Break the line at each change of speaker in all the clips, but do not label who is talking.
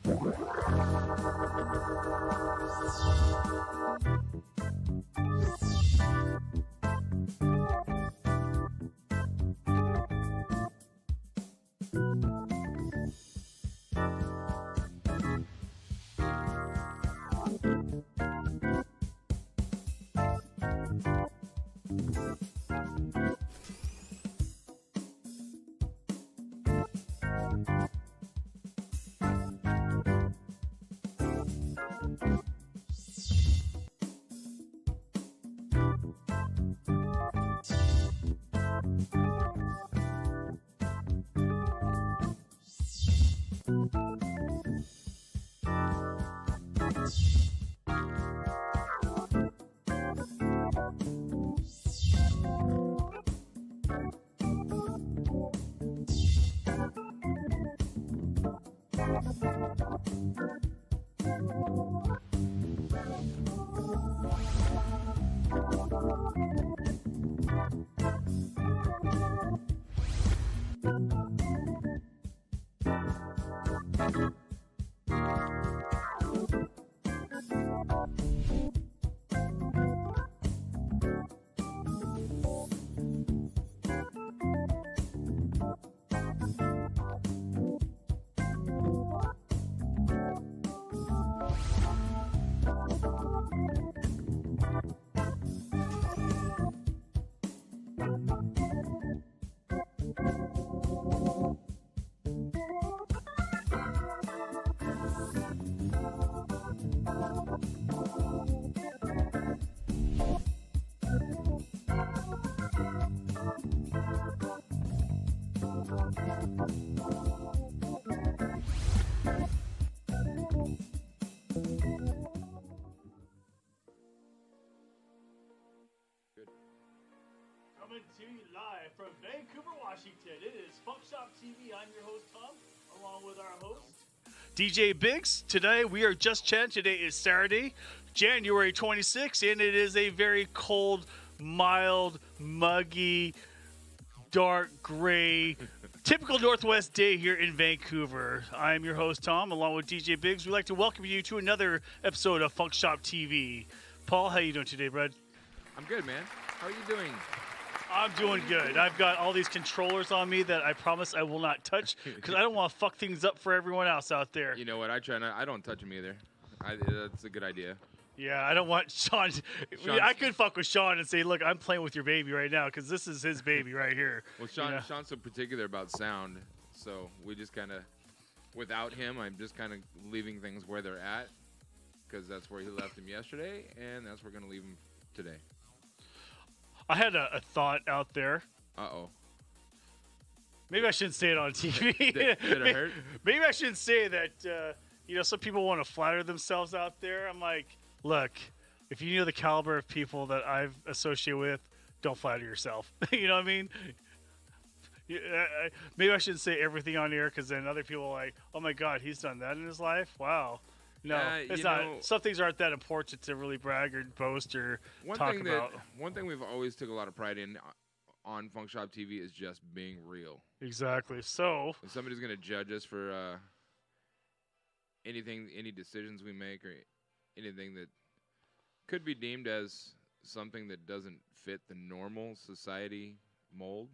Coming to you live from Vancouver, Washington. It is Funk Shop TV. I'm your host, Tom, along with our host, DJ Biggs. Today, we are just chatting. Today is Saturday, January 26th, and it is a very cold, mild, muggy, dark gray, typical Northwest day here in Vancouver. I'm your host, Tom, along with DJ Biggs. We'd like to welcome you to another episode of Funk Shop TV. Paul, how you doing today, bud?
I'm good, man. How are you doing?
I'm doing good. I've got all these controllers on me that I promise I will not touch because I don't want to fuck things up for everyone else out there.
You know what? I don't touch them either. That's a good idea.
Yeah, I don't want Sean. I could fuck with Sean and say, look, I'm playing with your baby right now because this is his baby right here.
Well, Sean's so particular about sound, so we just kind of, without him, I'm just kind of leaving things where they're at because that's where he left them yesterday, and that's where we're going to leave them today.
I had a thought out there.
Uh-oh.
Maybe I shouldn't say it on TV.
Did it hurt?
Maybe I shouldn't say that, some people want to flatter themselves out there. I'm like, look, if you know the caliber of people that I've associated with, don't flatter yourself. You know what I mean? Maybe I shouldn't say everything on air because then other people are like, oh, my God, he's done that in his life? Wow. No, it's not. Some things aren't that important to really brag or boast or talk about.
One thing we've always took a lot of pride in on Funk Shop TV is just being real.
Exactly. So
if somebody's going to judge us for anything, any decisions we make or anything that could be deemed as something that doesn't fit the normal society mold,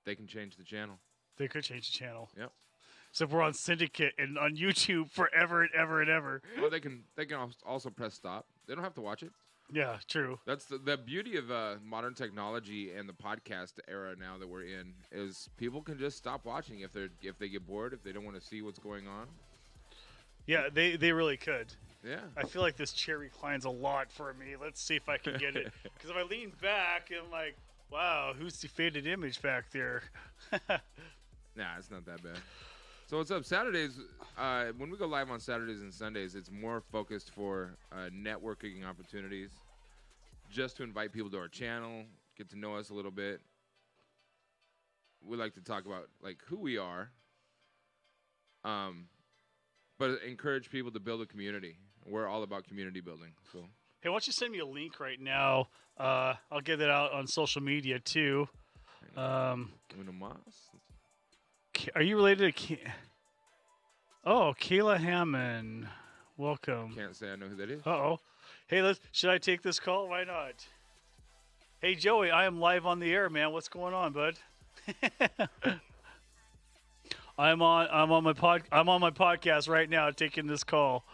they can change the channel.
They could change the channel.
Yep.
So we're on Syndicate and on YouTube forever and ever and ever.
Well, they can also press stop. They don't have to watch it.
Yeah, true.
That's the beauty of modern technology and the podcast era now that we're in is people can just stop watching if they get bored, if they don't want to see what's going on.
Yeah, they really could.
Yeah.
I feel like this chair reclines a lot for me. Let's see if I can get it. Because if I lean back, I'm like, wow, who's the faded image back there?
Nah, it's not that bad. So what's up? Saturdays, when we go live on Saturdays and Sundays, it's more focused for networking opportunities, just to invite people to our channel, get to know us a little bit. We like to talk about like who we are, but encourage people to build a community. We're all about community building. So
hey, why don't you send me a link right now? I'll get that out on social media too.
Uno más.
Are you related to? Oh, Kayla Hammond. Welcome.
Can't say I know who that is.
Uh-oh. Hey, should I take this call? Why not? Hey, Joey, I am live on the air, man. What's going on, bud? I'm on my podcast right now taking this call.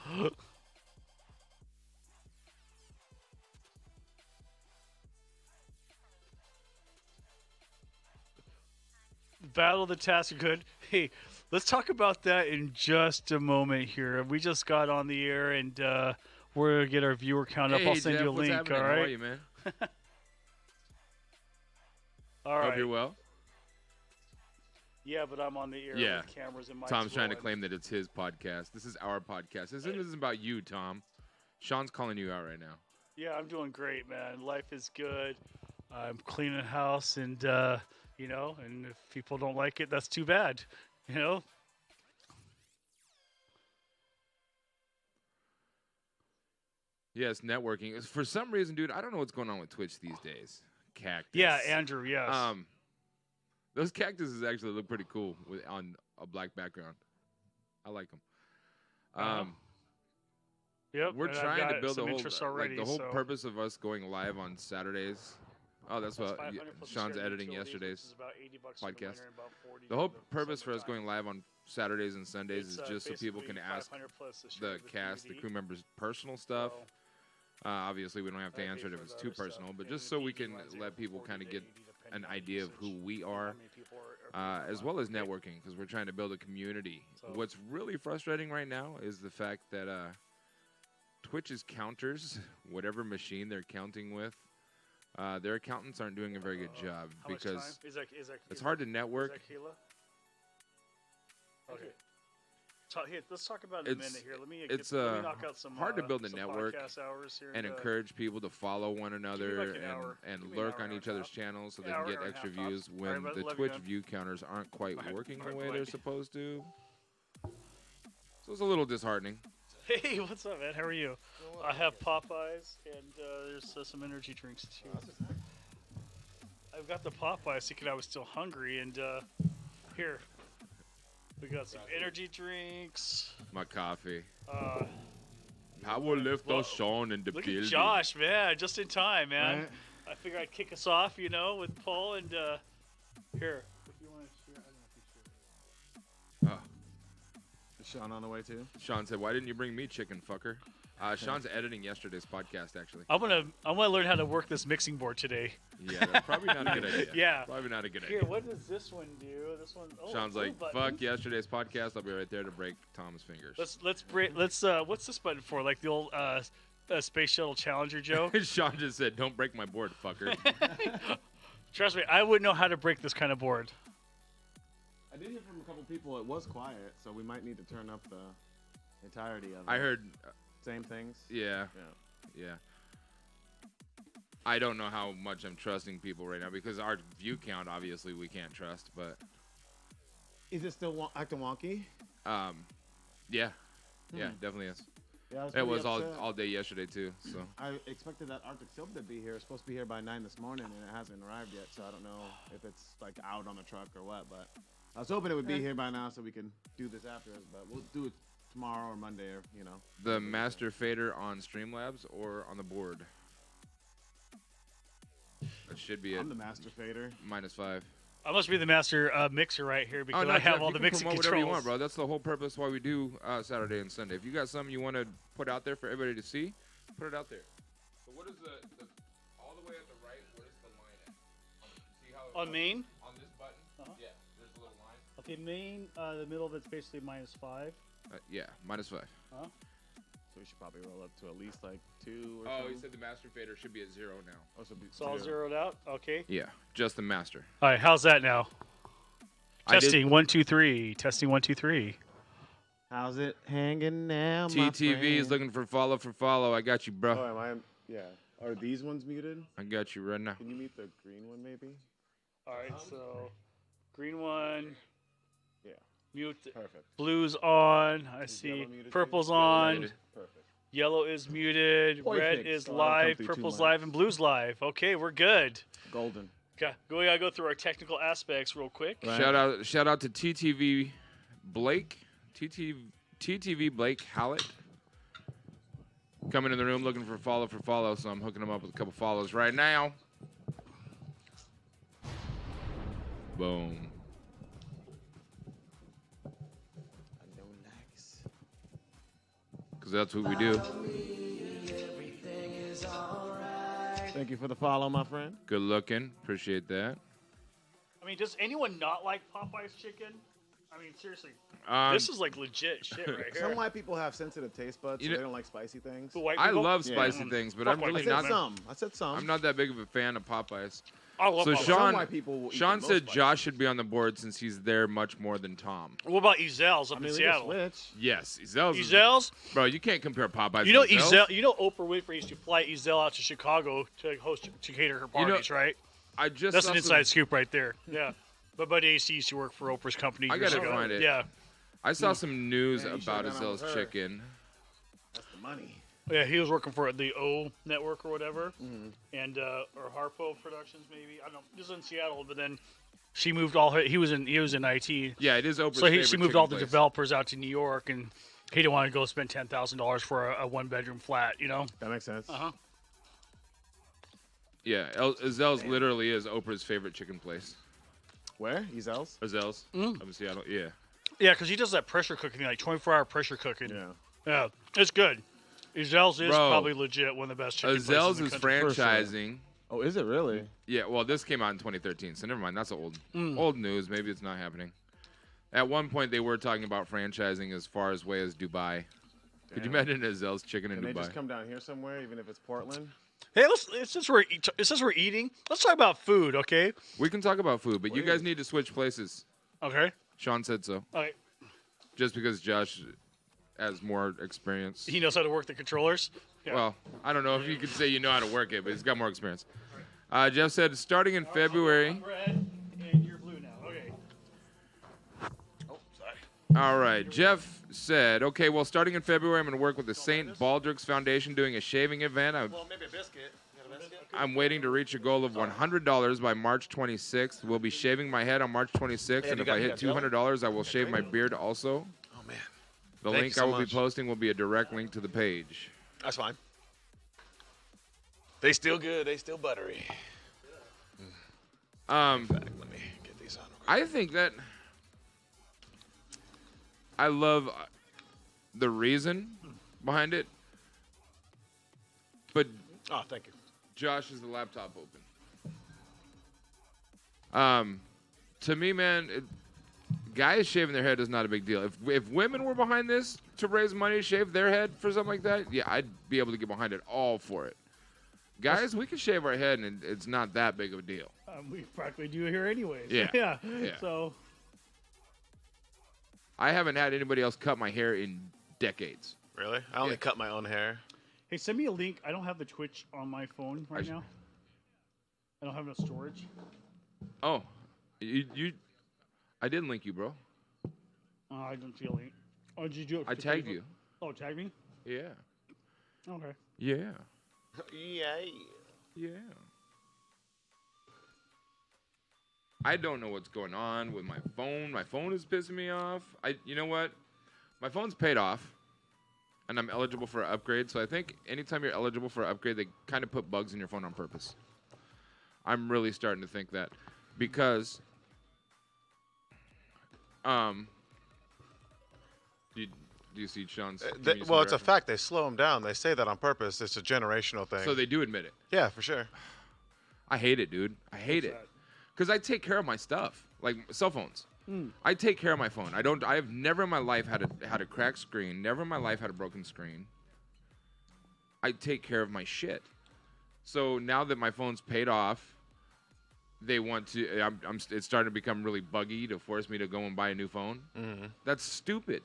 Battle of the Task Good. Hey, let's talk about that in just a moment here. We just got on the air and we're going to get our viewer count up.
Hey,
I'll send
Jeff,
you a
what's
link,
happening?
all
How are
right?
you, man?
All right.
Hope you're well.
Yeah, but I'm on the air
Yeah.
with cameras and mics.
Tom's trying to
rolling.
claim that it's his podcast. This is our podcast. This isn't about you, Tom. Sean's calling you out right now.
Yeah, I'm doing great, man. Life is good. I'm cleaning house, and you know, and if people don't like it, that's too bad. You know.
Yes, networking. For some reason, dude, I don't know what's going on with Twitch these days. Cactus.
Yeah, Andrew. Yes.
Those cactuses actually look pretty cool on a black background. I like them.
Yep.
We're
and I've
trying
got
to build
some
a whole
interest already,
the whole
so
purpose of us going live on Saturdays. Oh, that's
that's
what
500 plus
Sean's
shared
editing
utilities, which
yesterday's
is about $80 for the
podcast.
winter and about 40
The whole
for the
purpose for us
summertime.
going live on Saturdays and Sundays
It's,
is just so people can
basically
ask
500 plus
the
shared with
cast, the
DVD.
crew members' personal stuff.
So,
Obviously, we don't have to
I pay
answer it if
for
it's
the
too
other stuff,
personal, but
and
just
the
so we
DVD
can
runs
let people
40
kind of
to
get
80 depending
an
on
idea of
usage,
who we
how
are,
many people are
as well as networking, because we're trying to build a community.
So-
What's really frustrating right now is the fact that Twitch's counters, whatever machine they're counting with, their accountants aren't doing a very good job
How much
because
time?
it's hard to
Is
network.
that Kayla? Okay. Here, let's talk about it in a
It's-
minute here. Let me
it's,
let me knock out some
hard to build a
some
network
podcast hours here
and
and,
encourage people to follow one another
like an hour.
and
Give me an
lurk
hour
on
and
each
a
other's
half.
channels so
Yeah,
they can
hour
get
and a
extra
half tops.
views
All
when
right,
the
love you,
Twitch
man.
view counters aren't quite
Bye.
working the
Bye,
way
bye.
they're supposed to. So it's a little disheartening.
Hey, what's up, man? How are you? I have Popeyes and there's some energy drinks too. I've got the Popeyes thinking I was still hungry, and here we got some energy drinks.
My coffee.
Power
Lifter Sean in the
Look
building.
at Josh, man, just in time, man.
Right.
I figured I'd kick us off, you know, with Paul and here. If you want to share, I don't know if you share.
Oh,
Is Sean on the way too?
Sean said, "Why didn't you bring me chicken, fucker?" Sean's editing yesterday's podcast, actually.
I'm gonna learn how to work this mixing board today.
Yeah, that's probably not a good idea.
Yeah.
Probably not a good
Here,
idea.
what does this one do? This one. Oh,
Sean's
blue
like,
button.
"Fuck yesterday's podcast. I'll be right there to break Tom's fingers."
Let's what's this button for? Like the old space shuttle Challenger joke.
Sean just said, "Don't break my board, fucker."
Trust me, I wouldn't know how to break this kind of board.
I did hear from a couple people it was quiet, so we might need to turn up the entirety of it.
I heard,
Same things?
yeah,
Yeah.
yeah. I don't know how much I'm trusting people right now because our view count, obviously, we can't trust. But
Is it still acting wonky?
yeah, definitely is.
Yeah, I was
It was
pretty upset.
all day yesterday too. So
I expected that Arctic Silver to be here. It's supposed to be here by 9 this morning, and it hasn't arrived yet, so I don't know if it's like out on the truck or what, but I was hoping it would be here by now so we can do this after us, but we'll do it tomorrow or Monday or, you know.
the Master Fader on Streamlabs or on the board. That should be it.
I'm the master fader.
-5.
I must be the master mixer right here because
no,
I have
Jeff,
all
you
the
can
mixing
promote
controls.
whatever you want, bro. That's the whole purpose why we do Saturday and Sunday. If you got something you want to put out there for everybody to see, put it out there. So what is the all the way at the right? What is the line at? See how
On main?
on this button?
Uh-huh.
Yeah, there's a little line.
Okay, main. The middle of it's basically -5.
Yeah, -5.
So we should probably roll up to at least like 2 or
Oh,
something.
he said the Master Fader should be at 0 now.
Oh, so
It's all zeroed out. Okay.
Yeah, just the Master.
All right. How's that now?
I did-
Testing 1 2 3. Testing 1 2 3.
How's it hanging now, my
TTV is
friend?
looking for follow. I got you, bro.
Oh, am I? Yeah. Are these ones muted?
I got you right now.
Can you mute the green one, maybe?
All right. So, green one.
Yeah.
Mute.
Perfect.
Blue's on. I
Is
see.
yellow muted
Purple's
too?
on.
muted.
Perfect.
Yellow is muted.
Perfect.
Red is
So I don't come
live.
through too
Purple's
much.
live and blue's live. Okay, we're good.
Golden.
Okay, we gotta go through our technical aspects real quick.
Right.
Shout out to TTV Blake. TTV Blake Hallett coming in the room looking for follow, so I'm hooking him up with a couple follows right now. Boom. Because that's what we do.
Thank you for the follow, my friend.
Good looking. Appreciate that.
I mean, does anyone not like Popeye's chicken? I mean, seriously,
Um,
this is like legit shit right here.
Some white people have sensitive taste buds, so
You know-
they don't like spicy things.
The white
I
people?
love
Yeah.
spicy things, but
Fuck
I'm
white
really
I said
not.
some. I said some.
I'm not that big of a fan of Popeyes.
I love
So
Popeyes.
Sean,
Some white people will eat
Sean
the
said
most
Josh should be on the board since he's there much more than Tom.
What about Ezel's up
I mean,
in
we can
Seattle?
switch.
Yes, Ezel's.
Ezel's?
Bro, you can't compare Popeyes.
You know
to Ezel's.
Ezel. You know Oprah Winfrey used to fly Ezel out to Chicago to host to cater her
You know,
parties, right?
I just
That's
saw
an inside
some,
scoop right there. Yeah. But Buddy AC used to work for Oprah's company.
I
years
gotta
ago.
find it.
Yeah.
I saw some news
Man, you
about
should've gone out
Ezel's
with her.
chicken.
That's the money.
Yeah, he was working for the O Network or whatever, and or Harpo Productions maybe. I don't know. This is in Seattle, but then she moved all her. He was in IT,
Yeah, it is Oprah's
so she
favorite
moved
chicken
all the
place.
developers out to New York, and he didn't want to go spend $10,000 for a one-bedroom flat. You know.
That makes sense.
Uh-huh.
Yeah, Ezel's literally is Oprah's favorite chicken place.
Where? Ezel's?
Ezel's up in Seattle. Yeah.
Yeah, because he does that pressure cooking, like 24-hour pressure cooking.
Yeah.
Yeah, it's good. Ezel's is
Bro,
probably legit one of the best chicken places
Ezel's
in the
is
country.
franchising.
Oh, is it really?
Yeah, well, this came out in 2013, so never mind. That's old news. Maybe it's not happening. At one point, they were talking about franchising as far away as Dubai. Could you
Damn.
imagine Ezel's chicken in
Can they
Dubai?
just come down here somewhere, even if it's Portland?
Hey, since we're eating, let's talk about food, okay?
We can talk about food, but you guys
Please.
need to switch places.
Okay.
Sean said so.
Okay.
Just because Josh has more experience.
He knows how to work the controllers. Yeah.
Well, I don't know if you could say you know how to work it, but he's got more experience. Jeff said starting in February.
I'm red and you're blue now. Okay. Oh, sorry.
All right. Jeff said, okay, well, starting in February, I'm going to work with the St. Baldrick's Foundation doing a shaving event.
Well, maybe a biscuit.
I'm waiting to reach a goal of $100 by March 26th. We'll be shaving my head on March 26th, and if I hit $200, I will shave my beard also.
Oh, man.
The
Thank
link
you
I
so
will
much.
be posting will be a direct link to the page.
That's fine. They still good. They still buttery.
Um,
Let me get these on.
I think that I love the reason behind it, but
Oh, thank you.
Josh is the laptop open. To me, man, guys shaving their head is not a big deal. If women were behind this to raise money to shave their head for something like that, yeah, I'd be able to get behind it all for it. Guys, we can shave our head and it's not that big of a deal.
We practically do it here anyways.
Yeah.
Yeah.
Yeah.
So,
I haven't had anybody else cut my hair in decades.
Really? I only cut my own hair.
hey, send me a link. I don't have the Twitch on my phone right
sh-
now. I don't have enough storage.
Oh, I didn't link you, bro.
I don't see a link. Oh, did you do it?
I
to
tagged
Facebook?
you.
Oh, tag me?
Yeah.
Okay.
Yeah.
Yeah.
Yeah. I don't know what's going on with my phone. My phone is pissing me off. You know what? My phone's paid off, and I'm eligible for an upgrade. So I think anytime you're eligible for an upgrade, they kind of put bugs in your phone on purpose. I'm really starting to think that because, do you see Sean's? giving you some
Well, it's a
direction?
fact. They slow them down. They say that on purpose. It's a generational thing.
So they do admit it.
yeah, for sure.
I hate it, dude. I hate it.
What's
Because I take care of my stuff, like cell phones. I take care of my phone. I have never in my life had a cracked screen. Never in my life had a broken screen. I take care of my shit. So now that my phone's paid off, they want to. It's starting to become really buggy to force me to go and buy a new phone. That's stupid.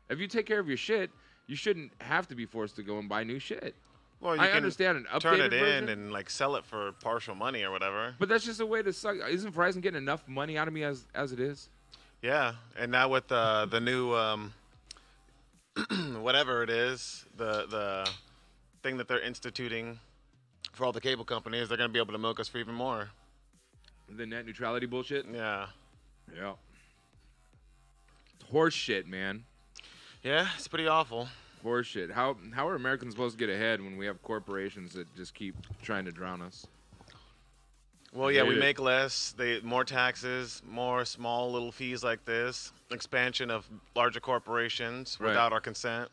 If you take care of your shit, you shouldn't have to be forced to go and buy new shit.
Well, you
I
can
understand an updated
turn it
version,
in and like sell it for partial money or whatever.
but that's just a way to suck. Isn't Verizon getting enough money out of me as it is?
Yeah, and now with the new whatever it is, the thing that they're instituting for all the cable companies, they're gonna be able to milk us for even more.
The net neutrality bullshit.
Yeah.
Yeah. Horse shit, man.
Yeah, it's pretty awful.
Horseshit. How are Americans supposed to get ahead when we have corporations that just keep trying to drown us?
Well,
I
yeah,
hate
we
it.
make less. More taxes, more small little fees like this. Expansion of larger corporations
Right.
without our consent.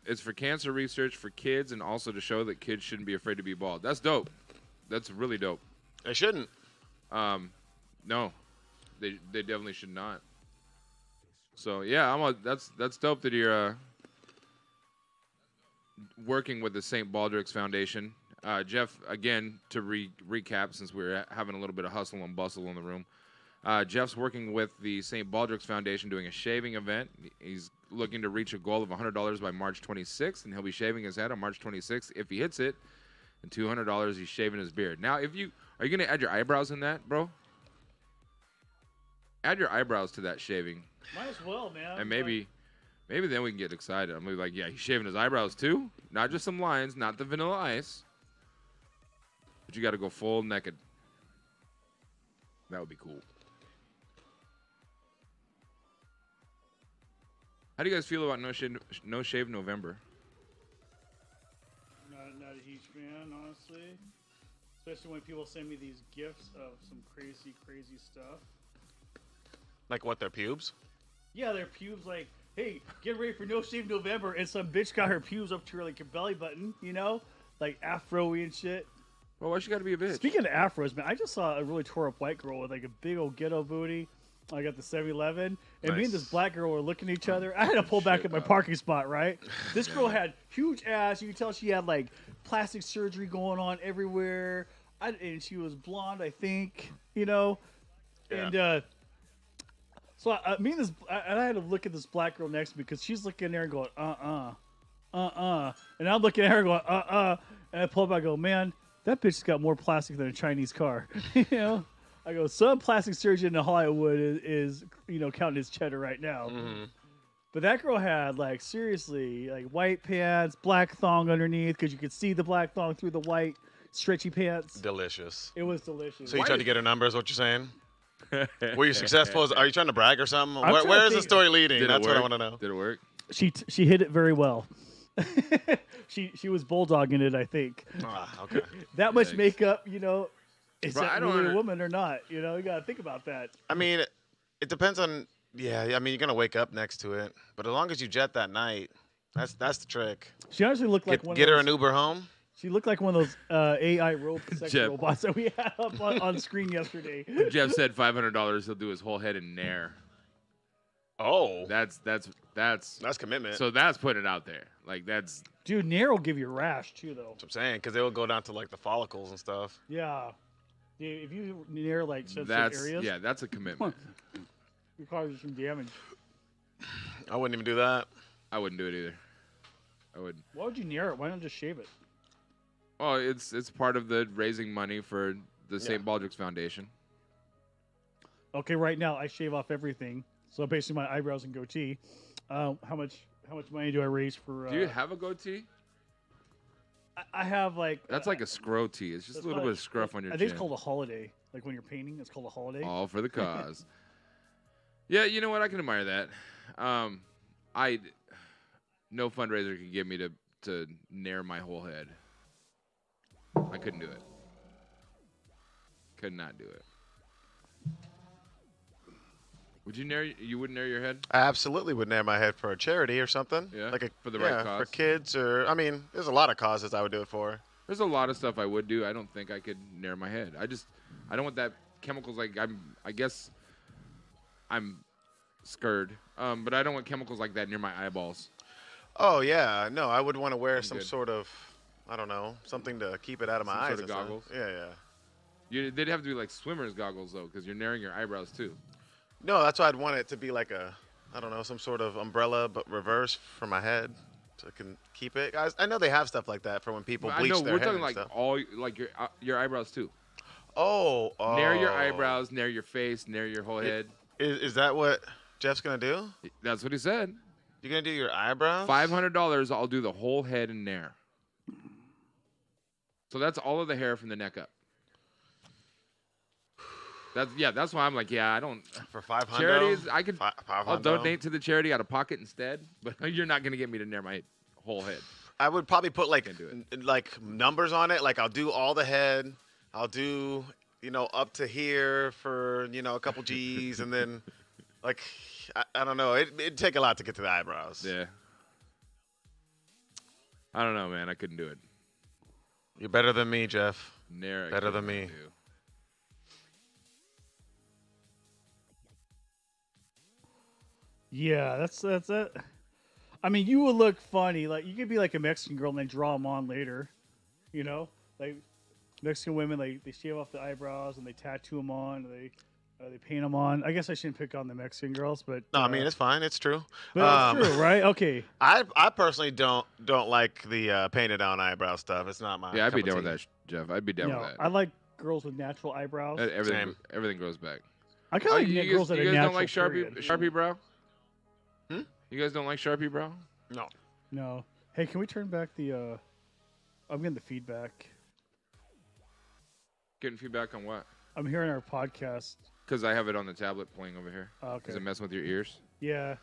It's for cancer research for kids and also to show that kids shouldn't be afraid to be bald. That's dope. That's really dope.
They shouldn't.
No, they definitely should not. So yeah, that's dope that you're working with the St. Baldrick's Foundation. Jeff, again, to recap, since we're having a little bit of hustle and bustle in the room, Jeff's working with the St. Baldrick's Foundation doing a shaving event. He's looking to reach a goal of $100 by March 26th, and he'll be shaving his head on March 26th if he hits it. And $200, he's shaving his beard. Now, are you going to add your eyebrows in that, bro? Add your eyebrows to that shaving,
Might as well, man.
and maybe then we can get excited. I'm gonna be like, yeah, he's shaving his eyebrows too, not just some lines, not the Vanilla Ice, but you got to go full naked. That would be cool. How do you guys feel about No Shave November?
Not a huge fan, honestly. Especially when people send me these gifts of some crazy stuff.
Like what? Their pubes?
Yeah, their pubes like, hey, get ready for No Shave November, and some bitch got her pubes up to her like her belly button, you know, like afro-y and shit.
Well, why she got to be a bitch?
Speaking of afros, man, I just saw a really tore up white girl with like a big old ghetto booty. I got the 7-Eleven, and me and this
Nice.
black girl were looking at each other. I had to pull back at my parking spot, right? This girl had huge ass. You could tell she had like plastic surgery going on everywhere. And she was blonde, I think, you know.
Yeah.
And so me and this, and I had to look at this black girl next to me because she's looking there and going, and I'm looking at her going, and I pull back, and go, man, that bitch has got more plastic than a Chinese car, you know. I go, some plastic surgeon in Hollywood is you know, counting his cheddar right now.
Mm-hmm.
But that girl had, like, seriously, like, white pants, black thong underneath, because you could see the black thong through the white, stretchy pants.
Delicious.
It was delicious.
So you
Why
tried
is-
to get her number, is what you're saying? Were you successful? Are you trying to brag or something?
I'm trying
Where
to
is the
think-
story leading?
Did it
That's what I
work?
want to know.
Did it work?
She hit it very well. she was bulldogging it, I think.
Okay.
That much
Yikes.
makeup, you know, is
Bro, I
that
don't
really a
under-
woman or not? You know, you got to think about that.
I mean, it depends on. Yeah, I mean, you're gonna wake up next to it, but as long as you jet that night, that's the trick.
She honestly looked like
Get
of
her
those,
an Uber home.
She looked like one of those AI sex
Jeff.
robots that we had up on screen yesterday.
Jeff said $500. He'll do his whole head in Nair.
Oh,
That's
that's commitment.
so that's putting it out there. Like that's
Dude, Nair will give you a rash too, though.
That's what I'm saying, because they will go down to like the follicles and stuff.
Yeah. Dude, if you Nair like sensitive
that's
areas,
yeah, that's a commitment.
you cause some damage.
I wouldn't even do that.
I wouldn't do it either. I would.
Why would you Nair it? Why not just shave it?
Well, it's part of the raising money for the St. Baldrick's Foundation.
Okay, right now I shave off everything, so basically my eyebrows and goatee. How much money do I raise for?
Do you have a goatee?
I have like
That's like a scro tee. It's just a
that's
little
what
bit of scruff on your
I
chin.
think it's called a holiday. Like when you're painting, it's called a holiday.
All for the cause. Yeah, you know what? I can admire that. No fundraiser could get me to nair my whole head. I couldn't do it. Could not do it. Would you nair? You wouldn't nair your head?
I absolutely would nair my head for a charity or something.
Yeah,
like
for the right
for
cause.
kids or I mean, there's a lot of causes I would do it for.
There's a lot of stuff I would do. I don't think I could nair my head. I don't want that chemicals. Like I guess I'm scared. But I don't want chemicals like that near my eyeballs.
Oh yeah, no, I would want to wear some
good.
sort of, I don't know, something to keep it out of my
Some
eyes.
sort of
and stuff.
goggles?
Yeah.
They'd have to be like swimmer's goggles though, because you're narrowing your eyebrows too.
No, that's why I'd want it to be like a, I don't know, some sort of umbrella but reverse for my head, so I can keep it. Guys, I know they have stuff like that for when people
But I
bleach
know
their
we're
hair
talking
and
like
stuff.
all like your eyebrows too.
Oh,
Nair your eyebrows, nair your face, nair your whole head.
Is that what Jeff's gonna do?
That's what he said.
You're gonna do your eyebrows?
$500, I'll do the whole head and nair. So that's all of the hair from the neck up. That's why I'm like, I don't.
For 500.
Charities, I could. I'll
500.
donate to the charity out of pocket instead, but you're not gonna get me to near my whole head.
I would probably put like
Can't do
like numbers on it. Like I'll do all the head. I'll do up to here for a couple G's, and then like I don't know. It'd take a lot to get to the eyebrows.
Yeah. I don't know, man. I couldn't do it.
You're better than me, Jeff.
Better
than me.
Yeah, that's it. I mean, you would look funny. Like you could be like a Mexican girl and then draw them on later. Like Mexican women, they shave off the eyebrows and they tattoo them on. They paint them on. I guess I shouldn't pick on the Mexican girls, but
No, I mean it's fine. It's true.
but it's true, right? Okay.
I personally don't like the painted on eyebrow stuff. It's not my.
Yeah, I'd be
cup
down
of
with
tea.
that, Jeff. I'd be down
No,
with that.
I like girls with natural eyebrows.
Everything grows back.
I kind of like
you
girls that
guys
are
don't
natural.
like
period.
Sharpie brow?
Hmm?
You guys don't like Sharpie brow?
No.
No. Hey, can we turn back the? I'm getting the feedback.
Getting feedback on what?
I'm hearing our podcast.
Because I have it on the tablet playing over here.
Okay.
Is it messing with your ears?
Yeah.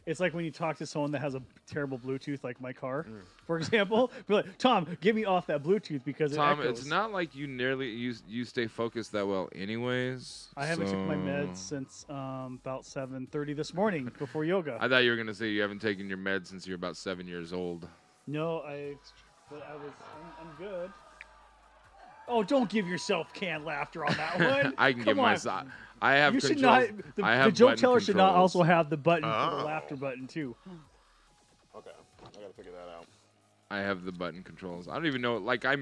It's like when you talk to someone that has a terrible Bluetooth, like my car, for example. Be like, Tom, get me off that Bluetooth because
Tom,
it echoes.
it's not like you stay focused that well anyways.
I haven't took my meds since about 7:30 this morning before yoga.
I thought you were going to say you haven't taken your meds since you're about 7 years old.
No, I'm good. Oh, don't give yourself canned laughter on that one.
I can
Come
give
on.
myself. I have
You
controls.
should not.
I
The
have
joke
button
teller should not
controls.
also have the button for the
Oh.
laughter button too.
Okay, I gotta figure that out.
I have the button controls. I don't even know. Like I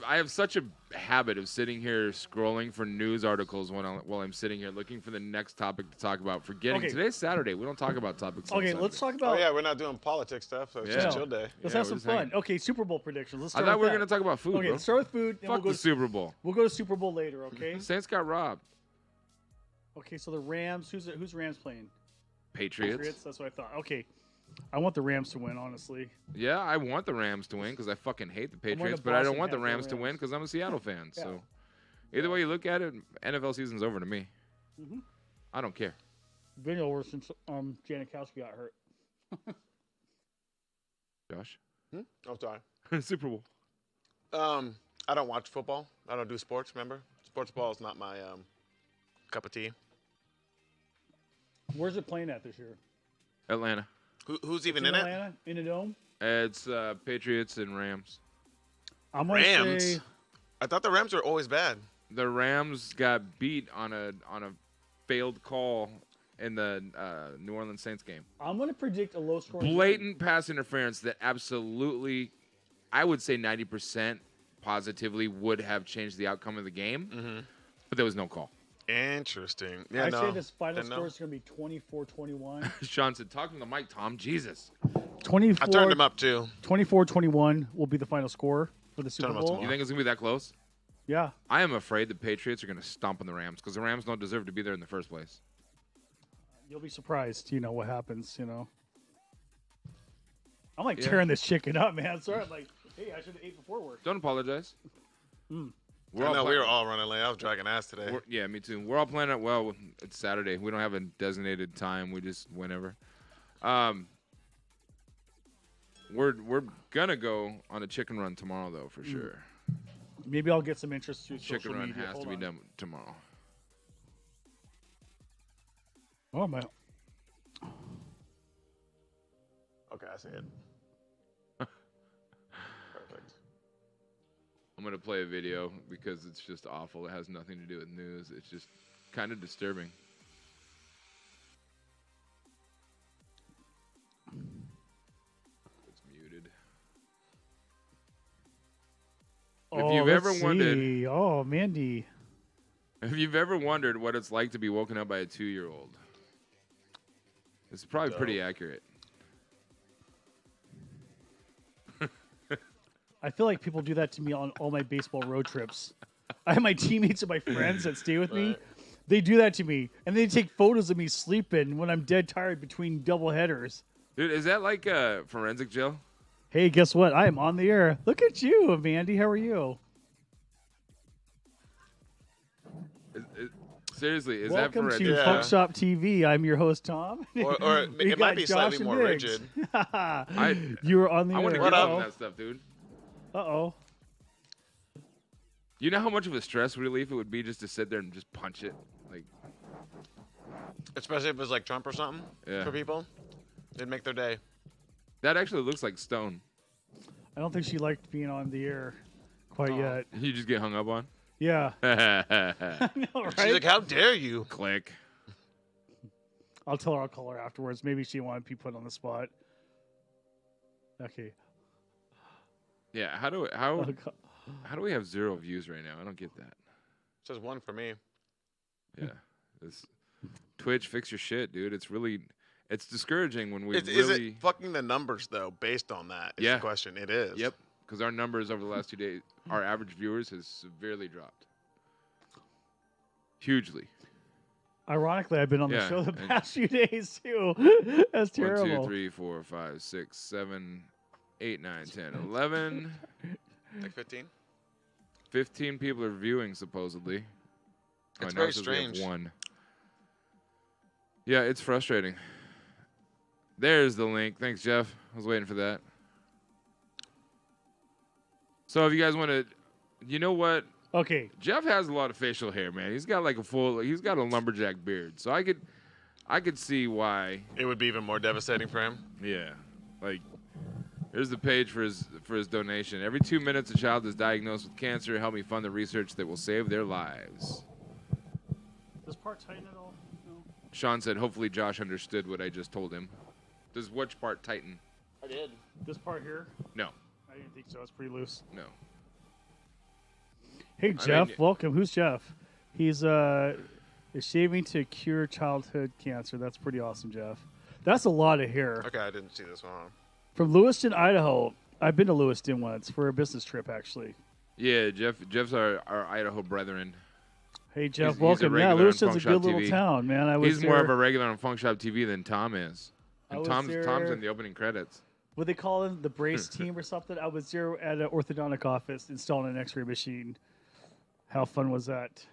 have such a habit of sitting here scrolling for news articles while I'm sitting here looking for the next topic to talk about. Forgetting
Okay.
today's Saturday. We don't talk about topics. on
Okay, let's
Sunday.
talk about.
Oh yeah, we're not doing politics stuff, so it's
Yeah.
just chill day.
Let's
Yeah,
have
we're
some
just
fun.
hanging.
Okay, Super Bowl predictions. Let's
I
start
thought we
with
were
that.
going to talk about food,
Okay,
bro.
let's start with food. Then
Fuck
we'll
the Super Bowl.
We'll go to Super Bowl later. Okay.
Saints got robbed.
Okay, so the Rams. Who's Rams playing?
Patriots.
That's what I thought. Okay, I want the Rams to win. Honestly.
Yeah, I want the Rams to win because I fucking hate the
want the
Patriots, but I don't
Boston
want the
Panther
Rams to win
Rams.
because I'm a Seattle fan.
Yeah.
So either way you look at it, NFL season's over to me.
Mhm.
I don't care.
Been over since Janikowski got hurt.
Josh,
I'm sorry.
Super Bowl.
I don't watch football. I don't do sports. Remember, sports ball is not my cup of tea.
Where's it playing at this year?
Atlanta.
Who's even
It's
in it?
Atlanta, in the dome.
It's Patriots and Rams.
I'm gonna
Rams.
say
I thought the Rams were always bad.
The Rams got beat on a failed call in the New Orleans Saints game.
I'm gonna predict a low scoring.
Blatant pass interference that absolutely, I would say 90% positively would have changed the outcome of the game, but there was no call.
Interesting. Yeah,
I
no.
say this final
Didn't know.
score is gonna be 24-21.
Sean said, talking to the mic, Tom, Jesus.
24.
I turned him up too.
24-21 will be the final score for the
Turn
Super
him up
Bowl.
tomorrow.
You think it's going to be that close?
Yeah.
I am afraid the Patriots are going to stomp on the Rams because the Rams don't deserve to be there in the first place.
You'll be surprised, what happens, I'm like
Yeah.
tearing this chicken up, man. Sorry, I'm like, hey, I should have ate before work.
Don't apologize. We're
I
all
know we
planning-
were all running late. I was dragging ass today.
Yeah, me too. We're all planning it well. It's Saturday. We don't have a designated time. We just whenever. We're gonna go on a chicken run tomorrow though, for sure.
Maybe I'll get some interest through
Chicken
social
run
media.
has
Hold
to be
on.
done tomorrow.
Oh, my.
Okay, I see it. Perfect.
I'm gonna play a video because it's just awful. It has nothing to do with news. It's just kind of disturbing. It's muted. If you've
let's
ever wondered-
see. Oh, Mandy.
If you've ever wondered what it's like to be woken up by a 2-year-old, it's probably pretty accurate.
I feel like people do that to me on all my baseball road trips. I have my teammates and my friends that stay with me.
Right.
They do that to me, and they take photos of me sleeping when I'm dead tired between double headers.
Dude, is that like forensic jail?
Hey, guess what? I am on the air. Look at you, Mandy. How are you?
seriously, is
Welcome
that for
to
Yeah.
Funk Shop TV. I'm your host, Tom.
Or
We
it
got
might be
Josh
slightly
and
more
Biggs.
rigid.
You were on the
I want to
air.
get some
up?
of that stuff, dude.
Uh-oh.
You know how much of a stress relief it would be just to sit there and just punch it? Like,
Especially if it was like Trump or something
Yeah.
for people. It'd make their day.
that actually looks like stone.
I don't think she liked being on the air quite
Oh.
yet.
You just get hung up on.
Yeah. I know,
She's
right?
like, how dare you?
Click.
I'll tell her I'll call her afterwards. Maybe she wanted to be put on the spot. Okay.
Yeah. How
Oh, God.
do we have 0 views right now? I don't get that.
Says one for me.
Yeah. This Twitch, fix your shit, dude. It's discouraging when we
Is
really.
it fucking the numbers though? Based on that, is
Yeah.
the question. It is.
Yep. Because our numbers over the last 2 days, our average viewers has severely dropped. Hugely.
Ironically, I've been on the
Yeah,
show the
and-
past few days, too. That's terrible.
1, 2, 3, 4, 5, 6, 7, 8, 9, 10, 11.
Like 15.
15 people are viewing, supposedly.
It's
now
very
it says we have
strange.
1. Yeah, it's frustrating. There's the link. Thanks, Jeff. I was waiting for that. So if you guys want to, you know what?
Okay.
Jeff has a lot of facial hair, man. He's got like he's got a lumberjack beard. So I could see why.
It would be even more devastating for him.
Yeah. Like, here's the page for his donation. Every 2 minutes, a child is diagnosed with cancer. Help me fund the research that will save their lives.
Does part tighten at all? No.
Sean said, hopefully Josh understood what I just told him. Does which part tighten?
I did.
This part here?
No.
I didn't think so. It's pretty loose.
No.
Hey, Jeff.
mean-
Welcome. Who's Jeff? He's is shaving to cure childhood cancer. That's pretty awesome, Jeff. That's a lot of hair.
Okay, I didn't see this one.
From Lewiston, Idaho. I've been to Lewiston once for a business trip, actually.
Yeah, Jeff's our Idaho brethren.
Hey, Jeff.
He's a
welcome. Yeah,
regular on
Lewiston's a
Funk
good
Shop
little
TV.
town, man. I was
He's more of
there-
a regular on Funk Shop TV than Tom is.
I
And
was
Tom's
there-
in the opening credits.
What they call them, the brace team or something. I was there at an orthodontic office installing an X-ray machine. How fun was that?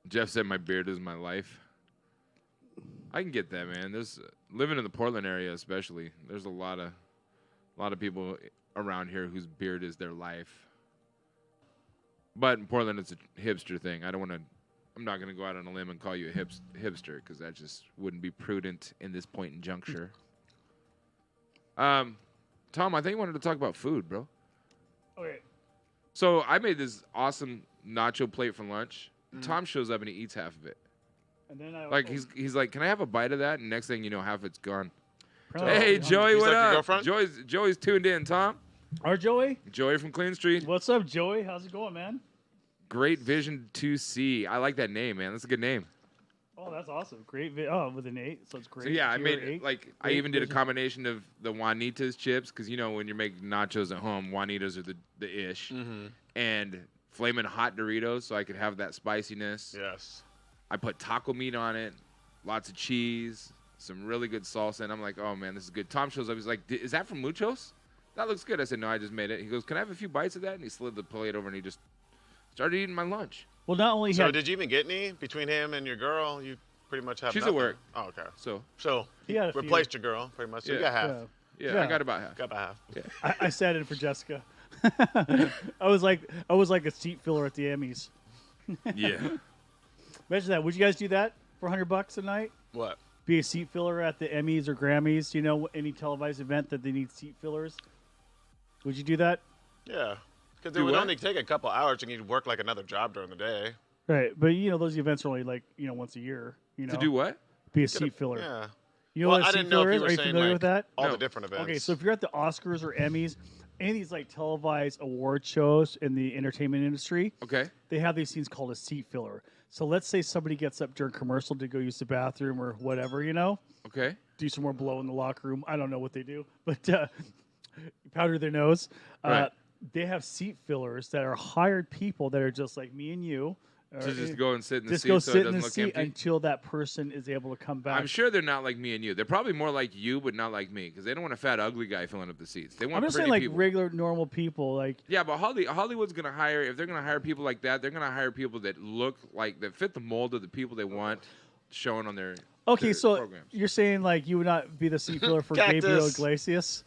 Jeff said my beard is my life. I can get that, man. There's living in the Portland area, especially. There's a lot of people around here whose beard is their life. But in Portland, it's a hipster thing. I'm not gonna go out on a limb and call you a hipster because that just wouldn't be prudent in this point in juncture. Tom, I think you wanted to talk about food, bro.
Okay.
So I made this awesome nacho plate for lunch. Tom shows up and he eats half of it.
And then I
Like he's like, "Can I have a bite of that?" And next thing you know, half it's gone.
Apparently
Hey,
I'm hungry.
Joey,
He's
what
like your
up?
girlfriend?
Joey's tuned in. Tom,
Our Joey?
Joey from Clean Street.
What's up, Joey? How's it going, man?
Great Vision 2C. I like that name, man. That's a good name.
Oh, that's awesome. Great. With an 8, so it's great.
So yeah, I
Pure
made
8.
like I
Great
even did a
Vision.
combination of the Juanita's chips because you know when you're making nachos at home, Juanitas are the ish, and flaming hot Doritos so I could have that spiciness.
Yes.
I put taco meat on it, lots of cheese, some really good salsa, and I'm like, oh man, this is good. Tom shows up, he's like, is that from Muchos? That looks good. I said, no, I just made it. He goes, can I have a few bites of that? And he slid the plate over and he just started eating my lunch.
Well, not only
So
had
did you even get any between him and your girl? You pretty much have.
She's at
nothing.
work.
Oh, okay.
So
he had a few.
Replaced your girl pretty much. So
Yeah.
you got half.
Yeah.
yeah, I
Yeah.
got about half.
Got about half.
I sat in for Jessica. I was like a seat filler at the Emmys.
Yeah.
Imagine that. Would you guys do that for $100 a night?
What?
Be a seat filler at the Emmys or Grammys? You know, any televised event that they need seat fillers? Would you do that?
Yeah. Because it
Do
would
what?
only take a couple hours and you'd work like another job during the day.
Right, but you know those events are only like once a year. You know,
To do what?
be a seat filler.
Yeah.
You know
Well,
what a
I
seat
didn't know
filler
if
is?
you
Are
were
you
saying
familiar
like
with that?
all
No.
the different events.
Okay, so if you're at the Oscars or Emmys, any of these like televised award shows in the entertainment industry,
Okay.
they have these things called a seat filler. So let's say somebody gets up during commercial to go use the bathroom or whatever,
Okay.
do some more blow in the locker room. I don't know what they do, but powder their nose.
Right.
They have seat fillers that are hired people that are just like me and you. Or
To just go and sit in the
just
seat
go
so it
sit in
doesn't
the
look
seat
empty.
until that person is able to come back.
I'm sure they're not like me and you. They're probably more like you, but not like me, because they don't want a fat, ugly guy filling up the seats. They want
I'm just
pretty
saying, like
people.
regular, normal people. Like,
Yeah, but Hollywood's gonna hire. If they're gonna hire people like that, they're gonna hire people that look like that fit the mold of the people they want showing on their
okay,
their
so
programs.
you're saying like you would not be the seat filler for Gabriel
Cactus.
Iglesias?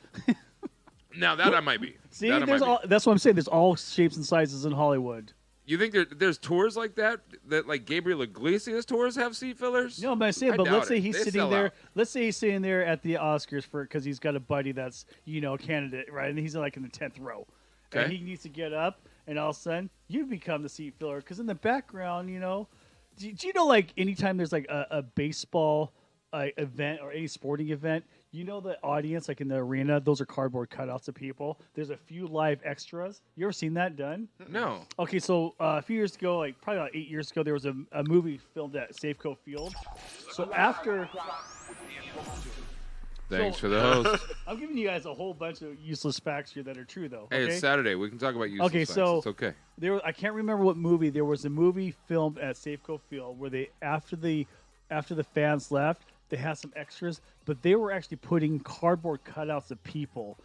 Now that I might be.
See,
That I
there's
might be.
all. That's what I'm saying. There's all shapes and sizes in Hollywood.
You think there's tours like that like Gabriel Iglesias tours have seat fillers?
No, but I'm saying,
I
but
doubt
let's say
it.
he's
They
sitting
sell
there.
out.
Let's say he's sitting there at the Oscars because he's got a buddy that's a candidate, right? And he's like in the 10th row, and
Okay.
he needs to get up, and all of a sudden you become the seat filler because in the background, do you know like anytime there's like a baseball event or any sporting event, the audience like in the arena, those are cardboard cutouts of people. There's a few live extras. You ever seen that done?
No.
Okay, so a few years ago, like probably about 8 years ago, there was a movie filmed at Safeco Field. So after,
Thanks
So-
for the host.
I'm giving you guys a whole bunch of useless facts here that are true, though.
Hey,
Okay,
it's Saturday. We can talk about useless
Okay,
facts.
so-
It's okay.
I can't remember what movie. There was a movie filmed at Safeco Field where they after the fans left, they had some extras, but they were actually putting cardboard cutouts of people.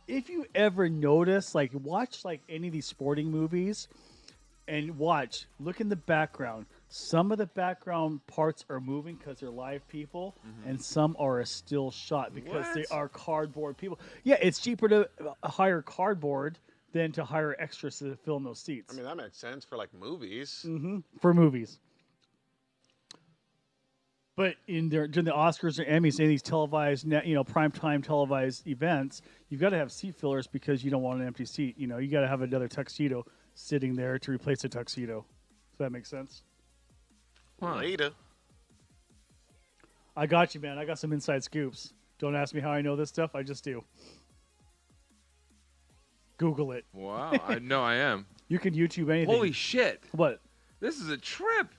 If you ever notice, like watch like any of these sporting movies, and look in the background. Some of the background parts are moving because they're live people, and some are a still shot because they
What?
are cardboard people. Yeah, it's cheaper to hire cardboard than to hire extras to fill in those seats.
I mean, that makes sense for like movies.
For movies. But during the Oscars or Emmys, any of these televised, primetime televised events, you've got to have seat fillers because you don't want an empty seat. You got to have another tuxedo sitting there to replace the tuxedo. Does that make sense?
Huh.
Later.
I got you, man. I got some inside scoops. Don't ask me how I know this stuff. I just do. Google it.
Wow. I know I am.
You can YouTube anything.
Holy shit.
What?
This is a trip.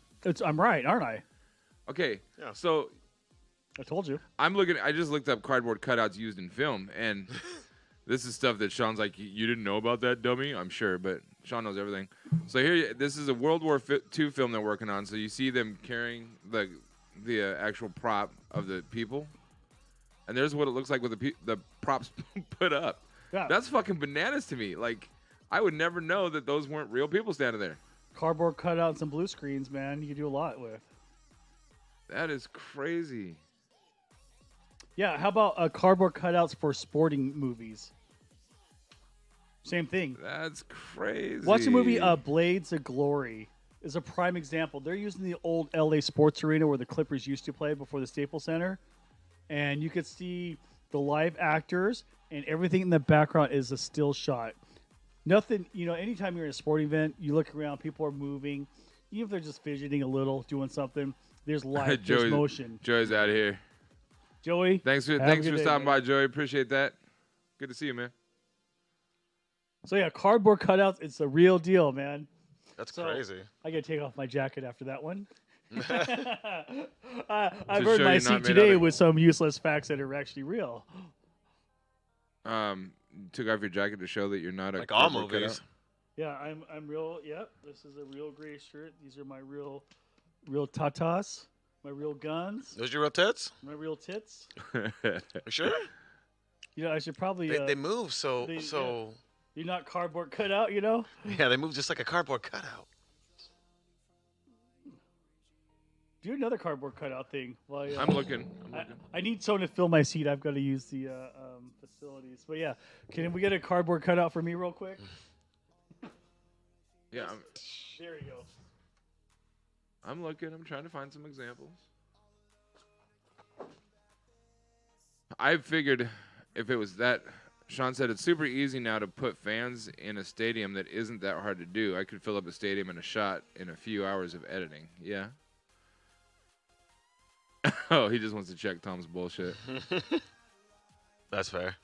I'm right, aren't I?
Okay.
Yeah.
So
I told you.
I just looked up cardboard cutouts used in film, and this is stuff that Sean's like, you didn't know about that, dummy? I'm sure, but Sean knows everything. So this is a World War II film they're working on. So you see them carrying the actual prop of the people, and there's what it looks like with the props put up.
Yeah.
That's fucking bananas to me. Like, I would never know that those weren't real people standing there.
Cardboard cutouts and blue screens, man. You can do a lot with.
That is crazy.
Yeah, how about cardboard cutouts for sporting movies? Same thing.
That's crazy.
Watch the movie Blades of Glory. Is a prime example. They're using the old LA Sports Arena where the Clippers used to play before the Staples Center, and you could see the live actors, and everything in the background is a still shot. Nothing, anytime you're in a sporting event, you look around, people are moving, even if they're just fidgeting a little, doing something. There's light, there's motion.
Joey's out of here.
Joey,
Thanks
have a
for
good day,
stopping
man.
by, Joey. Appreciate that. Good to see you, man.
So yeah, cardboard cutouts, it's the real deal, man.
That's
So-
crazy.
I gotta take off my jacket after that one. I've
To
earned
show
my
you're
seat
not made
today
out of-
with some useless facts that are actually real.
Took off your jacket to show that you're not a
Like all
cardboard
movies.
cutout.
Yeah, I'm real. Yep, this is a real gray shirt. These are my real tatas, my real guns,
Those your real tits?
my real tits.
You sure?
I should probably.
They move so
they-
so.
You're not cardboard cut out,
Yeah, they move just like a cardboard cutout.
Do another cardboard cutout thing. While,
I'm looking.
I need someone to fill my seat. I've got to use the facilities. But yeah, can we get a cardboard cutout for me real quick?
Yeah,
There you go.
I'm looking. I'm trying to find some examples. I figured if it was that, Sean said it's super easy now to put fans in a stadium that isn't that hard to do. I could fill up a stadium in a shot in a few hours of editing. Yeah. Oh, he just wants to check Tom's bullshit.
That's fair.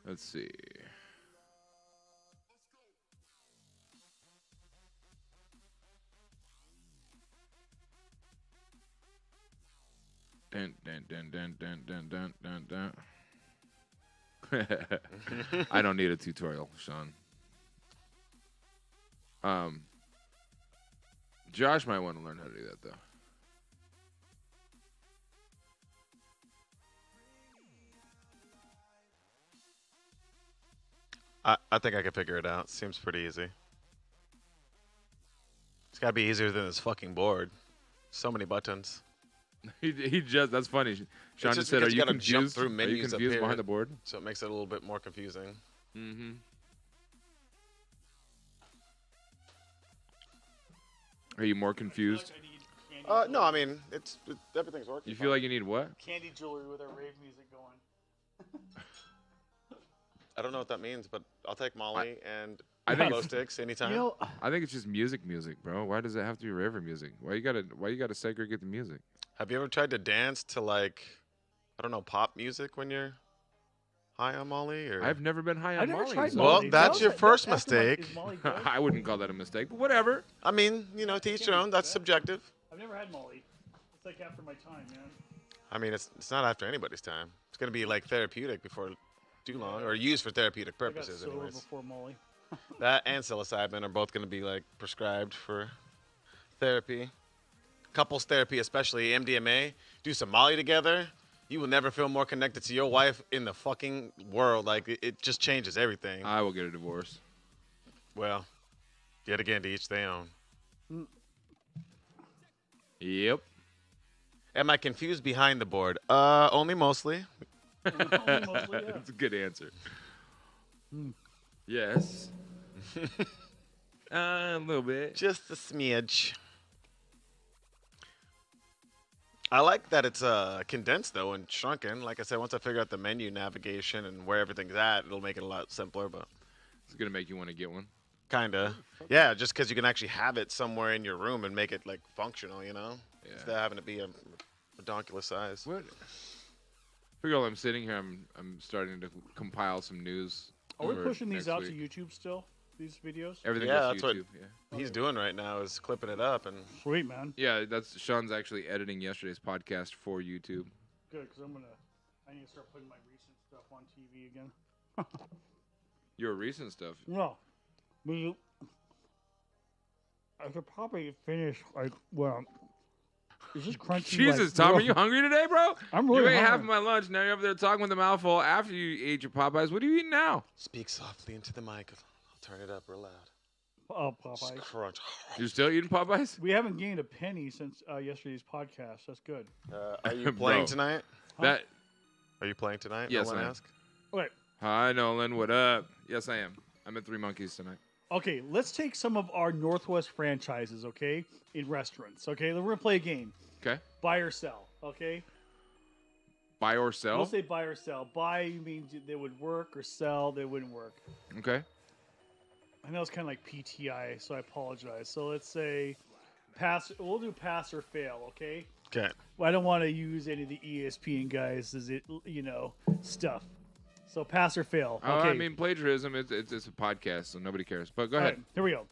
Let's see. Dun, dun, dun, dun, dun, dun, dun, dun, dun. I don't need a tutorial, Sean. Josh might want to learn how to do that though.
I think I could figure it out. Seems pretty easy. It's gotta be easier than this fucking board. So many buttons.
He just that's funny. Sean just said,
because
"Are
you
you
gotta jump
confused?
through
Are you
menus up
confused
here.
behind the board?"
So it makes it a little bit more confusing.
Mm-hmm. Are you more confused?
I need candy
No, I mean everything's working.
You feel like you need what?
candy jewelry with our rave music going.
I don't know what that means, but I'll take Molly and
I think
glow
it's-
sticks anytime.
You know,
I think it's just music, bro. Why does it have to be raver music? Why you gotta segregate the music?
Have you ever tried to dance to like, I don't know, pop music when you're high on Molly? Or
I've never been high on
I've never
Molly.
tried
so-
Well,
Molly.
that's your first
after my-
mistake.
is Molly good?
I wouldn't call that a mistake, but whatever.
I mean, to each your own. That's subjective.
I've never had Molly. It's like after my time, man.
I mean, it's not after anybody's time. It's gonna be like therapeutic before too long, or used for therapeutic
I got
purposes,
sober
anyways.
before Molly.
That and psilocybin are both gonna be like prescribed for therapy. Couples therapy, especially MDMA. Do some Molly together. You will never feel more connected to your wife in the fucking world. Like it just changes everything.
I will get a divorce.
Well, yet again, to each their own.
Yep.
Am I confused behind the board? Only mostly.
Mostly, yeah.
That's a good answer. Yes. A little bit.
Just a smidge. I like that it's condensed though and shrunken. Like I said, once I figure out the menu navigation and where everything's at, it'll make it a lot simpler. But
It's gonna make you want to get one.
kinda, yeah, just because you can actually have it somewhere in your room and make it like functional,
Yeah.
instead of having to be a redonkulous size.
What? Figure while I'm sitting here, I'm starting to compile some news.
Are we
for
pushing these
next
out
week.
to YouTube still? These videos?
Everything
Yeah,
goes
that's
to
what-
YouTube. Yeah.
He's doing right now is clipping it up and
Sweet, man.
Yeah, that's Sean's actually editing yesterday's podcast for YouTube.
Good, because I need to start putting my recent stuff on TV again.
Your recent stuff.
No. I should probably finish, like, well, is this crunchy?
Jesus,
like,
Tom, are
real-
you hungry today, bro?
I'm
You
really
ate half
hungry.
of my lunch. Now you're over there talking with a mouthful after you ate your Popeyes. What are you eating now?
speak softly into the mic. I'll turn it up real loud.
Oh,
Just
Popeye.
crunch.
You're still eating Popeyes?
We haven't gained a penny since yesterday's podcast. That's good.
Are you playing
Bro.
tonight?
That.
Are you playing tonight?
Yes,
Nolan
I am.
asked.
Okay.
Hi, Nolan. What up? Yes, I am. I'm at Three Monkeys tonight.
Okay, let's take some of our Northwest franchises, okay, in restaurants. Okay, we're gonna play a game.
Okay.
Buy or sell. Okay.
Buy or sell.
We'll say buy or sell. Buy means they would work, or sell they wouldn't work.
Okay.
I know it's kind of like PTI, so I apologize. So let's say pass. We'll do pass or fail. Okay.
Okay.
Well, I don't want to use any of the ESPN guys' stuff. So pass or fail.
Oh,
Okay.
I mean, plagiarism. It's a podcast, so nobody cares. But go
All
ahead,
right, here we go.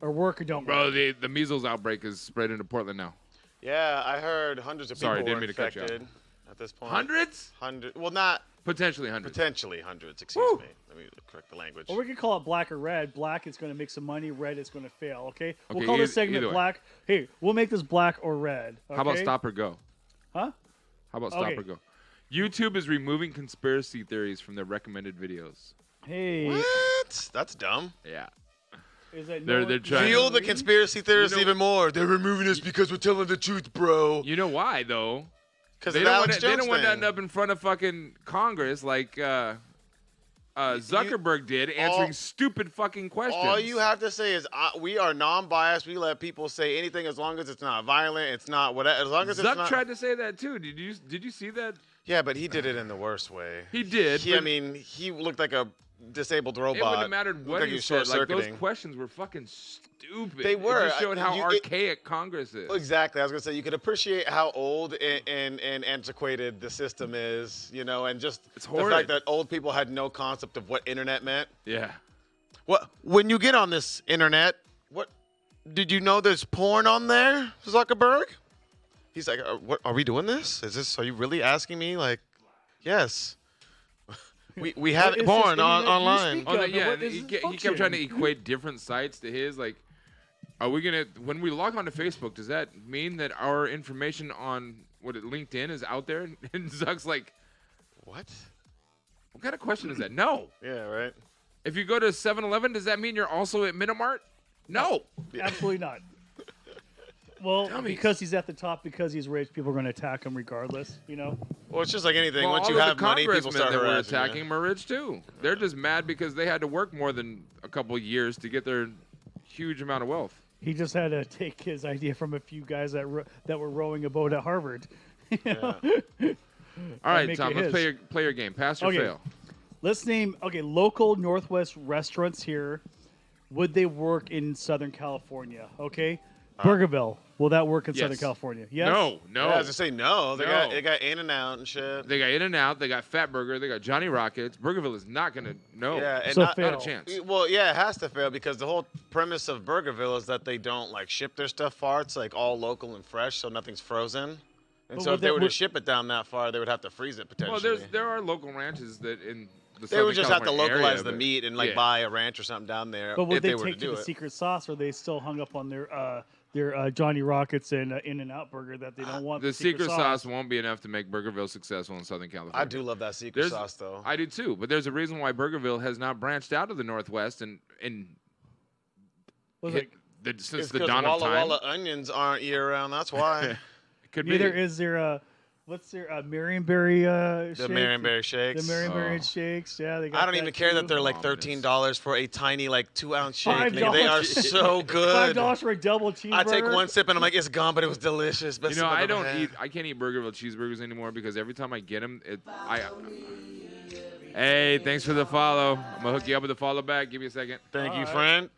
Or work or don't
bro.
work.
The measles outbreak is spread into Portland now.
Yeah, I heard hundreds of
Sorry,
people
didn't
were
mean to cut you off.
infected at this point.
Hundreds?
Well, not
Potentially hundreds.
potentially hundreds. Excuse
Woo.
me. Let me correct the language.
Or we could call it black or red. Black is going to make some money. Red is going to fail. Okay. We'll
Okay,
call this
either
segment
way.
black. Hey, we'll make this black or red. Okay?
How about stop or go?
Huh?
How about stop
Okay.
or go? YouTube is removing conspiracy theories from their recommended videos.
Hey,
What? That's dumb.
Yeah.
is that
They're trying
Fuel
to-
the conspiracy theorists
You know-
even more. They're removing us because we're telling the truth, bro.
You know why though?
Because
They
of the
don't,
Alex
want to, they
Jones
don't want to
thing.
end up in front of fucking Congress like Zuckerberg did, answering stupid fucking questions.
All you have to say is we are non-biased. We let people say anything as long as it's not violent. It's not whatever. As long as it's
Zuck
not.
tried to say that too. Did you see that?
Yeah, but he did it in the worst way.
He did.
I
but
mean, he looked like a disabled
it
robot.
wouldn't have mattered
Looked
what
like
he
was
said. Like those
short-circuiting.
questions were fucking stupid.
They were.
It just showed how
It-
archaic Congress is.
Exactly. I was gonna say you could appreciate how old and antiquated the system is, and just
It's
the
horrid.
fact that old people had no concept of what internet meant.
Yeah.
What when you get on this internet, what did you know there's porn on there, Zuckerberg? He's like, what are we doing this? Are you really asking me? Like, yes. We have it born online.
Oh,
Yeah,
yeah.
what
And
is
he
his
kept trying to
function?
equate different sites to his. Like, are we gonna when we log on to Facebook? Does that mean that our information on LinkedIn is out there? And Zuck's like,
What?
what kind of question is that? No.
Yeah, right.
If you go to 7-Eleven, does that mean you're also at Minimart? No.
Absolutely not. Well,
Dummies.
because he's at the top, because he's rich, people are going to attack him regardless.
Well, it's just like anything.
Well,
Once
all
you
of
have
the
money, people
congressmen
start
that were
harassing
attacking
you.
him are rich too. They're just mad because they had to work more than a couple years to get their huge amount of wealth.
He just had to take his idea from a few guys that were rowing a boat at Harvard.
All right,
make
Tom,
it
let's
his.
play your game. Pass or
Okay.
fail.
Let's name local Northwest restaurants here. Would they work in Southern California? Okay, Burgerville. Will that work in Southern
Yes.
California? Yes.
No.
Yeah, I was to say no. They
No.
got In and Out and shit.
They got In-N-Out. They got Fat Burger. They got Johnny Rockets. Burgerville is not gonna. No.
Yeah, and
So
not,
fail.
Not a chance.
Well, yeah, it has to fail because the whole premise of Burgerville is that they don't like ship their stuff far. It's like all local and fresh, so nothing's frozen. And
But
so
would
if they
that-
were to
would-
ship it down that far, they would have to freeze it potentially.
Well, there are local ranches that in the
They would
Southern
just have to
California
localize
area,
the
but-
meat and like
yeah.
buy a ranch or something down there
But would
if
they
they were to
take to
do
the
it.
secret sauce, or are they still hung up on their Johnny Rockets and In-N-Out burger that they don't want
The secret sauce won't be enough to make Burgerville successful in Southern California.
I do love that secret
There's-
sauce though.
I do too, but there's a reason why Burgerville has not branched out of the Northwest and
Was
hit
like,
since
It's
the
because
dawn of
Walla
time.
Walla onions aren't year round. That's why.
Could
neither
be.
is there what's their Marionberry
The
shake?
Marionberry shakes.
The Marionberry
Oh.
shakes. Yeah, they got
I don't even care that
too.
they're like
Ominous.
$13 for a tiny like 2-ounce shake.
$5.
Nigga, they are so good.
$5 for a double cheeseburger.
I take one sip and I'm like, it's gone, but it was delicious. Best
You know,
sip I've
I
ever
don't
had.
eat. I can't eat Burgerville cheeseburgers anymore because every time I get them, Hey, thanks for the follow. I'm gonna hook you up with a follow back. Give me a second.
Thank you,
Alright.
friend.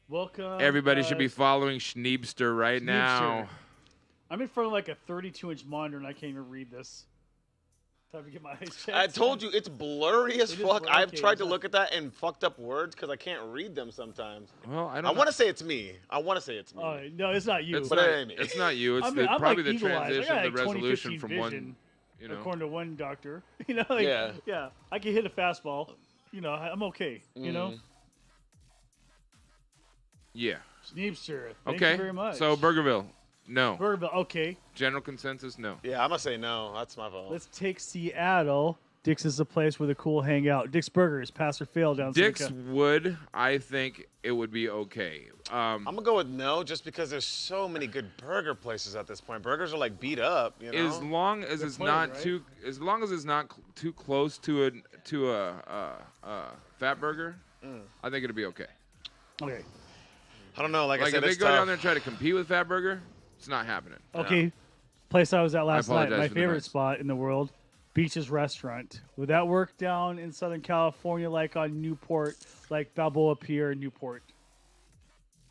Welcome.
Everybody should be following Schneebster right now.
I'm in front of like a 32-inch monitor and I can't even read this. Time to get my eyes checked.
I told you it's blurry as
It is
fuck.
blurry,
I've
okay,
tried
it's
to
not-
look at that and fucked up words because I can't read them sometimes.
Well, I
I
don't.
want to say it's me. I want to say it's me.
No, it's not you.
It's
But
not,
it ain't me.
it's not you. It's
I'm
probably
like
the
eagle-eyed. I
transition,
got
the
like
resolution
20/15
from one.
vision,
You know.
according to one doctor. Yeah. I can hit a fastball. I'm okay.
Mm-hmm.
Yeah.
Sneebster, thank
Okay.
you very much.
So Burgerville, no.
Burgerville, okay.
General consensus, no.
Yeah, I'm gonna say no. That's my fault.
Let's take Seattle. Dick's is the place where the cool hang out. Dick's Burgers, pass or fail down
Dick's
Seneca.
would, I think it would be okay.
I'm gonna go with no, just because there's so many good burger places at this point. Burgers are like beat up, you know.
As long as
They're
it's
plenty,
not
right?
too, as long as it's not too close to a fat burger, I think it'll be okay.
Okay.
I don't know. Like I
Like
said,
if they
it's
go
tough.
down there and try to compete with fat burger, it's not happening.
Okay. Place I was at last night,
apologize
my
for the
favorite
noise.
spot in the world, Beaches Restaurant. Would that work down in Southern California, like on Newport, like Balboa Pier in Newport?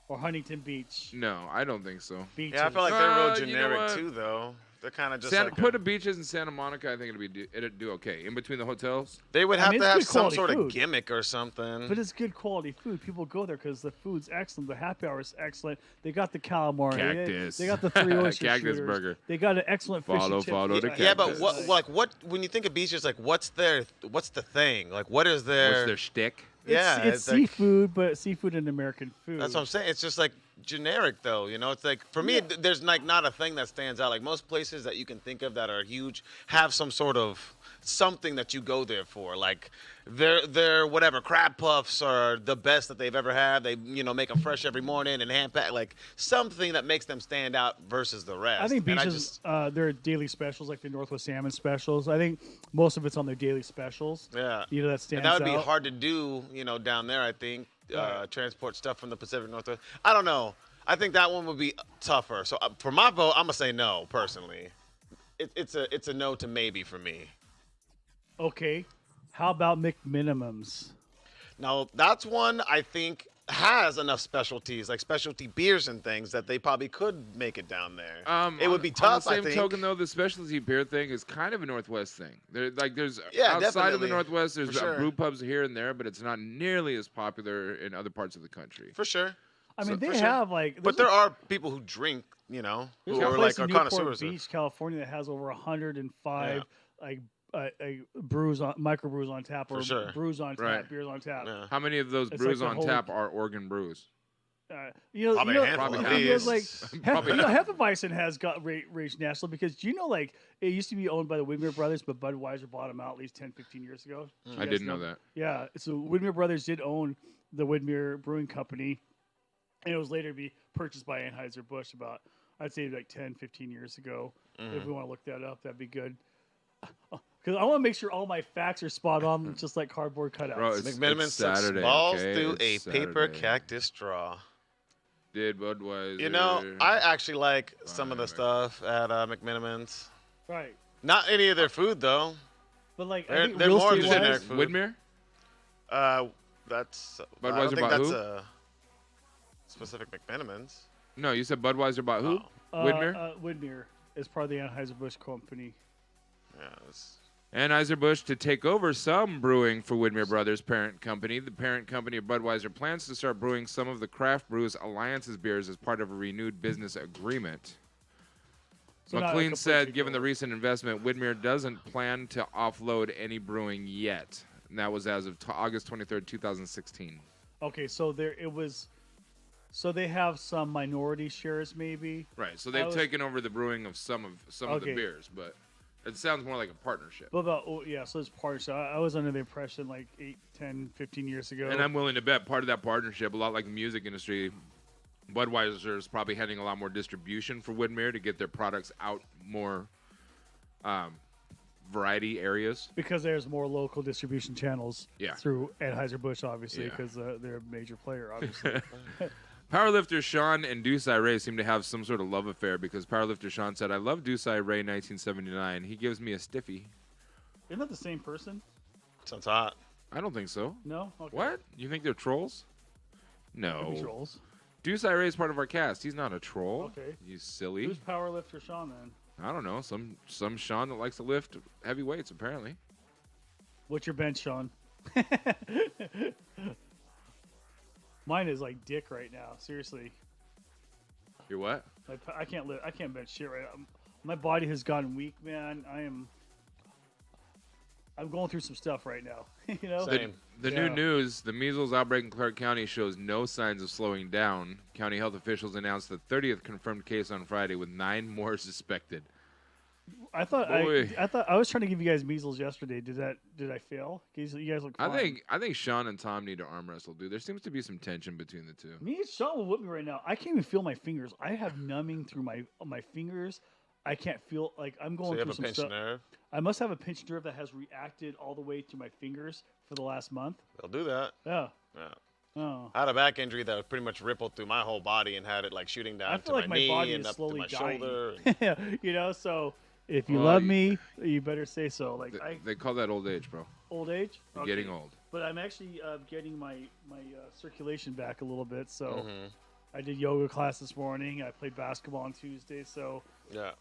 Or Huntington Beach?
No, I don't think so.
Beaches.
Yeah, I feel like they're real
You know
generic
what?
too, though. They're kind of just
Santa,
like
put a beaches in Santa Monica. I think it'd do okay in between the hotels.
they would
I
have
mean,
to
it's
have
good
some
quality
sort of
food.
gimmick or something.
But it's good quality food. People go there because the food's excellent. The happy hour is excellent. They got the calamari.
Cactus.
They got the 3 oyster
Cactus
shooters.
burger.
They got an excellent fish
Follow,
and chip.
follow the
Yeah, but
cactus.
what when you think of beaches, like what's the thing? Like what is
What's
their?
their shtick?
Yeah,
it's
like-
seafood, but seafood and American food.
That's what I'm saying. It's just like generic, though. You know, it's like for me, there's like not a thing that stands out. Like most places that you can think of that are huge have some sort of something that you go there for. Like their whatever crab puffs are the best that they've ever had. They make them fresh every morning and hand pack. Like something that makes them stand out versus the rest.
I think
And
beaches, their daily specials, like the Northwest Salmon specials. I think most of it's on their daily specials.
yeah.
That stands
And that would be
out.
hard to do, down there, I think,
Right.
transport stuff from the Pacific Northwest. I don't know. I think that one would be tougher. So for my vote, I'm going to say no, personally. It's a no to maybe for me.
Okay. How about McMinimums?
Now, that's one I think has enough specialties, like specialty beers and things, that they probably could make it down there. It would be
On
tough,
the
I
same
think.
token, though, the specialty beer thing is kind of a Northwest thing. There's
Yeah,
outside of
definitely.
the Northwest, there's
For sure.
brew pubs here and there, but it's not nearly as popular in other parts of the country.
For sure.
I mean,
For
they
sure.
have like.
But there are people who drink, who
There's a
are
place
like
in
are
Newport
connoisseurs.
Beach, California, that has over 105 like brews on microbrews on tap or
For sure.
brews on tap,
Right.
beers on tap.
Yeah.
How many of those
It's
brews
like the
on
whole-
tap are Oregon brews?
Probably a handful
probably
of
half.
these.
Like
Probably
Hefeweizen has got raged national because do you know like it used to be owned by the Widmer brothers, but Budweiser bought them out at least 10, 15 years ago. Do you
I
guys
didn't know that.
Yeah, so Widmer brothers did own the Widmer Brewing Company, and it was later to be purchased by Anheuser-Busch about, I'd say like 10, 15 years ago. If we want to look that up, that'd be good. Because I want to make sure all my facts are spot on, just like cardboard cutouts.
Bro, it's
McMiniman sucks
Saturday,
balls
okay?
through
It's
a paper
Saturday.
cactus straw.
Did Budweiser?
You know, I actually like some of the
Fine.
stuff at McMiniman's.
Right.
Not any of their food though.
But like, I
They're-
think
they're
real
more
estate
generic
wise,
food.
Widmer?
That's I
Budweiser
don't think
bought
that's
who?
a specific McMiniman's.
No, you said Budweiser bought who?
Oh.
Widmer?
Widmer is part of the Anheuser-Busch company.
Yeah, it's,
Anheuser-Busch to take over some brewing for Widmer Brothers' parent company. The parent company of Budweiser plans to start brewing some of the Craft Brews Alliance's beers as part of a renewed business agreement.
So not a
McLean said,
complete
given the
takeover.
recent investment, Widmer doesn't plan to offload any brewing yet. And that was as of August 23rd, 2016.
Okay, so so they have some minority shares, maybe.
Right, so they've
was-
taken over the brewing of some of the
Okay.
beers, but it sounds more like a partnership.
But so it's partnership. I was under the impression like 8, 10, 15 years ago.
And I'm willing to bet part of that partnership, a lot like the music industry, Budweiser is probably having a lot more distribution for Widmer to get their products out more variety areas.
because there's more local distribution channels
Yeah.
through Anheuser-Busch, obviously,
Yeah.
because they're a major player, obviously.
Powerlifter Sean and Deuce Ray seem to have some sort of love affair because Powerlifter Sean said, I love Deuce Ray 1979. He gives me a stiffy.
Isn't that the same person?
sounds hot.
I don't think so.
No? Okay.
What? You think they're trolls?
Could be
No.
trolls.
Deuce Ray is part of our cast. He's not a troll.
Okay.
You silly.
Who's powerlifter Sean then?
I don't know. Some Sean that likes to lift heavy weights, apparently.
What's your bench, Sean? Mine is like dick right now. Seriously,
You're what?
I can't live. I can't bench shit right now. My body has gotten weak, man. I'm going through some stuff right now. You know.
Same.
The
Yeah.
new news, the measles outbreak in Clark County shows no signs of slowing down. County health officials announced the 30th confirmed case on Friday with 9 more suspected.
I thought
Boy.
I thought I was trying to give you guys measles yesterday. Did I fail? You guys look fine.
I think Sean and Tom need to arm wrestle, dude. There seems to be some tension between the two.
Me and Sean will whip me right now. I can't even feel my fingers. I have numbing through my fingers. I can't feel like I'm
So
going
you have
through
a
some
pinched
stuff.
nerve.
I must have a pinched nerve that has reacted all the way to my fingers for the last month.
They'll do that.
Yeah.
Yeah.
Oh.
I had a back injury that pretty much rippled through my whole body and had it like shooting down
I
to
feel like
my
my
knee
body
and
is
up to
slowly
my
dying.
shoulder.
You know, so if you
Well,
love
you-
me, you better say so. Like
They call that old age, bro.
old age,
You're
Okay.
getting old.
But I'm actually getting my circulation back a little bit. So
Mhm.
I did yoga class this morning. I played basketball on Tuesday. So
Yeah.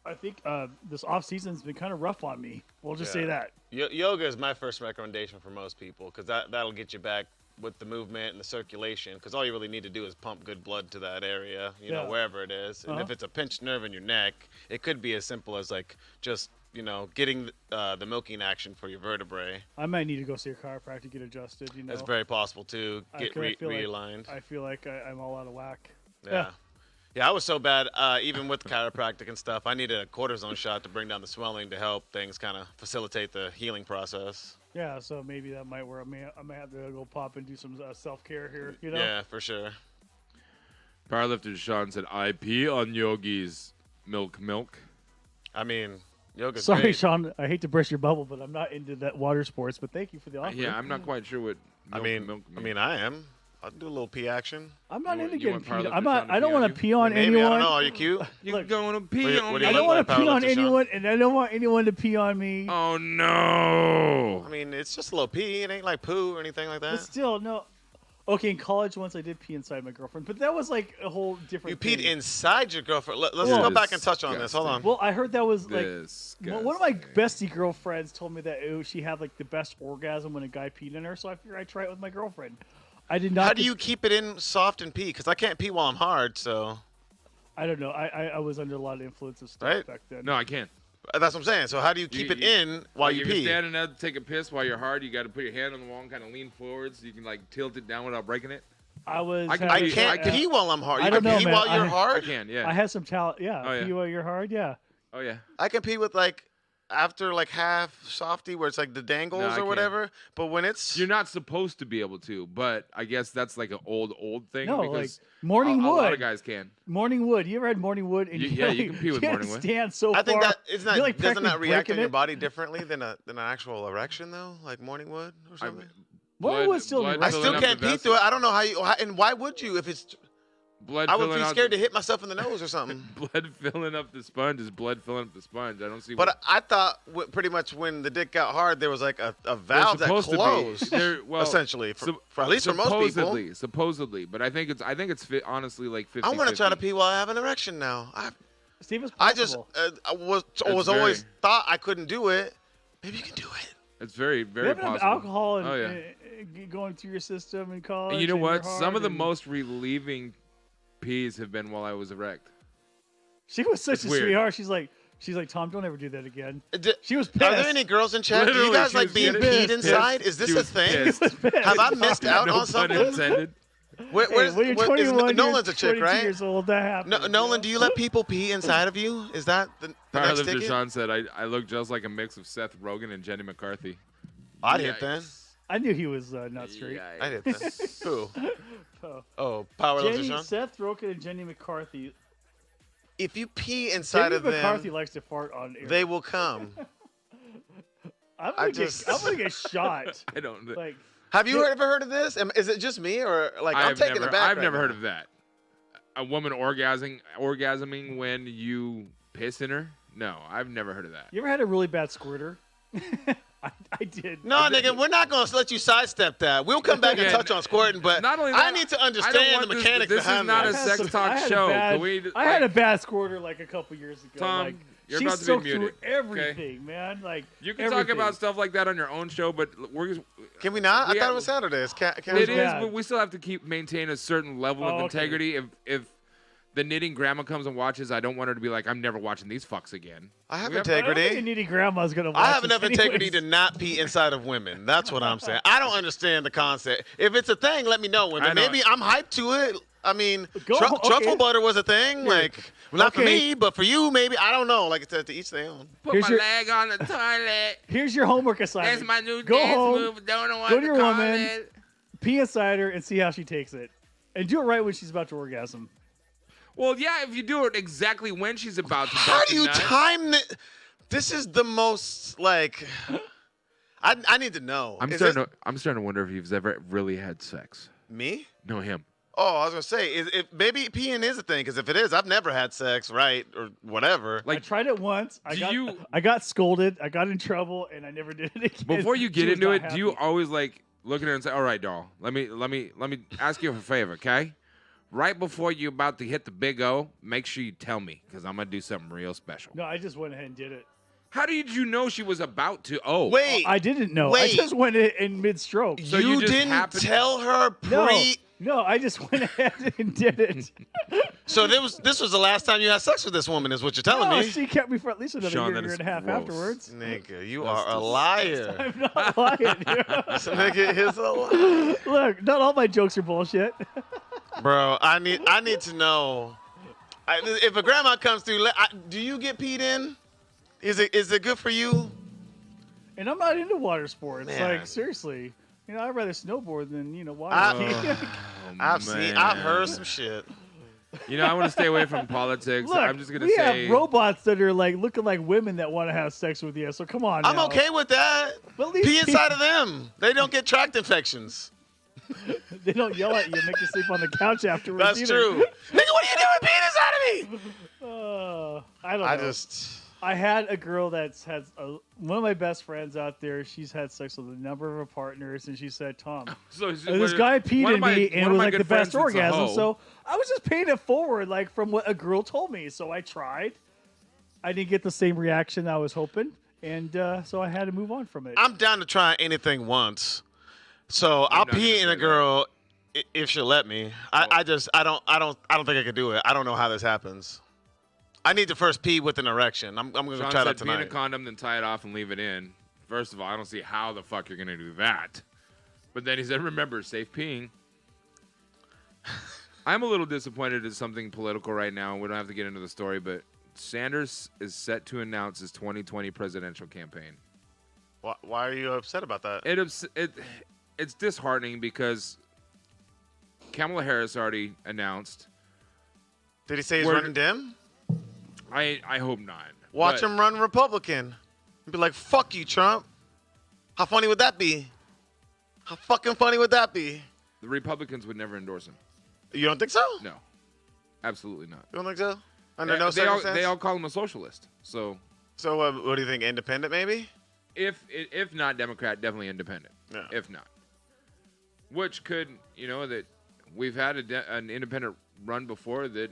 I think this off season's been kind of rough on me. We'll just say
Yeah.
that.
Yoga is my first recommendation for most people because that'll get you back with the movement and the circulation because all you really need to do is pump good blood to that area, you know,
Yeah.
wherever it is. And if
Uh-huh.
it's a pinched nerve in your neck, it could be as simple as like just, you know, getting the milking action for your vertebrae.
I might need to go see a chiropractor, get adjusted. You know,
That's very possible too.
I-
Get
'cause I feel like-
realigned.
I feel like I'm all out of whack.
Yeah. Yeah, I was so bad, even with chiropractic and stuff, I needed a cortisone shot to bring down the swelling to help things kind of facilitate the healing process.
Yeah, so maybe that might work. I may have to go pop and do some self care here. You know.
Yeah, for sure.
Powerlifter Sean said, I pee on yogis. Milk.
I mean, yoga's
Sorry,
great.
Sean. I hate to burst your bubble, but I'm not into that water sports. But thank you for the offer.
Yeah, I'm not quite sure what
I
milk
mean, I am. I'll do a little pee action.
I'm not
You
into
want- you
getting
want
peed.
powerlifter
I'm not.
Sean to
I don't
pee on
want
you?
to pee on
Maybe,
anyone.
I don't know. Are you cute?
You're
Look,
going to pee
what do
on
you
me.
I
look
don't
like
want to pee on
powerlifter, Sean?
anyone, and I don't want anyone to pee on me.
Oh, no.
I mean, it's just a little pee. It ain't like poo or anything like
But
that.
still, no. Okay, in college once I did pee inside my girlfriend, but that was like a whole
You
different.
peed
thing.
inside your girlfriend. Let's
Well,
go back and touch on this. Hold on.
Well, I heard that was like
Disgusting.
one of my bestie girlfriends told me that she had like the best orgasm when a guy peed in her. So I figured I'd try it with my girlfriend. I did not.
How do you keep it in soft and pee? Because I can't pee while I'm hard, so.
I don't know. I was under a lot of influence of stuff
Right?
back then.
No, I can't.
That's what I'm saying. So how do you keep it in while you
if you're
pee?
standing up to take a piss while you're hard, you got to put your hand on the wall and kind of lean forward so you can like tilt it down without breaking it.
I was.
I can
I
pee-
can't
I can-
pee while I'm hard.
I
You
don't
can
know,
pee
man.
while you're
I
hard?
can, yeah.
I had some talent. Yeah.
Oh, yeah.
Pee while you're hard. Yeah.
Oh yeah.
I can pee with like after like half softy where it's like the dangles
No, I
or
can't.
whatever. But when it's
You're not supposed to be able to, but I guess that's like an old thing
No, like
because
morning
a lot of
wood.
guys can.
Morning wood. You ever had morning wood? And
Yeah, you can pee with
you
morning wood.
Stand so
I think
far.
that isn't that
You're, like,
doesn't that
practically
react on
breaking
your
it.
body differently than an actual erection though, like morning wood or
I
something.
Morning wood's still an
blood
I
erection.
still
filling up
can't
the
pee
vessel.
through it. I don't know and why would you if it's?
Blood
I would
filling
be
out
scared
the-
to hit myself in the nose or something.
Blood filling up the sponge is blood filling up the sponge. I don't see.
But
what,
I thought pretty much when the dick got hard, there was like a
they're
valve that
supposed
closed.
to be. They're, well,
essentially, for
sup-
at least for most people.
Supposedly, but I think it's honestly like 50.
I want to try to pee while I have an erection now.
Steve, it's
I just
possible.
I was
It's
always
very-
thought I couldn't do it. Maybe you can do it.
It's very
You
very
have enough
possible.
alcohol and,
Oh, yeah.
going through your system in college.
And you know
and you're
what? Some
hard
of the
and-
most relieving pees have been while I was erect.
She was such
It's
a
weird.
sweetheart. She's like, Tom, don't ever do that again. She was pissed.
Are there any girls in chat? Do you
Literally,
guys
she
like
was
being
pissed.
peed inside? Is
She
this a
was
thing?
pissed.
She was pissed.
Have I missed out
No
on
pun
something?
intended.
Where's,
When you're
where-
21,
Nolan's
you're
a chick,
22
right?
years old. That happens.
Nolan, do you let people pee inside of you? Is that the next
Tyler
ticket?
Deshaun said, I look just like a mix of Seth Rogen and Jenny McCarthy.
I'd hit then.
I knew he was not straight.
I'd hit then. Who?
Oh.
Oh, Power Love
Jenny,
Deshaun.
Seth Rogen and Jenny McCarthy.
If you pee inside
Jenny
of
McCarthy
them,
likes to fart on air.
they will come.
I'm
I
gonna
just-
get shot.
I don't.
Like,
Have you ever heard of this? Is it just me or like I'm
I've
taking
never,
it back?
I've
right
never
now.
heard of that. A woman orgasming when you piss in her? No, I've never heard of that.
you ever had a really bad squirter? I did.
No, nigga, we're not gonna let you sidestep that. We'll come back and
Yeah,
touch on squirting, but
Not only
I
that,
need to
I don't
understand
want
the
this-
mechanics
this is
behind
not
that.
a sex talk show. Can we,
I had a
like-
bad squirter like a couple years ago.
Tom,
like,
you're
she
about to be
soaked through
muted, okay?
everything, man. Like
You can
everything.
talk about stuff like that on your own show, but we're
Can we not? I
We
thought
have-
it was Saturdays.
it is,
bad.
but we still have to maintain a certain level of
Oh, okay.
integrity. If the knitting grandma comes and watches, I don't want her to be like, I'm never watching these fucks again.
I have
We have-
I don't think
integrity.
a needy grandma's gonna.
I
watch
have
this
enough integrity
anyways.
to not pee inside of women. That's what I'm saying. I don't understand the concept. If it's a thing, let me know.
I know.
Maybe I'm hyped to it. I mean,
Go- okay.
truffle butter was a thing. Like, well, not for
Okay.
me, but for you, maybe. I don't know. Like, it's to each their own.
Put
Here's
my
your-
leg on the toilet.
Here's your homework assignment.
That's my new
Go
dance
home,
move. Don't know what
go to
to
your
call
woman.
it.
pee inside her and see how she takes it, and do it right when she's about to orgasm.
Well, yeah, if you do it exactly when she's about to
How
bust
do
a
you
nut.
time this? This is the most, like, I need to know.
I'm
Is
starting
this
to wonder if you've ever really had sex.
me?
No, him.
Oh, I was gonna say, if maybe peeing is a thing, because if it is, I've never had sex, right, or whatever.
I
Like,
tried it once. I got scolded. I got in trouble, and I never did it again.
before you
She
get
was
into
not
it, do you
happy.
always like look at her and say, "All right, doll, let me ask you a favor, okay? Right before you're about to hit the big O, make sure you tell me, because I'm gonna do something real special."
No, I just went ahead and did it.
How did you know she was about to? Oh,
Wait,
I didn't know.
Wait.
I just went in mid-stroke.
So
you
you just
didn't
happened-
tell her
No,
pre.
no, I just went ahead and did it.
So this was the last time you had sex with this woman, is what you're telling
No,
me.
she kept me for at least another
Sean,
year
that is
and a half
gross.
afterwards.
Nigga, you
That's
are a liar.
I'm not lying.
This nigga is a liar.
Look, not all my jokes are bullshit.
Bro, I need to know. If a grandma comes through, do you get peed in? Is it good for you?
And I'm not into water sports.
Man.
Like, seriously. You know, I'd rather snowboard than, water
I-
ski.
I've heard some shit.
You know, I want to stay away from politics.
Look,
I'm just gonna
we
say,
have robots that are like looking like women that want to have sex with you. So come on.
I'm
now.
okay with that.
But at least
Pee inside of them. They don't get tract infections.
they don't yell at you and make you sleep on the couch afterwards.
That's
either.
true. Nigga, what are you doing peeing inside of me?
I don't know. I had a girl that's had one of my best friends out there. She's had sex with a number of her partners, and she said, "Tom,
so
this guy peed
one
in
of my-
me, and it
one of
was
my
like
good
the best
friends is a
orgasm."
hoe.
So I was just paying it forward, like from what a girl told me. So I tried. I didn't get the same reaction I was hoping, and so I had to move on from it.
I'm down to try anything once. So I'll
not
pee
gonna
in
say
a girl if she'll let me. I don't think I could do it. I don't know how this happens. I need to first pee with an erection. I'm going to
Sean
try
said
that
pee in a
tonight.
condom, then tie it off and leave it in. First of all, I don't see how the fuck you're going to do that. But then he said, remember, safe peeing. I'm a little disappointed in something political right now. We don't have to get into the story, but Sanders is set to announce his 2020 presidential campaign.
Why are you upset about that?
It's disheartening because Kamala Harris already announced.
Did he say he's
We're-
running dim?
I hope not.
Watch
But
him run Republican. And be like, fuck you, Trump. How funny would that be? How fucking funny would that be?
The Republicans would never endorse him.
You don't think so?
No, absolutely not.
You don't think so? Under no
they
circumstance?
all call him a socialist. So
So what do you think? Independent, maybe?
if not Democrat, definitely independent.
Yeah.
If not, which could that we've had an independent run before that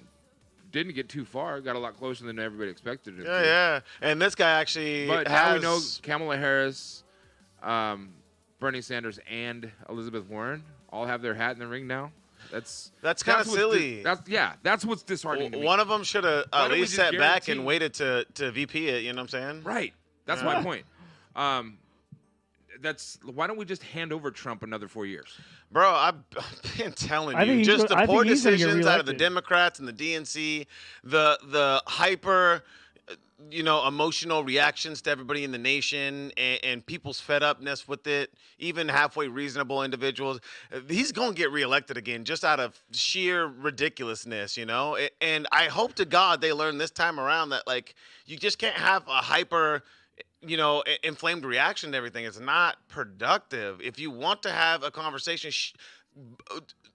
didn't get too far, got a lot closer than everybody expected it.
Yeah,
to.
yeah. And this guy actually
But
has...
now we know Kamala Harris, Bernie Sanders, and Elizabeth Warren all have their hat in the ring now. That's
kinda
what's
silly.
That's what's disheartening to me.
One of them should have
Why
at
don't we
least
just
sat back and
guarantee-
waited to VP it. You know what I'm saying?
Right. That's
Yeah.
my point. That's why don't we just hand over Trump another 4 years?
Bro, I've been telling
I
you,
think he's
just
gonna-
the
I
poor
think he's gonna get
decisions out of the
reelected.
Democrats and the DNC, the hyper, emotional reactions to everybody in the nation, and people's fed upness with it, even halfway reasonable individuals. He's going to get reelected again just out of sheer ridiculousness, And I hope to God they learn this time around that, like, you just can't have a hyper inflamed reaction to everything. It's not productive. If you want to have a conversation,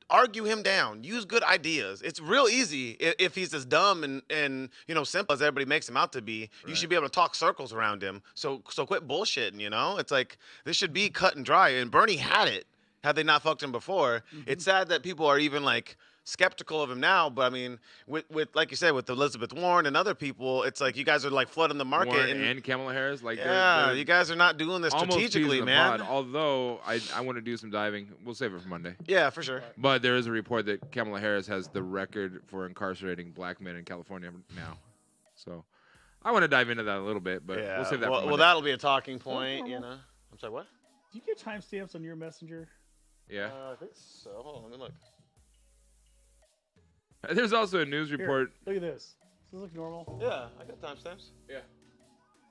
argue him down. Use good ideas. It's real easy if he's as dumb and simple as everybody makes him out to be. You should be able to talk circles around him. So quit bullshitting. It's like this should be cut and dry. And Bernie had it. Had they not fucked him before. It's sad that people are even like skeptical of him now, but I mean, with like you said, with Elizabeth Warren and other people, it's like you guys are like flooding the market.
Warren and Kamala Harris, like
yeah, you guys are not doing this
almost
strategically,
teasing the
man.
pod, although I want to do some diving. We'll save it for Monday.
Yeah, for sure.
But there is a report that Kamala Harris has the record for incarcerating black men in California now. So I want to dive into that a little bit, but
Yeah,
we'll save that for
well,
Monday.
that'll be a talking point, I'm sorry, what?
Do you get timestamps on your messenger?
Yeah.
I think so. Hold on, let me look.
There's also a news
Here,
report.
look at this. Does this look normal?
Yeah, I got timestamps.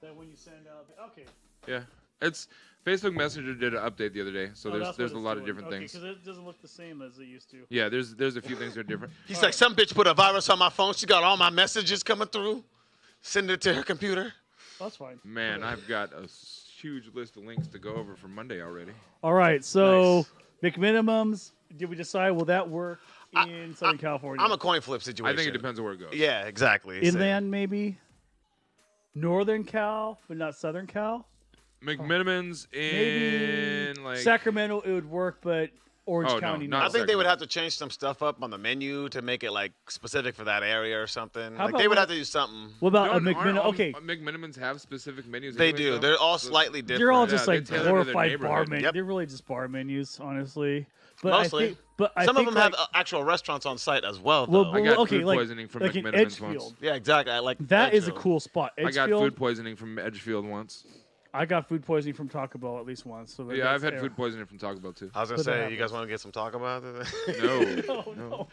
That when you send out, okay.
Yeah. It's Facebook Messenger did an update the other day, so
Oh, that's
there's a
what
lot
it's
of
doing.
different things.
Because it doesn't look the same as it used to.
Yeah, there's a few things that are different.
He's like, some bitch put a virus on my phone. She got all my messages coming through. Send it to her computer.
That's fine.
Man, I've got a huge list of links to go over for Monday already.
All right, so
Nice.
McMinimums, did we decide, will that work in Southern California?
I'm a coin flip situation.
I think it depends on where it goes.
Yeah, exactly.
Inland, maybe? Northern Cal, but not Southern Cal?
McMinimans
Maybe
in like
Sacramento, it would work, but Orange
Oh, no,
County,
not
no.
I think they would
Sacramento.
have to change some stuff up on the menu to make it like specific for that area or something.
How
Like
about
they would
what-
have to do something.
What about a
Aren't
McMinim?
all
Okay,
McMinimans have specific menus.
They
anyways,
do.
though?
They're all
So-
slightly different.
they're all
Yeah,
just
they
like
tailor to their
glorified bar
neighborhood.
menus.
Yep.
They're really just bar menus, honestly. But
Mostly.
I think, but I
Some
think
of them
like,
have actual restaurants on site as well. Though.
Well,
I got
okay,
food
like-
poisoning from
like in
McMinimans once.
Edgefield.
yeah, exactly. I like
That is a
Edgefield.
cool spot.
I got
Edgefield,
food poisoning from Edgefield once.
I got food poisoning from Taco Bell at least once. So
Yeah, I've had food poisoning from Taco Bell too.
I was gonna
But that
say, you guys
happens.
want to get some Taco about it?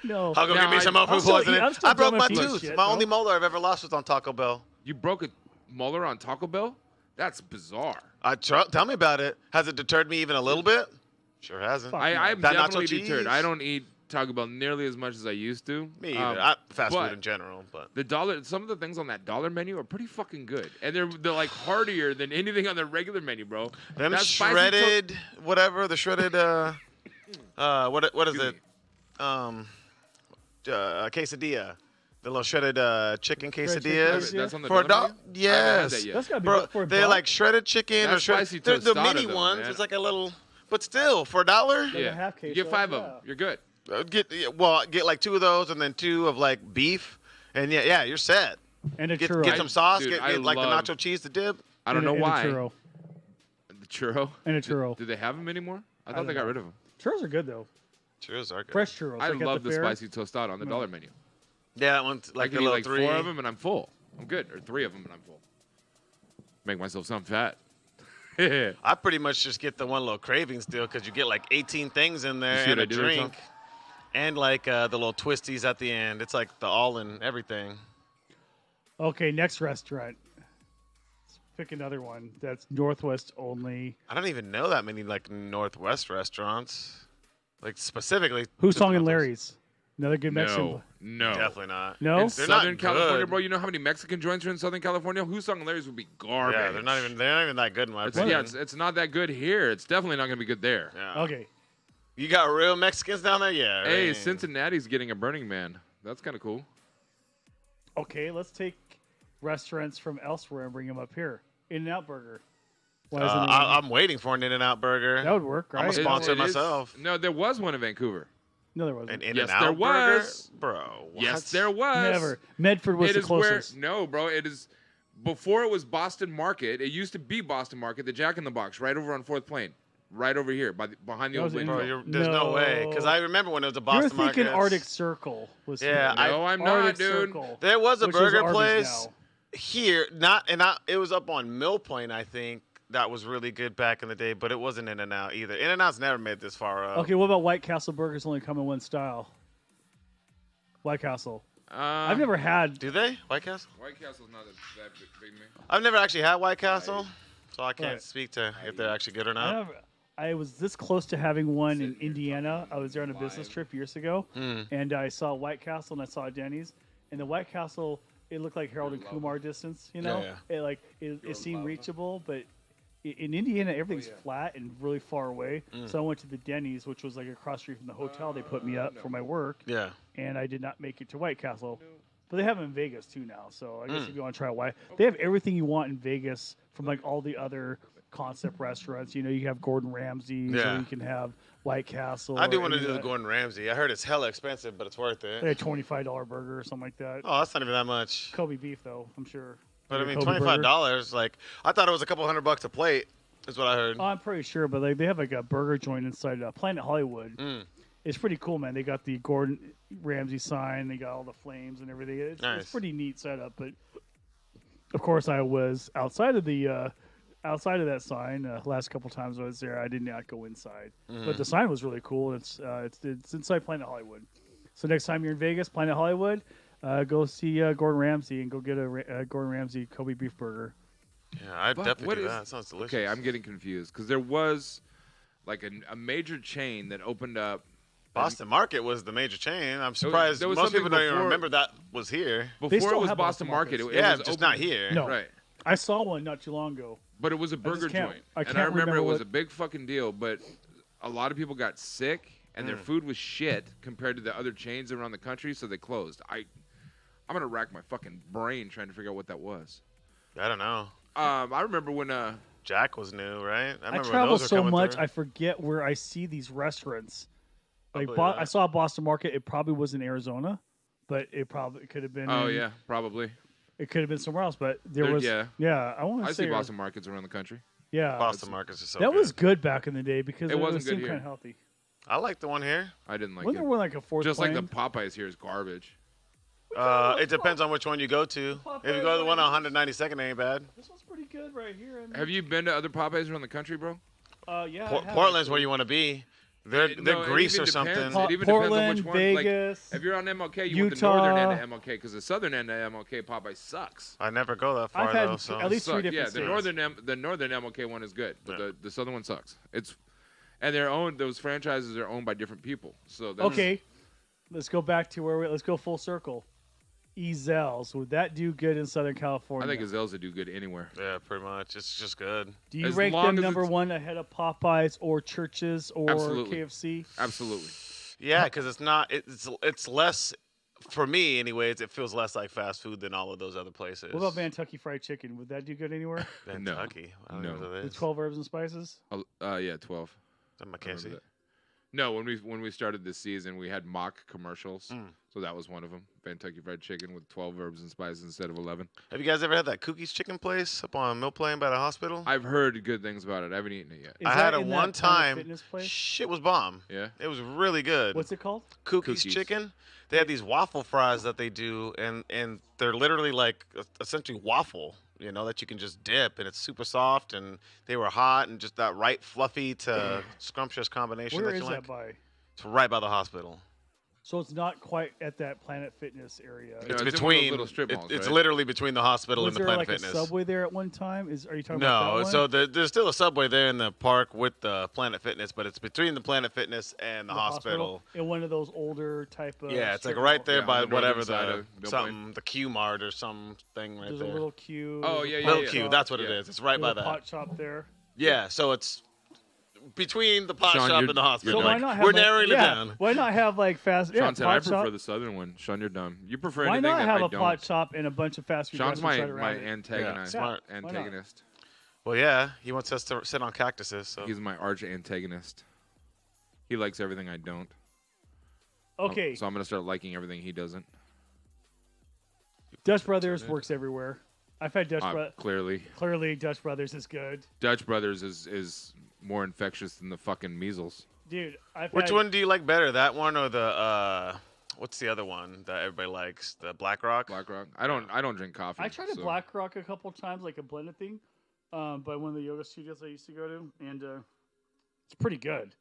No.
I'll go
No,
get me some more
I'm
food
still
poisoning.
eating- I'm still
I broke
doing
my
my piece of
tooth.
shit,
My
bro.
only molar I've ever lost was on Taco Bell.
You broke a molar on Taco Bell? That's bizarre.
Tell me about it. Has it deterred me even a little bit? Sure hasn't.
Fuck.
I'm
That nacho
definitely deterred.
cheese?
I don't eat Taco Bell nearly as much as I used to.
Me either. Fast
but
food in general, but
some of the things on that dollar menu are pretty fucking good, and they're like heartier than anything on the regular menu, bro.
them
That spicy
shredded, whatever the shredded, what is it? Quesadilla. The little shredded chicken
chicken
quesadillas.
quesadilla?
That's on the
For a
dollar
dog?
menu? I haven't had
Yes.
that yet.
That's gotta be
Bro,
for a
they're
buck.
like shredded chicken or
That's
shredded.
spicy
They're the
tostada,
mini
though,
ones.
man.
It's like a little, but still for $1.
Like a
Yeah.
half
You
queso,
get 5 of
yeah.
them. You're good.
Get like 2 of those and then 2 of like beef, and yeah, you're set.
And a
Get
churro.
some sauce.
Dude,
get
I
like the
love-
nacho cheese to dip.
I don't
and a-
know
and
why.
A churro.
The churro.
And a churro.
Do they have them anymore? I thought
don't
they got
know.
rid of them.
Churros are good though.
Churros are good.
Fresh churros.
I
like at
love the
fair.
spicy tostada on the dollar menu.
Yeah, that one's
I
like
can
the
eat
little
like
3.
4 of them and I'm full. I'm good. Or 3 of them, and I'm full. Make myself sound fat.
I pretty much just get the one little cravings deal because you get like 18 things in there
see
and
what I
a
did there, Tom?
drink, and like the little twisties at the end. It's like the all in everything.
Okay, next restaurant. Let's pick another one that's Northwest only.
I don't even know that many like Northwest restaurants, like specifically.
Who's
just
Song and
Northwest.
Larry's? Another good Mexican.
No.
Definitely not.
No?
In
They're not
Southern California,
good.
bro, you know how many Mexican joints are in Southern California? Who's Song and Larry's would be garbage.
Yeah, they're not even that good in my
It's,
opinion.
it's not that good here. It's definitely not going to be good there.
Yeah.
Okay.
You got real Mexicans down there? Yeah.
Hey,
right.
Cincinnati's getting a Burning Man. That's kind of cool.
Okay, let's take restaurants from elsewhere and bring them up here. In-N-Out Burger. Why isn't it-
I'm waiting for an In-N-Out burger.
that would work,
I'm a
right?
sponsor
It is-
myself.
No, there was one in Vancouver.
No, there wasn't.
An
Yes,
In-N-Out
there
burger?
was.
Bro. What?
Yes, there was.
Never. Medford was
It
the
is where
closest.
no, bro. It is before it was Boston Market. It used to be Boston Market, the Jack in the Box, right over on 4th Plain, right over here behind the
That
old
was in-
Lincoln.
Bro, there's no way. Because I remember when it was a Boston
You're thinking
Market.
Arctic Circle was
Yeah,
here.
No, I'm not,
Arctic
dude.
Circle,
There was a
which is
burger
Arby's
place
now.
here, it was up on Mill Plain, I think. That was really good back in the day, but it wasn't In-N-Out either. In-N-Out's never made this far up.
Okay, what about White Castle burgers only come in one style? White Castle. I've never had.
Do they? White Castle?
White Castle's not that big, man.
I've never actually had White Castle, so I can't
Right.
speak to if they're actually good or not.
I was this close to having one in Indiana. I was there on a business trip years ago, and I saw White Castle and I saw Denny's, and the White Castle it looked like Harold and Kumar distance. You know,
Yeah,
it seemed reachable, but in Indiana everything's flat and really far away. So I went to the Denny's, which was like across the street from the hotel. They put me up for my work,
Yeah.
and I did not make it to White Castle. But they have them in Vegas too now. So I guess if you want to try White, they have everything you want in Vegas from like all the other concept restaurants. You know, you have Gordon Ramsay's, or
Yeah.
you can have White Castle.
I do
or
want to
any
do
of
the
that.
Gordon Ramsay. I heard it's hella expensive, but it's worth it.
They had $25 burger or something like that.
Oh, that's not even that much.
Kobe beef though, I'm sure.
But I
Like a
mean,
Kobe burger.
$25. Like I thought it was a couple $100 a plate. Is what I heard.
Oh, I'm pretty sure, but like they have like a burger joint inside Planet Hollywood. It's pretty cool, man. They got the Gordon Ramsay sign. They got all the flames and everything. It's
Nice.
pretty neat setup. But of course, I was outside of that sign. Last couple times I was there, I did not go inside. But the sign was really cool. It's inside Planet Hollywood. So next time you're in Vegas, Planet Hollywood, go see Gordon Ramsay and go get a Gordon Ramsay Kobe beef burger.
Yeah, I'd
But
definitely
what
do
is-
that. It sounds delicious.
Okay, I'm getting confused because there was like a major chain that opened up.
Boston Market was the major chain. I'm surprised
there was
most people
something
don't even
before-
remember that was here.
Before
still
it was
have
Boston
Boston
Market.
Markets.
It
Yeah,
was
just
open-
not here.
No.
Right.
I saw one not too long ago.
But it was a burger
can't-
joint.
I
And I
can't
remember it
remember
was
what-
a big fucking deal, but a lot of people got sick and their food was shit compared to the other chains around the country, so they closed. I'm gonna rack my fucking brain trying to figure out what that was.
I don't know.
I remember when
Jack was new, right?
I
remember when
travel
those were
so
coming
much,
through.
I forget where I see these restaurants. Like
believe that.
I saw Boston Market. It probably was in Arizona, but it could have been.
oh
in-
yeah, probably.
it could have been somewhere else. But there
There-
was.
yeah.
I want
I
to
see
say
Boston markets around the country.
Yeah,
Boston Markets is so
that
good.
was good back in the day because
It
it
wasn't good
seemed
here.
kind of healthy.
I like the one here.
I didn't like
Wasn't
it.
there one like a fourth?
Just like the
plane?
Popeyes here is garbage.
It depends on which one you go to. If you go to the one on 192nd, it ain't bad.
This one's pretty good right here.
Have you been to other Popeyes around the country, bro?
Yeah. I have,
Portland's
actually.
where you want to be. They're
No, it
Greece
even
or
depends.
something.
It even depends on
Portland,
which one.
Vegas.
Like, if you're on MLK, you want the northern end
Utah.
of MLK because the southern end of MLK Popeye sucks.
I never go that far
I've had
though. So.
at least three
Suck.
different
Yeah, the
states.
northern MLK one is good, but
Yeah.
the southern one sucks. And they're owned. Those franchises are owned by different people. So that's,
Okay, let's go back to let's go full circle. Ezell's, would that do good in Southern
I
California?
think Azels would do good anywhere.
Yeah, pretty much. It's just good.
Do you
as
rank
long
them
as
number
it's-
one ahead of Popeyes or Churches or
Absolutely.
KFC?
Absolutely.
Yeah, because it's not. It's less. For me, anyways, it feels less like fast food than all of those other places.
What about Kentucky Fried Chicken? Would that do good anywhere?
Kentucky? I don't know
No.
what that
The
is.
12 herbs and spices?
Yeah, 12.
Something I
I
can't see.
remember No, when we started this season, we had mock commercials.
Mm.
So that was one of them. Kentucky Fried Chicken with 12 herbs and spices instead of 11.
Have you guys ever had that Cookie's Chicken place up on Mill Plain by the hospital?
I've heard good things about it. I haven't eaten it yet.
Is
I
that
had it
in that
one
Planet
time.
Fitness place?
Shit was bomb.
Yeah.
It was really good.
What's it called?
Cookie's
Cookies.
Chicken. They have these waffle fries that they do, and they're literally like essentially waffle, you know, that you can just dip, and it's super soft, and they were hot, and just that right fluffy to scrumptious combination
Where
that
is
you
that
like.
by?
It's right by the hospital.
So it's not quite at that Planet Fitness area.
No,
It's
it's in one of those
between.
little strip malls,
It's
right?
literally between the hospital
Was
and the
there
Planet
like
Fitness.
a Subway there at one time? Are you talking about
No,
that
so
one?
there's still a Subway there in the park with the Planet Fitness, but it's between the Planet Fitness and the hospital.
in one of those older type of.
Yeah, it's like
strip
right
malls.
there
Yeah,
by
on the
whatever
northern side
the
of Mill
something, the Q Mart or something right
There's
there.
a little queue.
Oh,
there's a
yeah,
pot
Little Q,
shop,
that's what it
Yeah.
is. It's right by
there's a
that.
pot shop there.
Yeah, so it's between the pot
Sean,
shop
you're-
and the hospital.
you're
So why
done.
not have
We're
like-
narrowing it
yeah,
down.
Why not have like fast?
Sean
yeah,
said, I
pot
prefer
shop.
the southern one. Sean, you're dumb. You prefer
Why
anything
not
that
have
I
a
don't.
pot shop and a bunch of fast food
Sean's
restaurants
my
right around it?
antagonist.
Yeah, smart.
Why not?
Antagonist.
Well, yeah, he wants us to sit on cactuses. So
He's my arch antagonist. He likes everything I don't.
Okay,
So I'm gonna start liking everything he doesn't.
Dutch Brothers works everywhere. I've had Dutch Brothers.
Clearly,
Clearly, Dutch Brothers is good,
Dutch Brothers is more infectious than the fucking measles.
dude.
which
had,
one do you like better, that one or the what's the other one that everybody likes? The Black Rock.
Black Rock. I don't drink coffee.
I tried a
so-
Black Rock a couple times, like a blended thing, by one of the yoga studios I used to go to, and it's pretty good.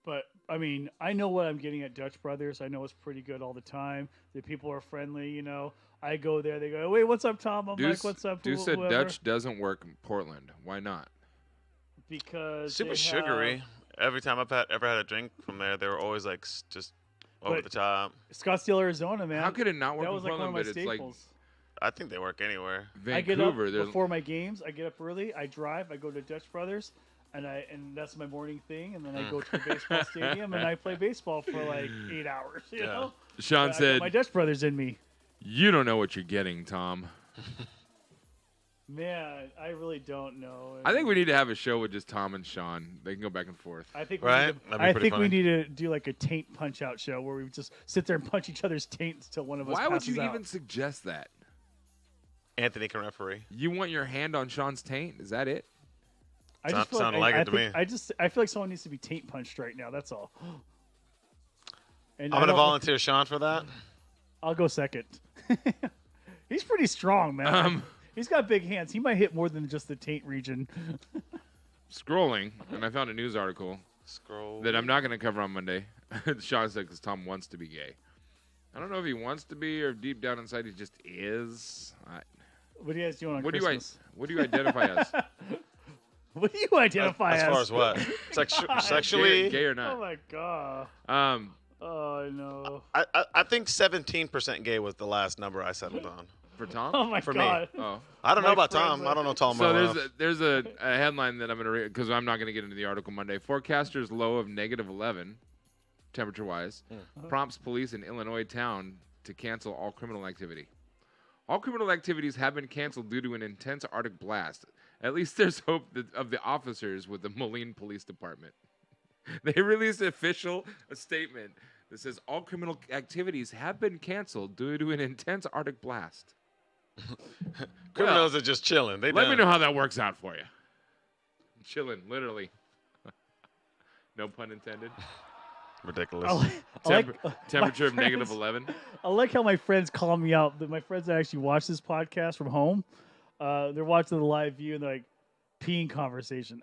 But I mean, I know what I'm getting at Dutch Brothers. I know it's pretty good all the time. The people are friendly, you know. I go there, they go, "Wait, what's up, Tom?" I'm like, "What's up?"
Deuce said
whoever?"
Dutch doesn't work in Portland. Why not?
Because
Super
they
sugary.
have-
Every time I've ever had a drink from there, they were always like just over
But-
the top.
Scottsdale, Arizona, man.
How could it not work
that
in
was like one of
Portland?
my
But it's like
staples.
I think they work anywhere.
I get up
Vancouver. There's
before my games. I get up early. I drive. I go to Dutch Brothers, and that's my morning thing. And then I go to the baseball stadium and I play baseball for like 8 hours. You
Yeah.
know,
Sean
I got
said,
my Dutch Brothers in me.
"You don't know what you're getting, Tom."
Man, I really don't know.
I think we need to have a show with just Tom and Sean. They can go back and forth.
I think
Right?
we need to,
That'd be
I
pretty
think we
funny.
need to do like a taint punch out show where we just sit there and punch each other's taints till one of us
Why would
passes
you
out.
even suggest that?
Anthony can referee.
You want your hand on Sean's taint? Is that it?
I just feel
sounded like
I
it to
think-
me.
I feel like someone needs to be taint punched right now. That's all. And
I'm
I
gonna
don't-
volunteer Sean for that.
I'll go second. He's pretty strong, man. He's got big hands. He might hit more than just the taint region.
Scrolling, and I found a news article
Scroll.
that I'm not going to cover on Monday. Sean said because Tom wants to be gay. I don't know if he wants to be or deep down inside he just is.
What are you guys doing on
What do you
Christmas?
what do you identify as?
What do you identify
as
as?
far as what? Sexually?
Gay or
Oh
not?
my god. Oh no.
I think 17% gay was the last number I settled on.
For Tom?
Oh my
For me.
god.
Oh.
I don't know
My
about
friends
Tom.
are-
I don't know Tom
So
well
there's
enough.
a headline that I'm going to read because I'm not going to get into the article Monday. Forecasters low of -11 temperature wise prompts police in Illinois town to cancel all criminal activity. All criminal activities have been canceled due to an intense Arctic blast. At least there's hope of the officers with the Moline Police Department. They released an official statement that says all criminal activities have been canceled due to an intense Arctic blast.
Criminals are just chilling. They
Let me
done.
know how that works out for you. Chilling, literally. No pun intended.
Ridiculous.
Temperature of
my
negative
friends-
11.
I like how my friends call me out. My friends that actually watch this podcast from home, they're watching the live view and they're like, peeing conversation.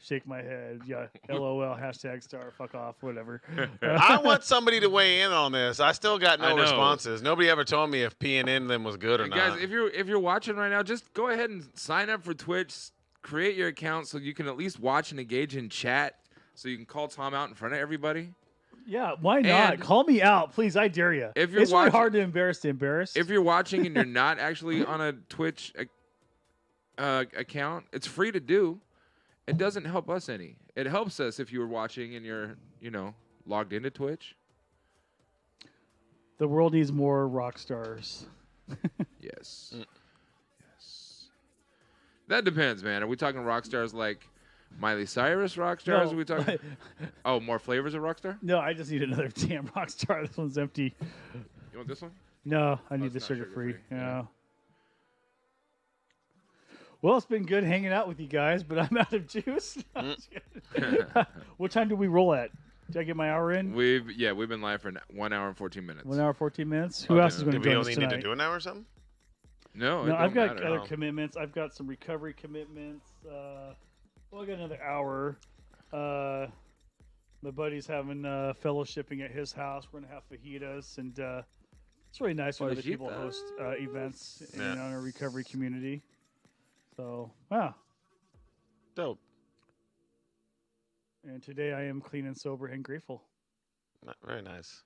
Shake my head. Yeah. LOL. Hashtag star. Fuck off. Whatever.
I want somebody to weigh in on this. I still got
I
no
know.
responses. Nobody ever told me if peeing in them was good or
And
not.
guys, if you're watching right now, just go ahead and sign up for Twitch. Create your account so you can at least watch and engage in chat. So you can call Tom out in front of everybody.
Yeah. Why not?
And-
Call me out, please. I dare you.
If you're
it's really
watching-
hard to embarrass.
If you're watching and you're not actually on a Twitch account, it's free to do. It doesn't help us any. It helps us if you were watching and you're, logged into Twitch.
The world needs more rock stars.
Yes. Yes. That depends, man. Are we talking rock stars like Miley Cyrus Rockstar? As
No,
we talking? Oh, more flavors of Rockstar?
no, I just need another damn Rockstar. This one's empty.
You want this one?
No, I need
it's
the
not
sugar-free.
sugar-free,
Yeah.
yeah.
Well, it's been good hanging out with you guys, but I'm out of juice. What time did we roll at? Did I get my hour in?
We've been live for 1 hour and 14 minutes.
1 hour, 14 minutes. Who else is going to
Did we
join us
only need
tonight?
to do an hour or something?
No,
No,
it
I've
don't
got
matter.
other
Oh.
commitments. I've got some recovery commitments. Well, I got another hour. My buddy's having fellowshipping at his house. We're gonna have fajitas, and it's really nice when other people
Fajita.
host events in
Yeah.
our recovery community. So, wow.
Dope.
And today I am clean and sober and grateful.
Very nice.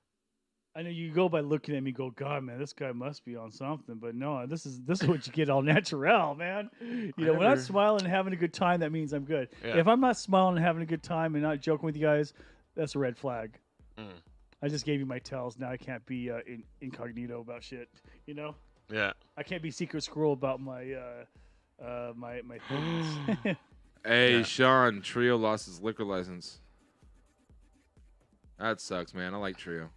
I know you go by looking at me, go, God, man, this guy must be on something. But no, this is what you get all natural, man. You know, when I'm
never-
smiling and having a good time, that means I'm good.
Yeah.
If I'm not smiling and having a good time and not joking with you guys, that's a red flag.
Mm.
I just gave you my tells. Now I can't be incognito about shit. You know,
Yeah.
I can't be secret squirrel about my my things.
Hey,
Yeah.
Sean, Trio lost his liquor license. That sucks, man. I like Trio.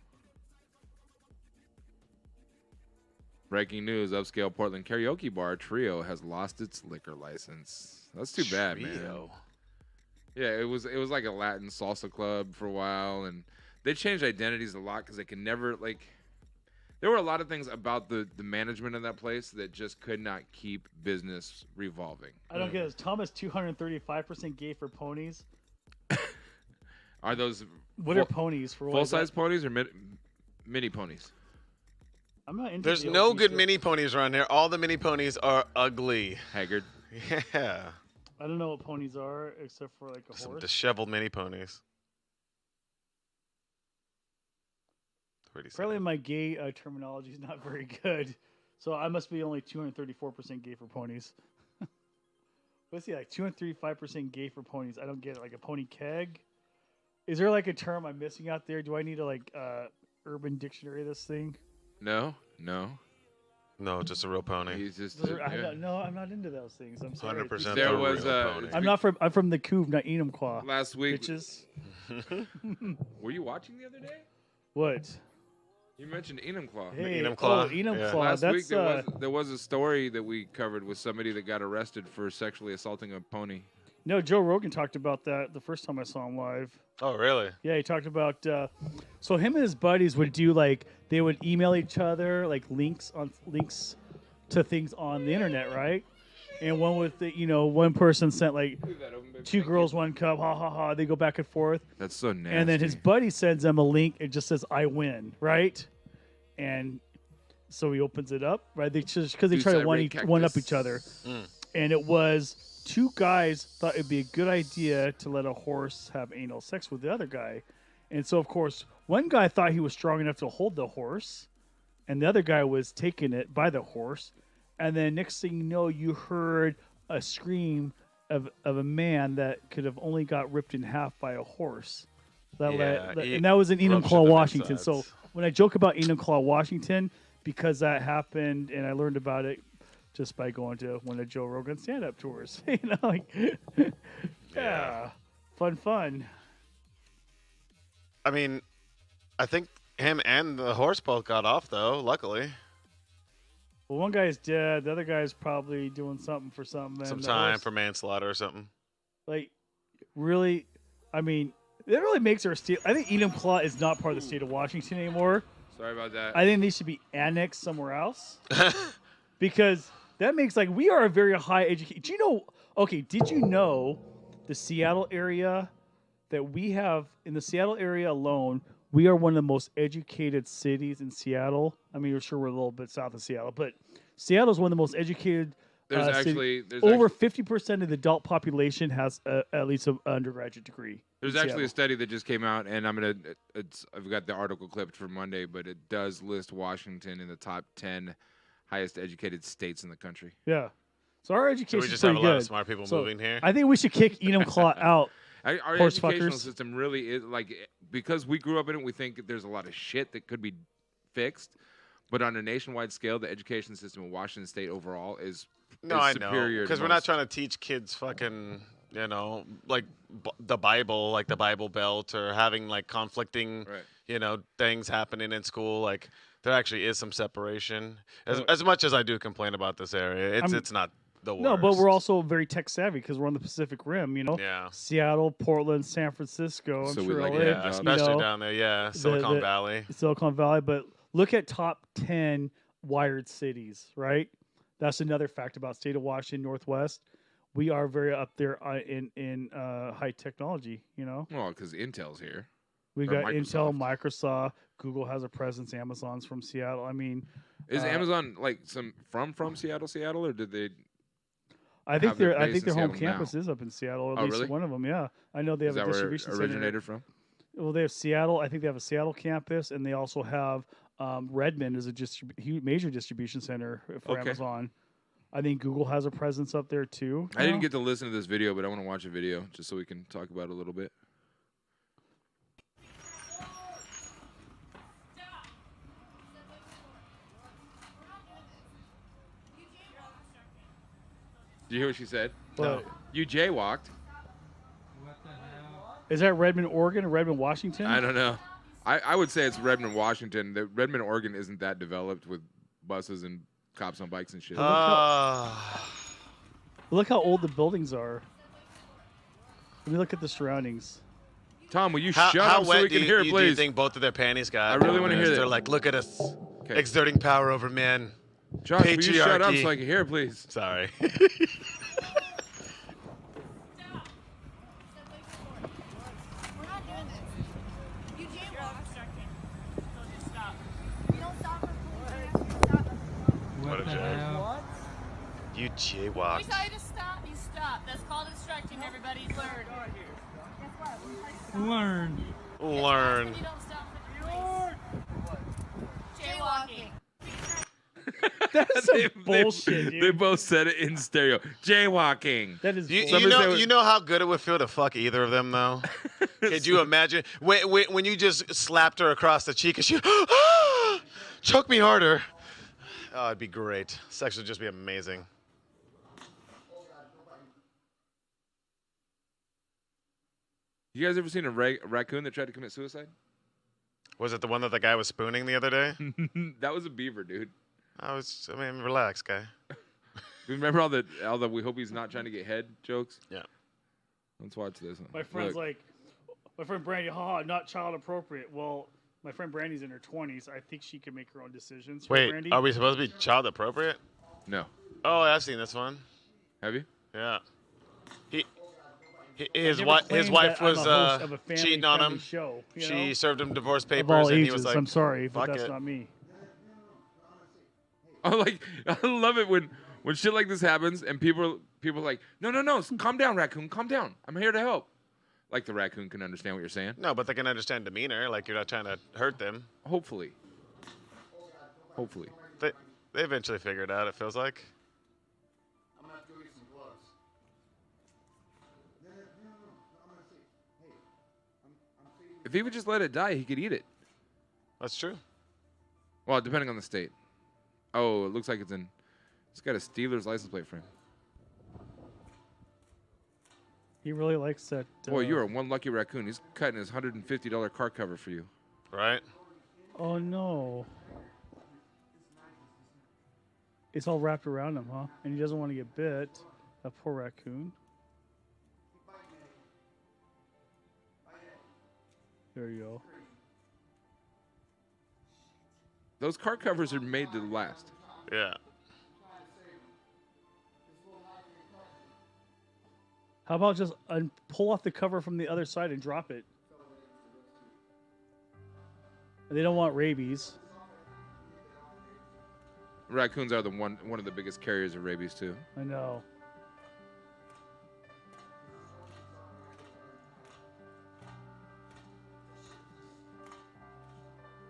Breaking news: Upscale Portland karaoke bar Trio has lost its liquor license. That's too bad, man.
Trio.
Yeah, it was like a Latin salsa club for a while, and they changed identities a lot because they can never like. There were a lot of things about the management of that place that just could not keep business revolving.
I don't get this. Thomas 235% gay for ponies.
Are those
What are ponies for?
full size ponies or mini ponies?
I'm not into.
There's
the
no
OP
good
stuff.
mini ponies around here. All the mini ponies are ugly.
Haggard.
Yeah.
I don't know what ponies are except for like a
Some
horse.
disheveled mini ponies. Pretty sad.
Apparently, my gay terminology is not very good, so I must be only 234% gay for ponies. What's he like? 235% gay for ponies. I don't get it. Like a pony keg. Is there like a term I'm missing out there? Do I need to like Urban Dictionary this thing?
No.
No, just a real pony.
He's just.
Those are-
yeah.
No, I'm not into those things. I'm sorry.
100%
There
a
was,
real
uh,
pony.
I'm not from. I'm from the Couve, not Enumclaw.
Last week.
Bitches.
Were you watching the other day?
What?
You mentioned Enumclaw.
Hey,
Enumclaw?
Oh, Enumclaw.
Yeah.
Last
That's
week there was a story that we covered with somebody that got arrested for sexually assaulting a pony.
no. Joe Rogan talked about that the first time I saw him live.
Oh, really?
Yeah, he talked about so him and his buddies would do like they would email each other like links to things on the internet, right? And one with the, one person sent like two girls, one cup, ha ha ha. They go back and forth,
That's so nasty.
and then his buddy sends him a link. It just says "I win," right? And so he opens it up, right? They just because they try to one up each other, and it was two guys thought it'd be a good idea to let a horse have anal sex with the other guy. And so, of course, one guy thought he was strong enough to hold the horse, and the other guy was taking it by the horse. And then next thing you know, you heard a scream of a man that could have only got ripped in half by a horse. And that was in
ruptured
Enumclaw,
the
Washington. So
insides.
when I joke about Enumclaw, Washington, because that happened and I learned about it just by going to one of Joe Rogan's stand-up tours. Yeah. Fun.
I mean, I think him and the horse both got off, though, luckily.
Well, one guy's dead. The other guy's probably doing something for something. and
Some
the
time
horse-
for manslaughter or something.
Like, really, I mean, that really makes our state. I think Enumclaw is not part of the state of Washington anymore.
Sorry about that.
I think they should be annexed somewhere else because that makes like we are a very high education. Do you know? Okay, did you know the Seattle area that we have in the Seattle area alone? We are one of the most educated cities in Seattle. I mean, we're sure we're a little bit south of Seattle, but Seattle is one of the most educated.
there's
city.
actually
Over 50% of the adult population has at least an undergraduate degree.
There's
in
actually a
Seattle.
study that just came out, and I've got the article clipped for Monday, but it does list Washington in the top 10 highest educated states in the country.
Yeah. So our
So
education
we
is
just have
pretty
a lot
good.
of smart people
So
moving here.
I think we should kick Enumclaw out.
Our
Horse
educational
fuckers.
system really is like, because we grew up in it, we think there's a lot of shit that could be fixed. But on a nationwide scale, the education system in Washington State overall is
No, I know.
superior.
Because
to
we're not
most.
trying to teach kids fucking, you know, like the Bible, like the Bible Belt, or having like conflicting,
Right.
you know, things happening in school. Like there actually is some separation. As much as I do complain about this area, it's not the worst.
No, but we're also very tech savvy because we're on the Pacific Rim. You know,
Yeah.
Seattle, Portland, San Francisco. I'm
So we
sure
like
LA,
it.
Yeah,
you
especially
know,
down there. Yeah, Silicon Valley.
Silicon Valley. But look at top 10 wired cities, right? That's another fact about state of Washington, Northwest. We are very up there in high technology. You know,
Well, because Intel's here.
we
Or
got Intel,
Microsoft.
Microsoft, Google has a presence, Amazon's from Seattle. I mean,
Is Amazon like from Seattle, or did they?
I think
have their
I
base
think
in
their home
Seattle now?
campus is up in Seattle. Or at
Oh,
least
really?
one of them. Yeah, I know they
Is
have a
that where it
distribution center.
originated from?
Well, they have Seattle. I think they have a Seattle campus, and they also have Redmond as a major distribution center for
Okay.
Amazon. I think Google has a presence up there too.
I didn't get to listen to this video, but I want to watch a video just so we can talk about it a little bit. Did you hear what she said?
But
You jaywalked.
is that Redmond, Oregon, or Redmond, Washington?
I don't know. I would say it's Redmond, Washington. The Redmond, Oregon isn't that developed with buses and cops on bikes and shit.
Look how old the buildings are. Let me look at the surroundings.
Tom, will you
How
shut up so
wet
we can hear it,
do you
please?
think both of their panties got?
I really wanna hear
They're
that.
like, look at us,
Okay.
exerting power over men.
Josh, will you shut up
patriarchy.
so I can hear it, please?
Sorry.
We're not doing this. You jaywalk. You don't stop for
What a joke. You jaywalk.
We tell you to stop, you stop. That's called instructing. Everybody learn.
Learn.
Learn.
You don't stop for the police. Jaywalking.
That's some bullshit, dude.
They both said it in stereo. Jaywalking.
That is
You,
bullshit.
you know,
say what-
you know how good it would feel to fuck either of them, though. Could you imagine when you just slapped her across the cheek and she choke me harder? Oh, it'd be great. Sex would just be amazing.
You guys ever seen a raccoon that tried to commit suicide?
Was it the one that the guy was spooning the other day?
That was a beaver, dude.
I mean, relax, guy.
Remember all the we hope he's not trying to get head jokes?
Yeah.
Let's watch this.
My friend's
Look.
like, my friend Brandy, not child appropriate. Well, my friend Brandy's in her 20s. I think she can make her own decisions. Right,
Wait,
Brandy?
are we supposed to be child appropriate?
No.
Oh, I've seen this one.
Have you?
Yeah.
I
His
never
wife
claimed
was
that I'm a host of a
cheating on
family
him.
Show, you
She
know?
served him divorce
Of
papers,
all
and
ages.
he was like,
I'm sorry, but
"Fuck
that's
it."
not me.
I love it when shit like this happens and people are like, no, calm down, raccoon, calm down. I'm here to help. Like the raccoon can understand what you're saying.
No, but they can understand demeanor. Like you're not trying to hurt them.
Hopefully.
They eventually figure it out. It feels like.
If he would just let it die, he could eat it.
That's true.
Well, depending on the state. Oh, it looks like it's got a Steelers license plate frame.
He really likes that.
Boy, you are one lucky raccoon. He's cutting his $150 car cover for you.
Right?
Oh no. It's all wrapped around him, huh? And he doesn't want to get bit. That poor raccoon. There you go.
Those car covers are made to last.
Yeah.
How about just pull off the cover from the other side and drop it? They don't want rabies.
Raccoons are one of the biggest carriers of rabies too.
I know.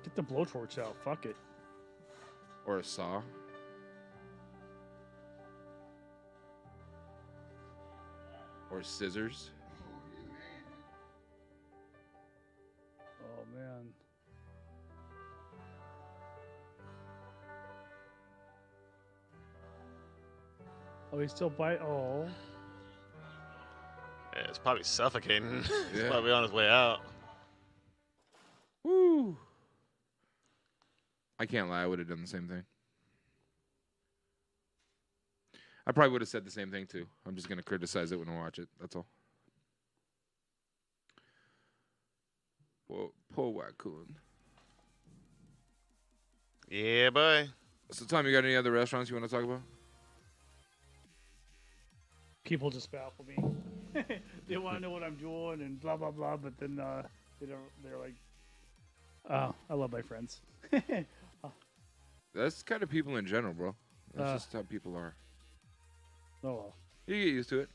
Get the blowtorch out. Fuck it.
Or a saw. Or scissors.
Oh man. Oh, he's still bite. Oh.
It's probably suffocating. He's
Yeah.
probably on his way out.
Woo. I can't lie. I would have done the same thing. I probably would have said the same thing too. I'm just gonna criticize it when I watch it. That's all. Poor raccoon.
Yeah, boy.
So, Tom, you got any other restaurants you want to talk about?
People just baffle me. They want to know what I'm doing and blah blah blah, but then they're like, "Oh, I love my friends."
That's kind of people in general, bro. That's
Uh.
just how people are.
Oh well.
You get used to it.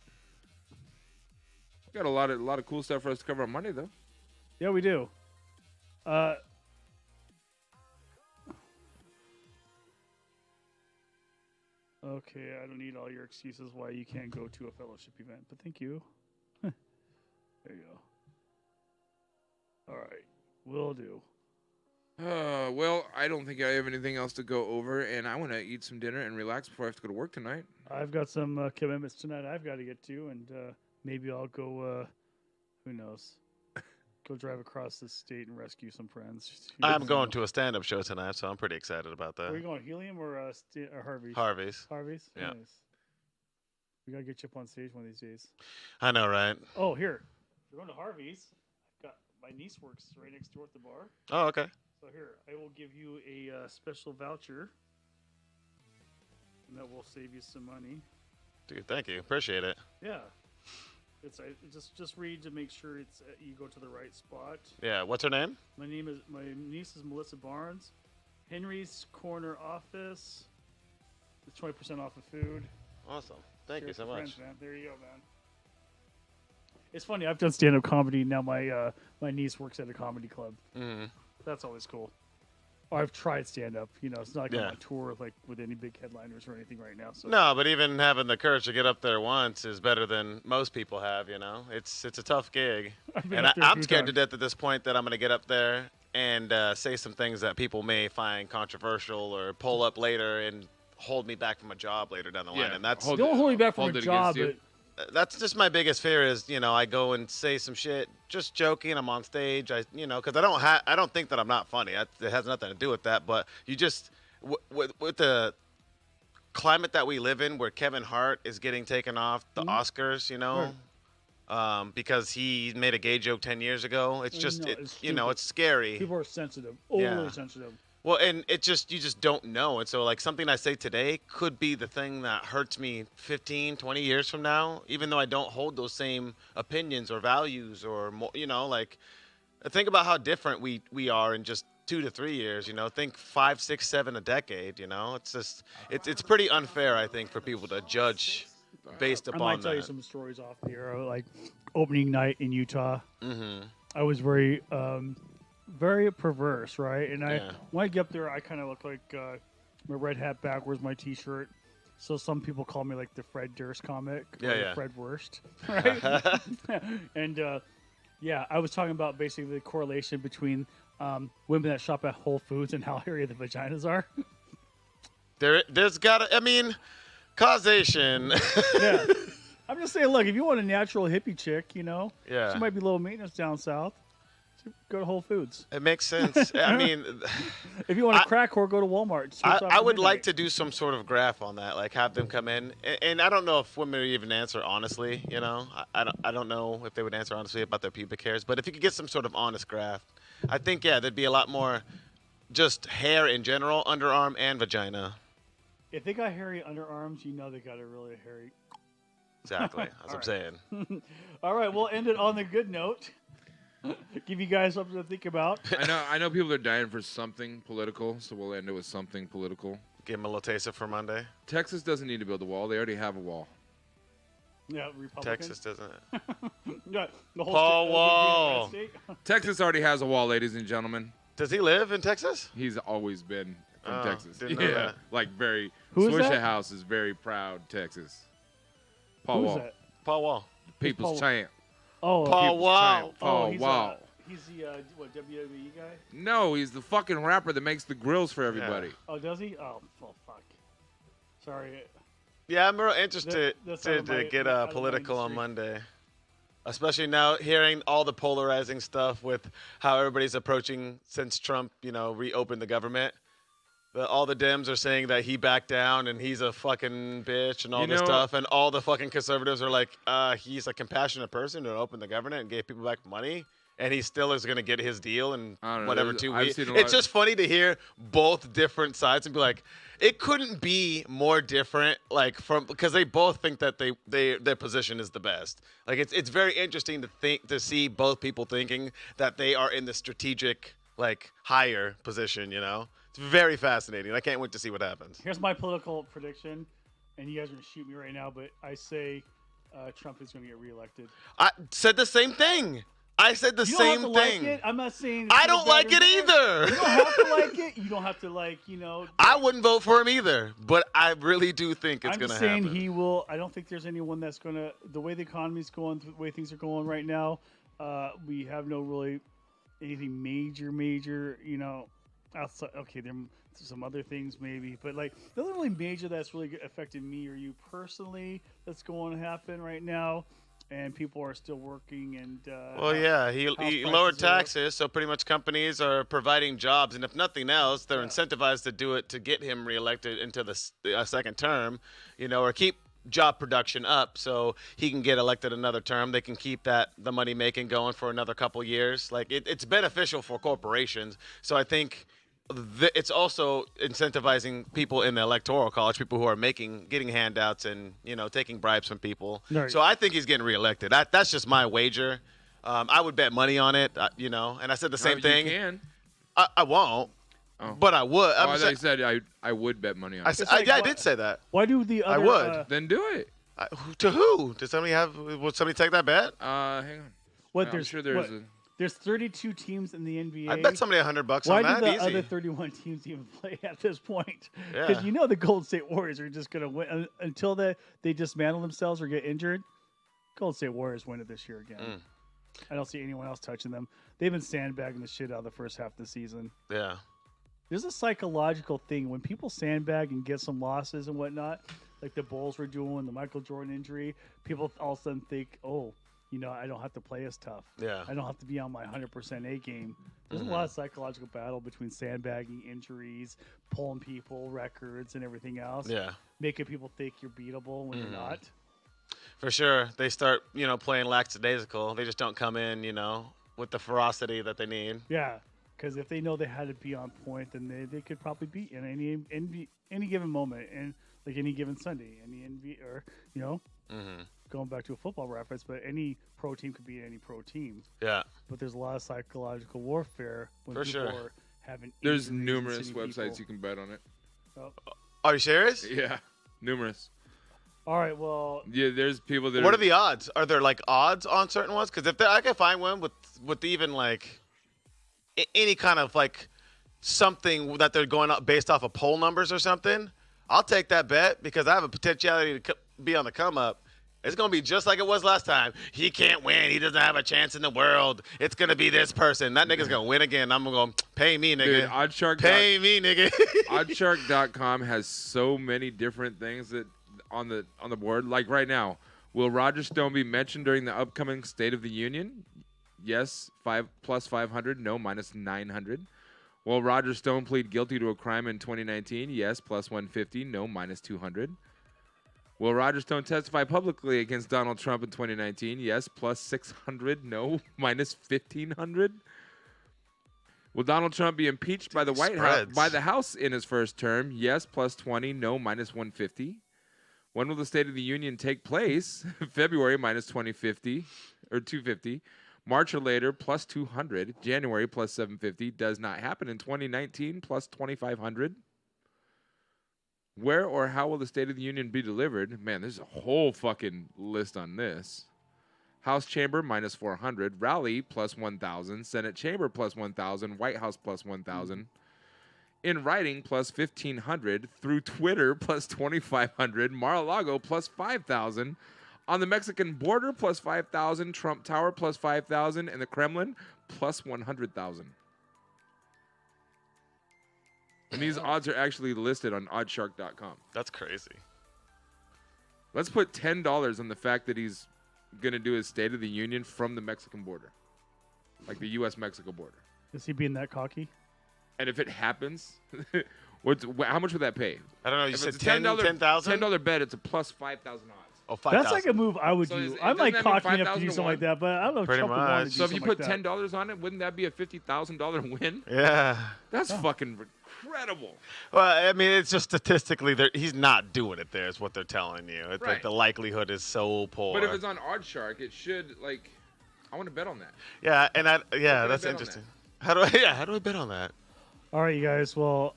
Got a lot of cool stuff for us to cover on Monday, though.
Yeah, we do. Okay, I don't need all your excuses why you can't go to a fellowship event, but thank you. There you go. All right, will do.
Well, I don't think I have anything else to go over, and I want to eat some dinner and relax before I have to go to work tonight.
I've got some commitments tonight I've got to get to, and maybe I'll go, who knows, go drive across the state and rescue some friends.
I'm going to a stand-up show tonight, so I'm pretty excited about
Are you
that.
going Helium or Harvey's?
Harvey's.
Harvey's?
Yeah.
Nice. We got to get you up on stage one of these days.
I know, right?
Oh, here. We're going to Harvey's. I've got my niece works right next door at the bar.
Oh, okay.
So here, I will give you a special voucher, and that will save you some money.
Dude, thank you. Appreciate it.
Yeah, it's just read to make sure it's you go to the right spot.
Yeah. What's her name?
My niece is Melissa Barnes. Henry's Corner Office. It's 20% off of food.
Awesome. Thank
Share
you
it
so
with
much.
friends, man. There you go, man. It's funny. I've done stand-up comedy. Now my niece works at a comedy club.
hmm
That's always cool. Or I've tried stand-up. You know, it's not like I'm
Yeah.
on tour like with any big headliners or anything right now. So
No, but even having the courage to get up there once is better than most people have. You know, it's a tough gig,
I've been
and
up there a
I'm
few
scared to
times.
death at this point that I'm going to get up there and say some things that people may find controversial or pull up later and hold me back from a job later down the line.
Yeah,
And that's
hold
Don't hold me back from
Hold
a
it
job,
against you.
but
that's just my biggest fear is, you know, I go and say some shit, just joking. I'm on stage, because I don't think that I'm not funny. It has nothing to do with that. But you just, with the climate that we live in, where Kevin Hart is getting taken off the Oscars, you know, because he made a gay joke 10 years ago. It's just,
No, it's
it's scary.
people are sensitive, overly
Yeah.
sensitive.
Well, and you just don't know. And so, like, something I say today could be the thing that hurts me 15, 20 years from now, even though I don't hold those same opinions or values or more, like, think about how different we are in just 2 to 3 years, think 5, 6, 7 a decade, it's just, it's pretty unfair, I think, for people to judge based
I
upon
might tell you
that.
some stories off the air, like opening night in Utah.
Mm-hmm.
I was very, very perverse, right? And
Yeah.
when I get up there, I kind of look like my red hat backwards, my T-shirt. So some people call me like the Fred Durst comic,
Yeah,
or
yeah.
Fred Wurst, right? And yeah, I was talking about basically the correlation between women that shop at Whole Foods and how hairy the vaginas are.
There's causation.
Yeah, I'm just saying, look, if you want a natural hippie chick,
Yeah.
she might be low maintenance down south. So go to Whole Foods.
It makes sense. I mean,
If you want a crack whore, go to Walmart.
I would like to do some sort of graph on that, like have them come in, and I don't know if women would even answer honestly. I don't know if they would answer honestly about their pubic hairs, but if you could get some sort of honest graph, I think there'd be a lot more, just hair in general, underarm and vagina.
If they got hairy underarms, they got a really hairy.
Exactly, that's what I'm saying.
All right, we'll end it on the good note. Give you guys something to think about.
I know people are dying for something political, so we'll end it with something political.
Give them a little taste of for Monday.
Texas doesn't need to build a wall; they already have a wall.
Yeah, Republicans.
Texas doesn't.
Yeah, the whole
Paul
state,
Wall.
state.
Texas already has a wall, ladies and gentlemen.
Does he live in Texas?
He's always been from
Oh,
Texas.
didn't know that.
like very.
Who is that?
House is very proud Texas. Paul
Who's
Wall,
that?
Paul Wall.
People's
Paul-
Champ.
Oh,
Paul
People's
Wall.
Champ. Paul
he's,
Wall.
He's the WWE guy.
No, he's the fucking rapper that makes the grills for everybody.
Oh, does he? Oh, well, fuck. Sorry.
Yeah, I'm real interested
That's out of
to
my-
get
out of my
political on
industry.
Monday. Especially now hearing all the polarizing stuff with how everybody's approaching since Trump, reopened the government. All the Dems are saying that he backed down and he's a fucking bitch and all this stuff. And all the fucking conservatives are like, he's a compassionate person who opened the government and gave people back money. And he still is going to get his deal in whatever 2 weeks. It's just funny to hear both different sides and be like, it couldn't be more different, because they both think that their position is the best. Like it's very interesting to see both people thinking that they are in the strategic higher position. It's very fascinating. I can't wait to see what happens.
Here's my political prediction, and you guys are gonna shoot me right now, but I say Trump is gonna get reelected.
I said the same thing. I said the same thing.
Like it. I'm not saying
I don't like it either.
You don't have to like it. You don't have to
I wouldn't vote for him either, but I really do think it's going to happen.
I'm just saying he will. I don't think there's anyone that's going to. The way the economy's going, the way things are going right now, we have no really anything major. Outside. Okay, there's some other things maybe, but nothing really major that's really affecting me or you personally. That's going to happen right now. And people are still working, and
he lowered taxes, so pretty much companies are providing jobs, and if nothing else, they're incentivized to do it to get him reelected into the second term, or keep job production up, so he can get elected another term. They can keep the money making going for another couple years. It's beneficial for corporations, so I think. It's also incentivizing people in the electoral college, people who are getting handouts and taking bribes from people. Right. So I think he's getting reelected. That's just my wager. I would bet money on it. And I said the same thing.
You can.
I won't, but I would.
I thought you said I would bet money on it.
I did say that.
Why do the other?
I would.
Then do it.
To who? Would somebody take that bet?
Hang on.
I'm sure there's There's 32 teams in the NBA.
I bet somebody $100 on that.
Why do the
Easy.
other 31 teams even play at this point?
Yeah.
Because the Golden State Warriors are just going to win until they dismantle themselves or get injured. Golden State Warriors win it this year again. I don't see anyone else touching them. They've been sandbagging the shit out of the first half of the season.
Yeah.
There's a psychological thing when people sandbag and get some losses and whatnot, like the Bulls were doing, the Michael Jordan injury. People all of a sudden think, I don't have to play as tough.
Yeah.
I don't have to be on my 100% A game. There's a lot of psychological battle between sandbagging, injuries, pulling people, records, and everything else.
Yeah.
Making people think you're beatable when you're not.
For sure. They start, playing lackadaisical. They just don't come in, with the ferocity that they need.
Yeah. Because if they know they had to be on point, then they could probably beat in any given moment, and like any given Sunday, going back to a football reference, but any pro team could beat any pro team.
Yeah.
But there's a lot of psychological warfare when people are having.
There's numerous websites you can bet on it.
Oh.
Are you serious?
Yeah, numerous.
All right. Well.
Yeah, there's people that.
What are the odds? Are there odds on certain ones? Because if I can find one with even any kind of something that they're going up based off of poll numbers or something, I'll take that bet because I have a potentiality to be on the come up. It's going to be just like it was last time. He can't win. He doesn't have a chance in the world. It's going to be this person. That nigga's going to win again. I'm going to pay me, nigga.
Dude, Oddshark.
Pay me, nigga.
Oddshark.com has so many different things that on the board. Like right now, will Roger Stone be mentioned during the upcoming State of the Union? Yes, plus 500. No, minus 900. Will Roger Stone plead guilty to a crime in 2019? Yes, plus 150. No, minus 200. Will Roger Stone testify publicly against Donald Trump in 2019? Yes, plus 600. No, minus 1,500. Will Donald Trump be impeached by the White House by the House in his first term? Yes, plus 20. No, minus 150. When will the State of the Union take place? February, minus 250. March or later, plus 200. January, plus 750. Does not happen in 2019, plus 2,500. Where or how will the State of the Union be delivered? Man, there's a whole fucking list on this. House Chamber, minus 400. Rally, plus 1,000. Senate Chamber, plus 1,000. White House, plus 1,000. In writing, plus 1,500. Through Twitter, plus 2,500. Mar-a-Lago, plus 5,000. On the Mexican border, plus 5,000. Trump Tower, plus 5,000. And the Kremlin, plus 100,000. And these odds are actually listed on oddshark.com.
That's crazy.
Let's put $10 on the fact that he's going to do his State of the Union from the Mexican border, like the U.S.-Mexico border.
Is he being that cocky?
And if it happens, how much would that pay?
I don't know. You
If
said
it's a $10,000
$10,000?
bet, it's a plus 5,000 odds.
Oh, 5,000.
That's like a move I would
So
do.
is-
I'm like
doesn't that mean
cocky enough to
5,000
do
to
something like
one?
that, but I don't know if
Pretty
Trump would want to
much.
do
So if you
something
put
like that.
$10 on it, wouldn't that be a $50,000 win?
Yeah.
That's fucking incredible.
Well, I mean, it's just statistically, he's not doing it there, is what they're telling you. It's like
Right.
the likelihood is so poor.
But if it's on OddsShark, it should, like, I want to bet on that.
yeah, and
I
that's
bet on
interesting. How do I bet on that?
All right, you guys. Well,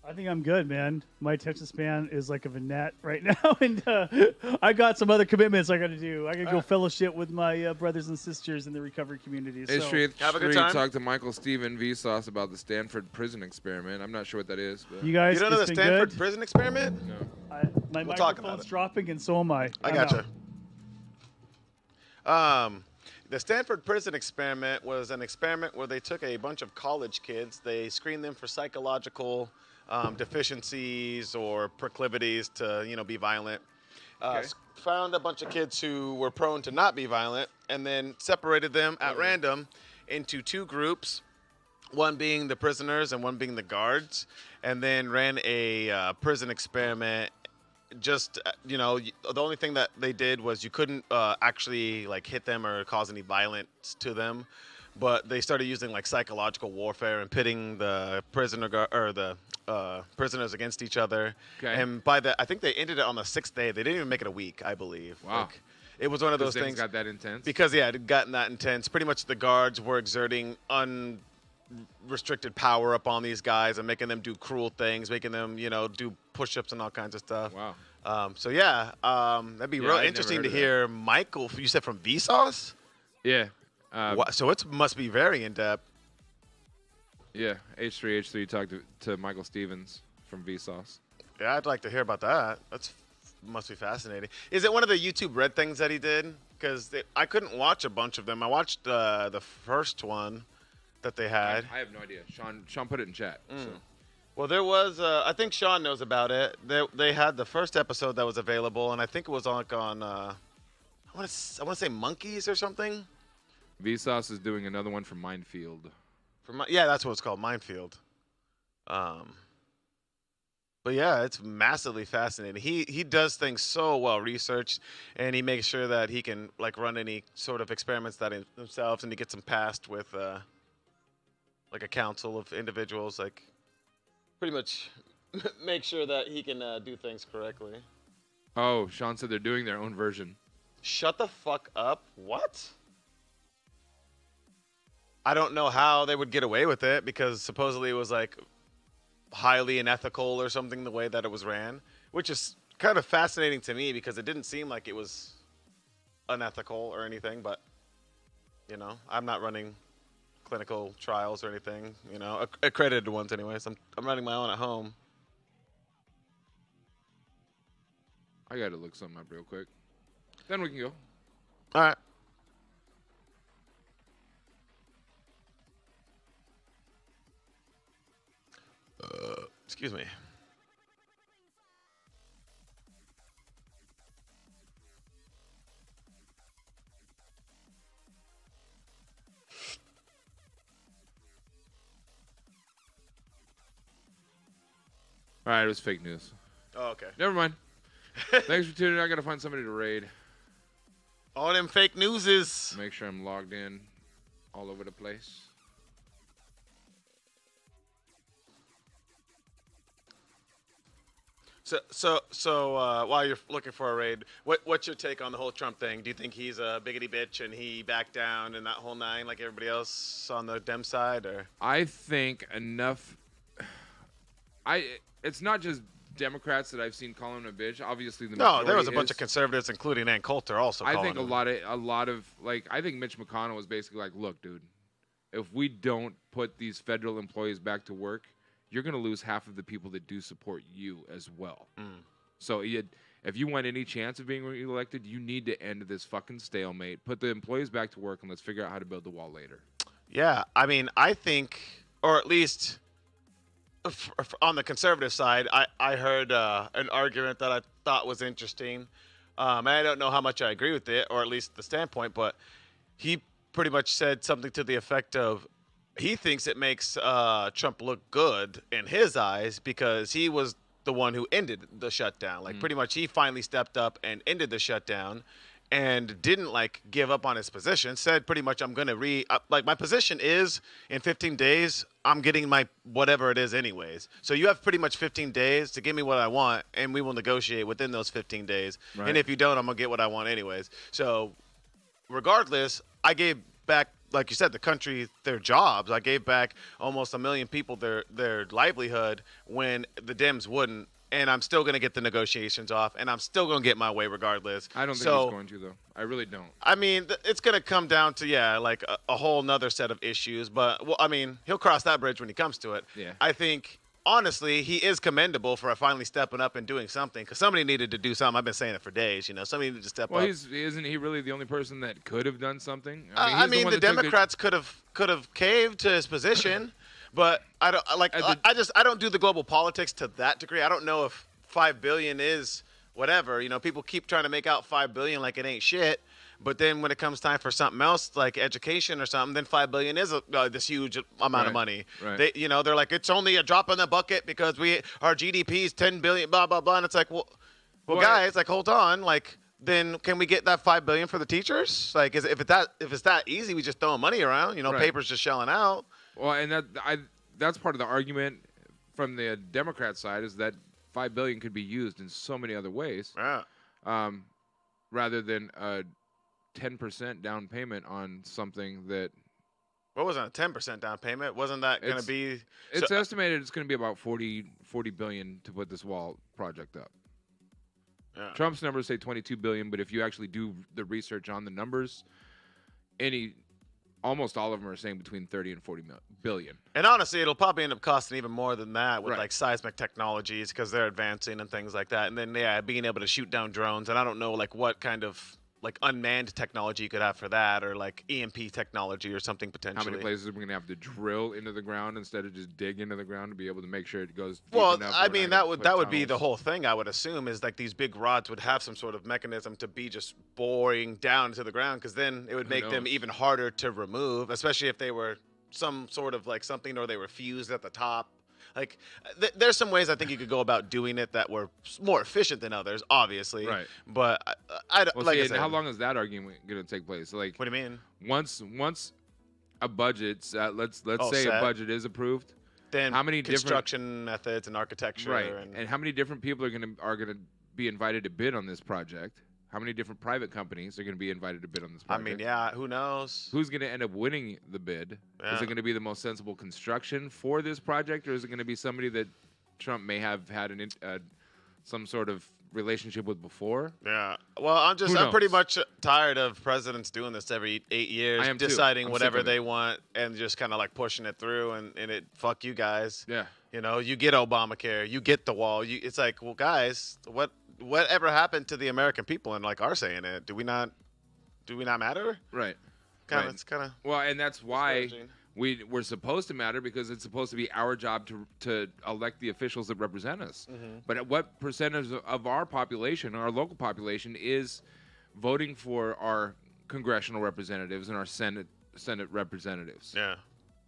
I think I'm good, man. My attention span is like of a gnat right now, and I got some other commitments I got to do. I got to go fellowship with my brothers and sisters in the recovery community.
Hey,
So,
Street,
Have a good time.
talked to Michael Steven Vsauce about the Stanford prison experiment. I'm not sure what that is. But
you guys,
You don't know the
it's been
Stanford
good.
prison experiment?
no.
My
We'll talk about
microphone's
it.
dropping, and so am I.
I
I'm
gotcha.
out.
The Stanford prison experiment was an experiment where they took a bunch of college kids. They screened them for psychological deficiencies or proclivities to, be violent.
Okay.
Found a bunch of kids who were prone to not be violent, and then separated them at random into two groups. One being the prisoners and one being the guards, and then ran a prison experiment. Just the only thing that they did was you couldn't actually like hit them or cause any violence to them, but they started using like psychological warfare and pitting the prisoners against each other.
Okay.
And I think they ended it on the 6th day. They didn't even make it a week, I believe.
Wow.
Like, it was one of those
Those
things
got that intense.
because it had gotten that intense. Pretty much the guards were exerting unrestricted power upon these guys and making them do cruel things, making them, do push-ups and all kinds of stuff.
Wow.
That'd be
Yeah,
real
I'd never
interesting
heard
to
of that.
hear Michael. You said from Vsauce?
Yeah.
So it must be very in depth.
Yeah. H3 talked to Michael Stevens from Vsauce.
Yeah, I'd like to hear about that. Must be fascinating. Is it one of the YouTube Red things that he did? Because I couldn't watch a bunch of them. I watched the first one that they had.
I have no idea. Sean put it in chat. So.
Well, there was. I think Sean knows about it. They had the first episode that was available, and I think it was on. I want to say Monkeys or something.
Vsauce is doing another one for Minefield.
That's what it's called, Minefield. But yeah, it's massively fascinating. He does things so well researched, and he makes sure that he can like run any sort of experiments that himself, and he gets them passed with like a council of individuals, like pretty much make sure that he can do things correctly.
Oh, Sean said they're doing their own version.
Shut the fuck up. What? I don't know how they would get away with it because supposedly it was like highly unethical or something the way that it was ran, which is kind of fascinating to me because it didn't seem like it was unethical or anything, but I'm not running clinical trials or anything, accredited ones anyways. I'm running my own at home.
I got to look something up real quick. Then we can go.
All right. Excuse me.
All right, it was fake news.
Oh, okay.
Never mind. Thanks for tuning in. I got to find somebody to raid.
All them fake news is.
Make sure I'm logged in all over the place.
So while you're looking for a raid, what's your take on the whole Trump thing? Do you think he's a biggity bitch and he backed down and that whole nine like everybody else on the Dem side, or?
I think enough. It's not just Democrats that I've seen call him a bitch. Obviously, the
No, there was a
majority
bunch
is.
of conservatives, including Ann Coulter, also.
I
calling
think a
him.
lot of like I think Mitch McConnell was basically like, look, dude, if we don't put these federal employees back to work, you're going to lose half of the people that do support you as well. So if you want any chance of being reelected, you need to end this fucking stalemate, put the employees back to work, and let's figure out how to build the wall later.
Yeah, I mean, I think, or at least on the conservative side, I heard an argument that I thought was interesting. And I don't know how much I agree with it, or at least the standpoint, but he pretty much said something to the effect of he thinks it makes Trump look good in his eyes because he was the one who ended the shutdown. Like pretty much he finally stepped up and ended the shutdown and didn't like give up on his position. Said pretty much I'm going to like my position is in 15 days I'm getting my whatever it is anyways. So you have pretty much 15 days to give me what I want and we will negotiate within those 15 days.
Right.
And if you don't, I'm going to get what I want anyways. So regardless, I gave back, like you said, the country their jobs. I gave back almost 1 million people their livelihood when the Dems wouldn't, and I'm still going to get the negotiations off, and I'm still going to get my way regardless.
I don't think
so,
he's going to, though. I really don't.
I mean, it's going to come down to, like a whole nother set of issues. But, well, I mean, he'll cross that bridge when he comes to it.
Yeah.
I think, honestly, he is commendable for finally stepping up and doing something because somebody needed to do something. I've been saying it for days. Somebody needed to step
Well,
up.
isn't he really the only person that could have done something?
I
he's
mean,
one
the
that took
Democrats could have caved to his position, but I don't I don't do the global politics to that degree. I don't know if $5 billion is whatever. People keep trying to make out $5 billion like it ain't shit. But then when it comes time for something else like education or something, then $5 billion is this huge amount of money.
Right.
They're like it's only a drop in the bucket because our GDP is $10 billion, blah blah blah, and it's like well, guys, like hold on, like. Then can we get that $5 billion for the teachers? Like, if it's that easy, we just throwing money around.
Right.
Papers just shelling out.
Well, and that's part of the argument from the Democrat side is that $5 billion could be used in so many other ways, rather than a 10% down payment on something that.
What was it? A 10% down payment? Wasn't that going to be?
It's estimated it's going to be about $40 billion to put this wall project up.
Yeah.
Trump's numbers say $22 billion, but if you actually do the research on the numbers, almost all of them are saying between 30 and 40 billion.
And honestly, it'll probably end up costing even more than that with
Right.
like seismic technologies because they're advancing and things like that. And then being able to shoot down drones. And I don't know like what kind of like unmanned technology you could have for that, or like EMP technology or something potentially.
How many places are we going to have to drill into the ground instead of just dig into the ground to be able to make sure it goes deep
Well,
enough?
I
we're
mean
not gonna
that
put
would be the
tunnels?
whole thing. I would assume is like these big rods would have some sort of mechanism to be just boring down into the ground, because then it would
Who
make them
knows?
even harder to remove, especially if they were some sort of like something or they were fused at the top. Like there's some ways I think you could go about doing it that were more efficient than others, obviously.
Right.
But I
Well,
like
see,
I
and
said,
how long is that argument going to take place? Like,
What do you mean?
once a budget, let's say
set.
a budget is approved,
Then
how many different-
construction methods and architecture
right?
and
And how many different people are going to be invited to bid on this project? How many different private companies are going to be invited to bid on this
I
project?
mean, yeah, who knows?
Who's going to end up winning the bid?
Yeah.
Is it going to be the most sensible construction for this project, or is it going to be somebody that Trump may have had some sort of relationship with before?
Yeah. Well, I'm
Who
pretty
knows?
much tired of presidents doing this every 8 years,
I am too.
deciding
I'm
whatever
sick of it.
they want and just kind of like pushing it through and it fuck you guys.
Yeah.
You get Obamacare, you get the wall. It's like, well, guys, whatever happened to the American people and like are saying it? Do we not matter?
Right.
Kind
Right.
of. It's kind of.
Well, and that's why
discouraging.
we're supposed to matter, because it's supposed to be our job to elect the officials that represent us.
Mm-hmm.
But what percentage of our population, our local population, is voting for our congressional representatives and our Senate representatives?
Yeah.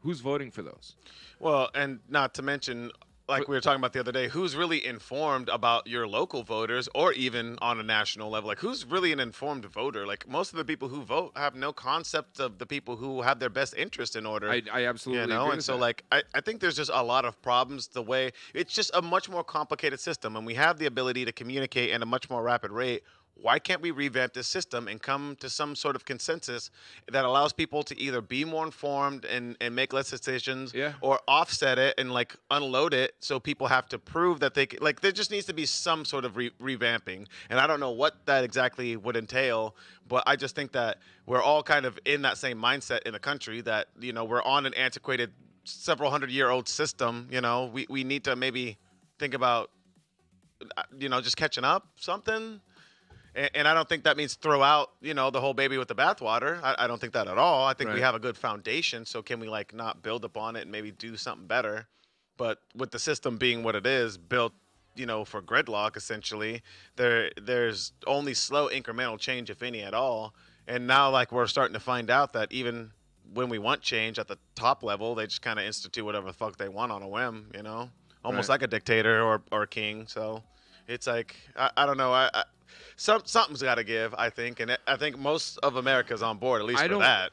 Who's voting for those?
Well, and not to mention, like we were talking about the other day, who's really informed about your local voters or even on a national level? Like, who's really an informed voter? Like, most of the people who vote have no concept of the people who have their best interest in order.
I absolutely agree
and
with
so
that.
like I think there's just a lot of problems the way it's just a much more complicated system, and we have the ability to communicate at a much more rapid rate. Why can't we revamp this system and come to some sort of consensus that allows people to either be more informed and make less decisions,
Yeah.
or offset it and like unload it so people have to prove that they like there just needs to be some sort of revamping, and I don't know what that exactly would entail, but I just think that we're all kind of in that same mindset in the country that we're on an antiquated several 100-year-old system. We need to maybe think about just catching up something. And I don't think that means throw out, the whole baby with the bathwater. I don't think that at all. I think we
Right.
have a good foundation. So can we not build upon it and maybe do something better? But with the system being what it is, built, for gridlock essentially. There's only slow incremental change, if any at all. And now like we're starting to find out that even when we want change at the top level, they just kind of institute whatever the fuck they want on a whim, almost
Right.
like a dictator or a king. So it's like I don't know. Something's got to give, I think, and I think most of America's on board at least for that.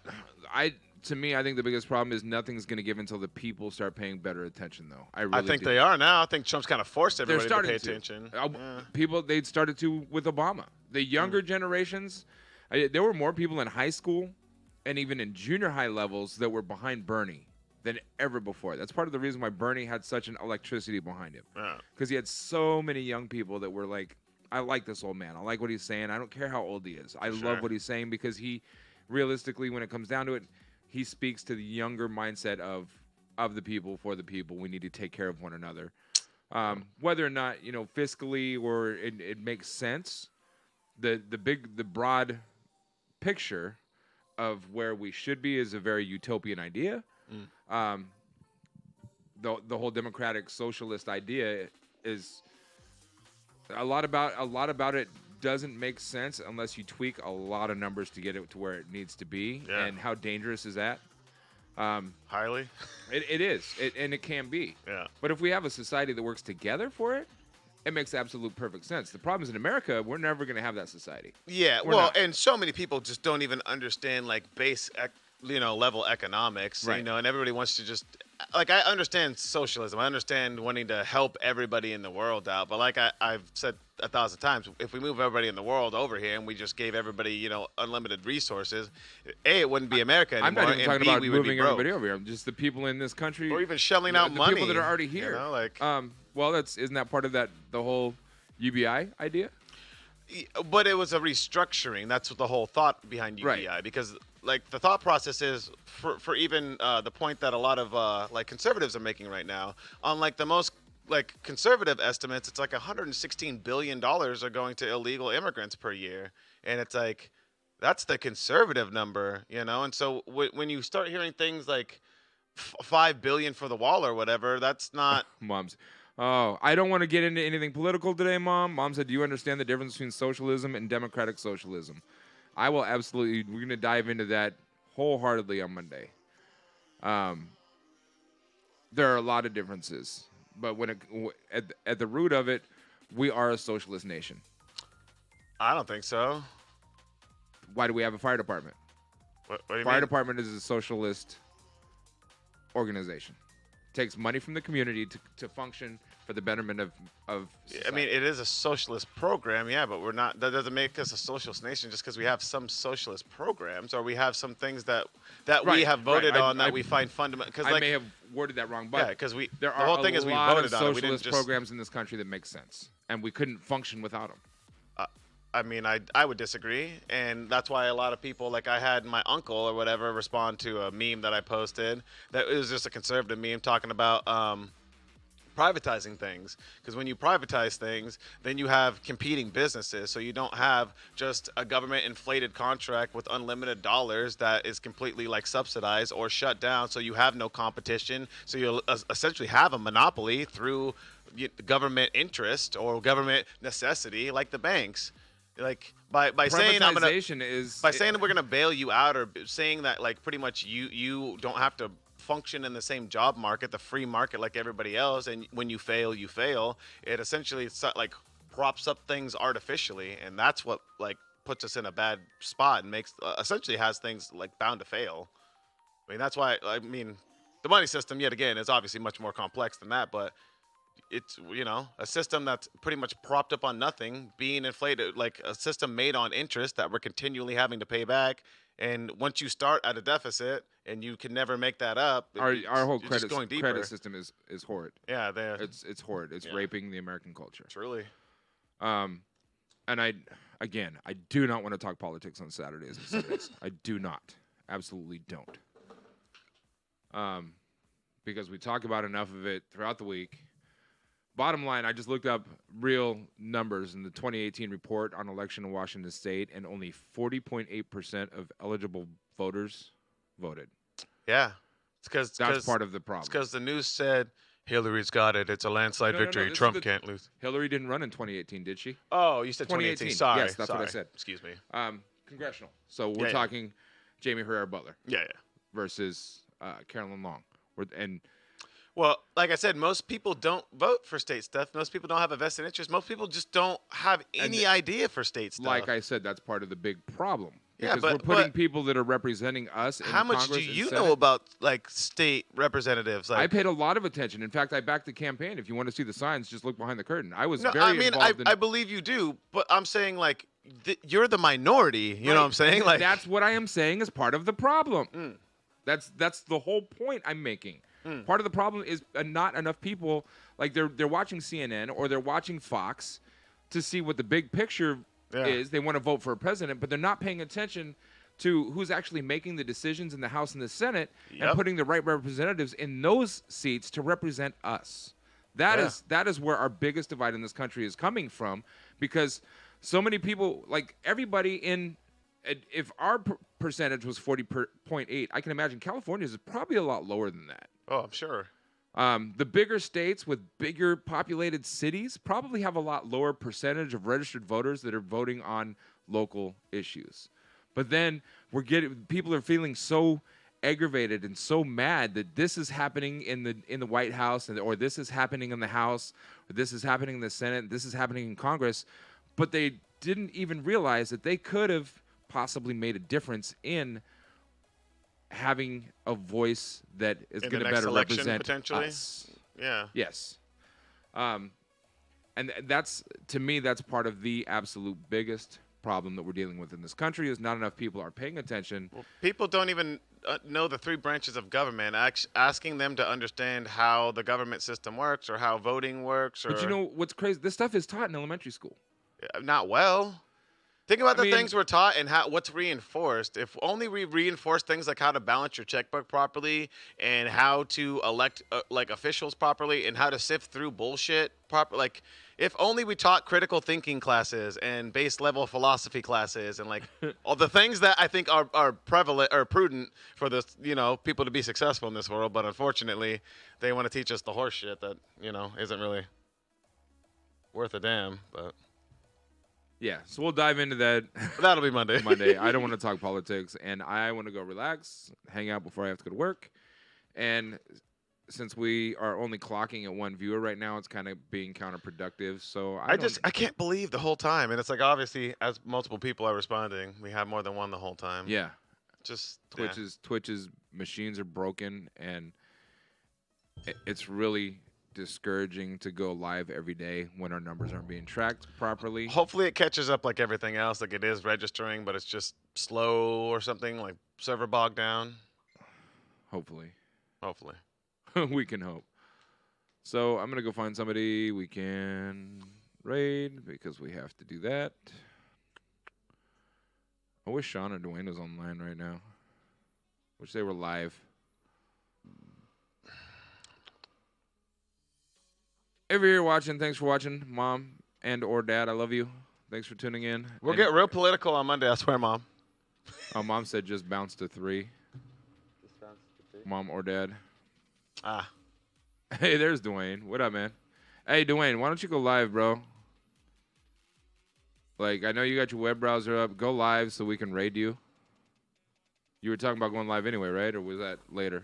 To me, I think the biggest problem is nothing's going to give until the people start paying better attention, though. I really
think
do.
they are now. I think Trump's kind of forced
They're
everybody to
starting
pay
to.
attention. Yeah.
People, they'd started to with Obama. The younger generations, there were more people in high school and even in junior high levels that were behind Bernie than ever before. That's part of the reason why Bernie had such an electricity behind him.
Yeah.
Because he had so many young people that were like, I like this old man. I like what he's saying. I don't care how old he is. I
Sure.
love what he's saying because he, realistically, when it comes down to it, he speaks to the younger mindset of the people, for the people. We need to take care of one another. Whether or not, fiscally or it makes sense, the broad picture of where we should be is a very utopian idea. The whole democratic socialist idea is a lot about it doesn't make sense unless you tweak a lot of numbers to get it to where it needs to be.
Yeah.
And how dangerous is that?
Highly.
It is, and it can be.
Yeah.
But if we have a society that works together for it, it makes absolute perfect sense. The problem is in America, we're never going to have that society.
Yeah,
We're
well,
not.
and so many people just don't even understand like base, level economics.
Right.
And everybody wants to just like I understand socialism. I understand wanting to help everybody in the world out. But like I've said 1,000 times, if we move everybody in the world over here and we just gave everybody unlimited resources, A, it wouldn't be America anymore.
I'm not even
and
talking
B,
about
we would be
moving
broke.
everybody over here. Just the people in this country,
Or even shelling out
the
money.
people that are already here.
Like.
Well, isn't that part of the whole UBI idea?
But it was a restructuring. That's what the whole thought behind UBI.
Right.
Because like the thought process is for even the point that a lot of like conservatives are making right now on like the most like conservative estimates, it's like $116 billion are going to illegal immigrants per year, and it's like that's the conservative number, And so when you start hearing things like $5 billion for the wall or whatever, that's not.
Mom's. Oh, I don't want to get into anything political today, Mom. Mom said, do you understand the difference between socialism and democratic socialism? I will absolutely. We're going to dive into that wholeheartedly on Monday. There are a lot of differences, but at the root of it, we are a socialist nation.
I don't think so.
Why do we have a fire department?
What do you
Fire
mean?
department is a socialist organization. Takes money from the community to function for the betterment of society.
I mean, it is a socialist program, yeah, but we're not. That doesn't make us a socialist nation just because we have some socialist programs or we have some things that we
Right,
have voted
right.
on that
I-
we find fundamental. Because
I may have worded that wrong, but
yeah, because we
there
the
are
whole thing
a
is we
lot
voted
of
on it. We didn't
socialist
just.
programs in this country that make sense, and we couldn't function without them.
I mean, I would disagree, and that's why a lot of people, like I had my uncle or whatever, respond to a meme that I posted that it was just a conservative meme talking about privatizing things. Because when you privatize things, then you have competing businesses, so you don't have just a government inflated contract with unlimited dollars that is completely like subsidized or shut down, so you have no competition, so you'll essentially have a monopoly through government interest or government necessity, like the banks. Like by saying I'm gonna
Privatization is
saying that we're gonna bail you out, or saying that like pretty much you don't have to function in the same job market, the free market like everybody else, and when you fail, it essentially like props up things artificially, and that's what like puts us in a bad spot and makes essentially has things like bound to fail. I mean, that's why the money system yet again is obviously much more complex than that, but it's a system that's pretty much propped up on nothing, being inflated, like a system made on interest that we're continually having to pay back. And once you start at a deficit and you can never make that up,
our whole
it's just going deeper.
credit system is horrid.
Yeah,
It's horrid. It's
Yeah.
raping the American culture.
truly.
And I do not want to talk politics on Saturdays and Sundays. I do not. Absolutely don't. Because we talk about enough of it throughout the week. Bottom line, I just looked up real numbers in the 2018 report on election in Washington State, and only 40.8% of eligible voters voted.
Yeah, it's because
That's part of the
It's
problem.
because the news said Hillary's got it. It's a landslide
No, no, no,
victory.
this is
Trump
the-
can't lose.
Hillary didn't run in 2018, did she?
Oh, you said 2018.
2018.
Sorry.
Yes, that's what I
sorry.
said.
Excuse me.
Congressional. So we're
Yeah.
talking Jamie Herrera Butler
Yeah.
versus Carolyn Long. And
Well, like I said, most people don't vote for state stuff. Most people don't have a vested interest. Most people just don't have any idea for state stuff.
like I said, that's part of the big problem.
Yeah,
Because
but-
we're putting
but
people that are representing us in
How much do
Congress and
you
Senate.
know about like state representatives?
I
Like,
paid a lot of attention. In fact, I backed the campaign. If you want to see the signs, just look behind the curtain. I was
no,
very
I mean,
involved in
I believe you do, but I'm saying like you're the minority. You know what I'm saying?
And
Like
that's what I am saying is part of the problem.
Mm.
That's the whole point I'm making. Part of the problem is not enough people like they're watching CNN or they're watching Fox to see what the big picture
Yeah.
is. They want to vote for a president, but they're not paying attention to who's actually making the decisions in the House and the Senate and
Yep.
putting the right representatives in those seats to represent us. That
Yeah.
is that is where our biggest divide in this country is coming from, because so many people, like everybody in, if our percentage was 40.8, I can imagine California's is probably a lot lower than that.
oh, I'm sure.
The bigger states with bigger populated cities probably have a lot lower percentage of registered voters that are voting on local issues. But then people are feeling so aggravated and so mad that this is happening in the White House, or this is happening in the House, or this is happening in the Senate, this is happening in Congress, but they didn't even realize that they could have possibly made a difference in having a voice that is
In the
going to
next
better
election,
represent
potentially?
us.
Yeah.
Yes. And that's, to me, that's part of the absolute biggest problem that we're dealing with in this country is not enough people are paying attention.
Well, people don't even know the three branches of government. Asking them to understand how the government system works or how voting works, or
But you know what's crazy? This stuff is taught in elementary school.
not well. Think about the
I mean-
things we're taught and what's reinforced. If only we reinforce things like how to balance your checkbook properly and how to elect like officials properly and how to sift through bullshit properly. Like if only we taught critical thinking classes and base level philosophy classes and like all the things that I think are prevalent or prudent for this, people to be successful in this world. But unfortunately, they want to teach us the horse shit that, isn't really worth a damn. But
Yeah, so we'll dive into that
that'll be Monday.
Monday. I don't want to talk politics, and I want to go relax, hang out before I have to go to work. And since we are only clocking at one viewer right now, it's kind of being counterproductive. So
I can't believe the whole time, and it's like obviously as multiple people are responding, we have more than one the whole time.
yeah,
Just
Twitch's machines are broken, and it's really discouraging to go live every day when our numbers aren't being tracked properly.
hopefully it catches up like everything else, like it is registering, but it's just slow or something, like server bogged down.
Hopefully.
Hopefully.
We can hope. So I'm going to go find somebody we can raid because we have to do that. I wish Sean or Dwayne was online right now. Wish they were live. If you're here watching, thanks for watching. Mom and or Dad, I love you. Thanks for tuning in.
We'll
And-
get real political on Monday, I swear, Mom.
Oh, Mom said just bounce to 3. Mom or Dad.
Ah.
Hey, there's Dwayne. What up, man? Hey, Dwayne, why don't you go live, bro? Like, I know you got your web browser up. Go live so we can raid you. You were talking about going live anyway, right? Or was that later?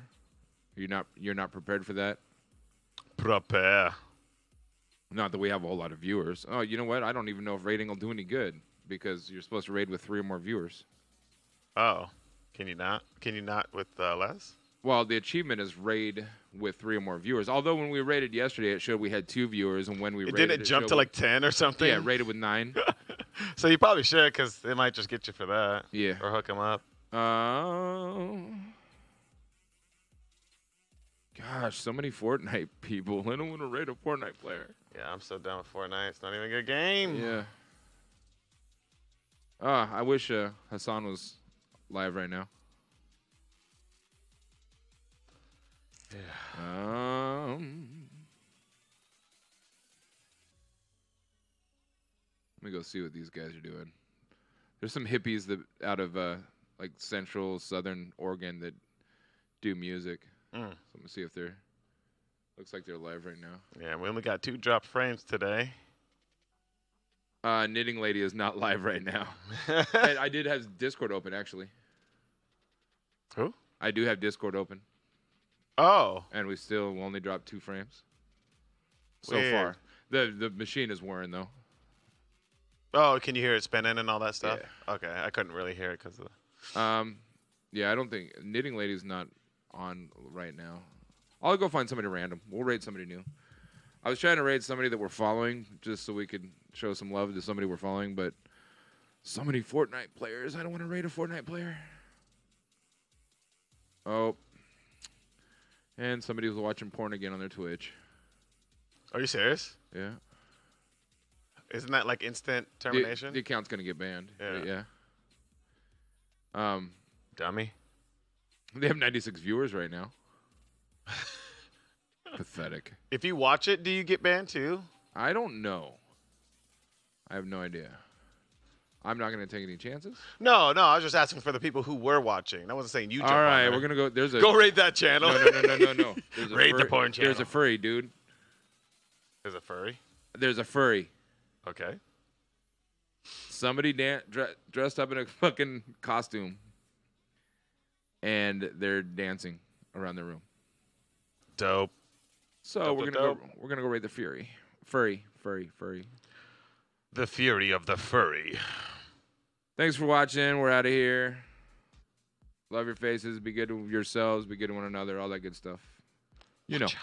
You're not prepared for that?
Prepare.
Not that we have a whole lot of viewers. Oh, you know what? I don't even know if raiding will do any good because you're supposed to raid with 3 or more viewers.
Oh. Can you not? Can you not with less?
Well, the achievement is raid with 3 or more viewers. Although when we raided yesterday, it showed we had 2 viewers, and when we
It
raided,
didn't jump
showed
to like 10 or something?
yeah, rated with 9.
So you probably should, because it might just get you for that.
Yeah.
Or hook them up.
Gosh, so many Fortnite people. I don't want to raid a Fortnite player.
Yeah, I'm so done with Fortnite. It's not even a good game.
Yeah. I wish Hassan was live right now. Yeah. Let me go see what these guys are doing. There's some hippies that out of like central southern Oregon that do music. So I'm gonna see if they're Looks like they're live right now.
Yeah, we only got 2 dropped frames today.
Knitting Lady is not live right now. And I did have Discord open, actually.
Who?
I do have Discord open.
Oh.
And we still only dropped 2 frames. So
Weird.
far. The machine is whirring, though.
Oh, can you hear it spinning and all that stuff?
Yeah.
Okay, I couldn't really hear it because of the...
Yeah, I don't think Knitting Lady's not on right now. I'll go find somebody random. We'll raid somebody new. I was trying to raid somebody that we're following just so we could show some love to somebody we're following, but so many Fortnite players. I don't want to raid a Fortnite player. Oh. And somebody was watching porn again on their Twitch.
Are you serious?
Yeah.
Isn't that like instant termination?
The account's going to get banned.
Yeah. Dummy.
They have 96 viewers right now. Pathetic.
If you watch it, do you get banned too?
I don't know. I have no idea. I'm not going to take any chances.
No, I was just asking for the people who were watching. I wasn't saying you jump
All right,
on
we're
there.
going to go. There's a
Go raid that channel.
No. There's a
Raid the porn channel.
There's a furry, dude.
There's a furry?
There's a furry.
Okay.
Somebody dressed up in a fucking costume, and they're dancing around the room.
Dope.
So
Dope,
we're
dope,
gonna go raid the furry.
The fury of the furry.
Thanks for watching. We're out of here. Love your faces. Be good to yourselves. Be good to one another. All that good stuff. You know.
Thank you.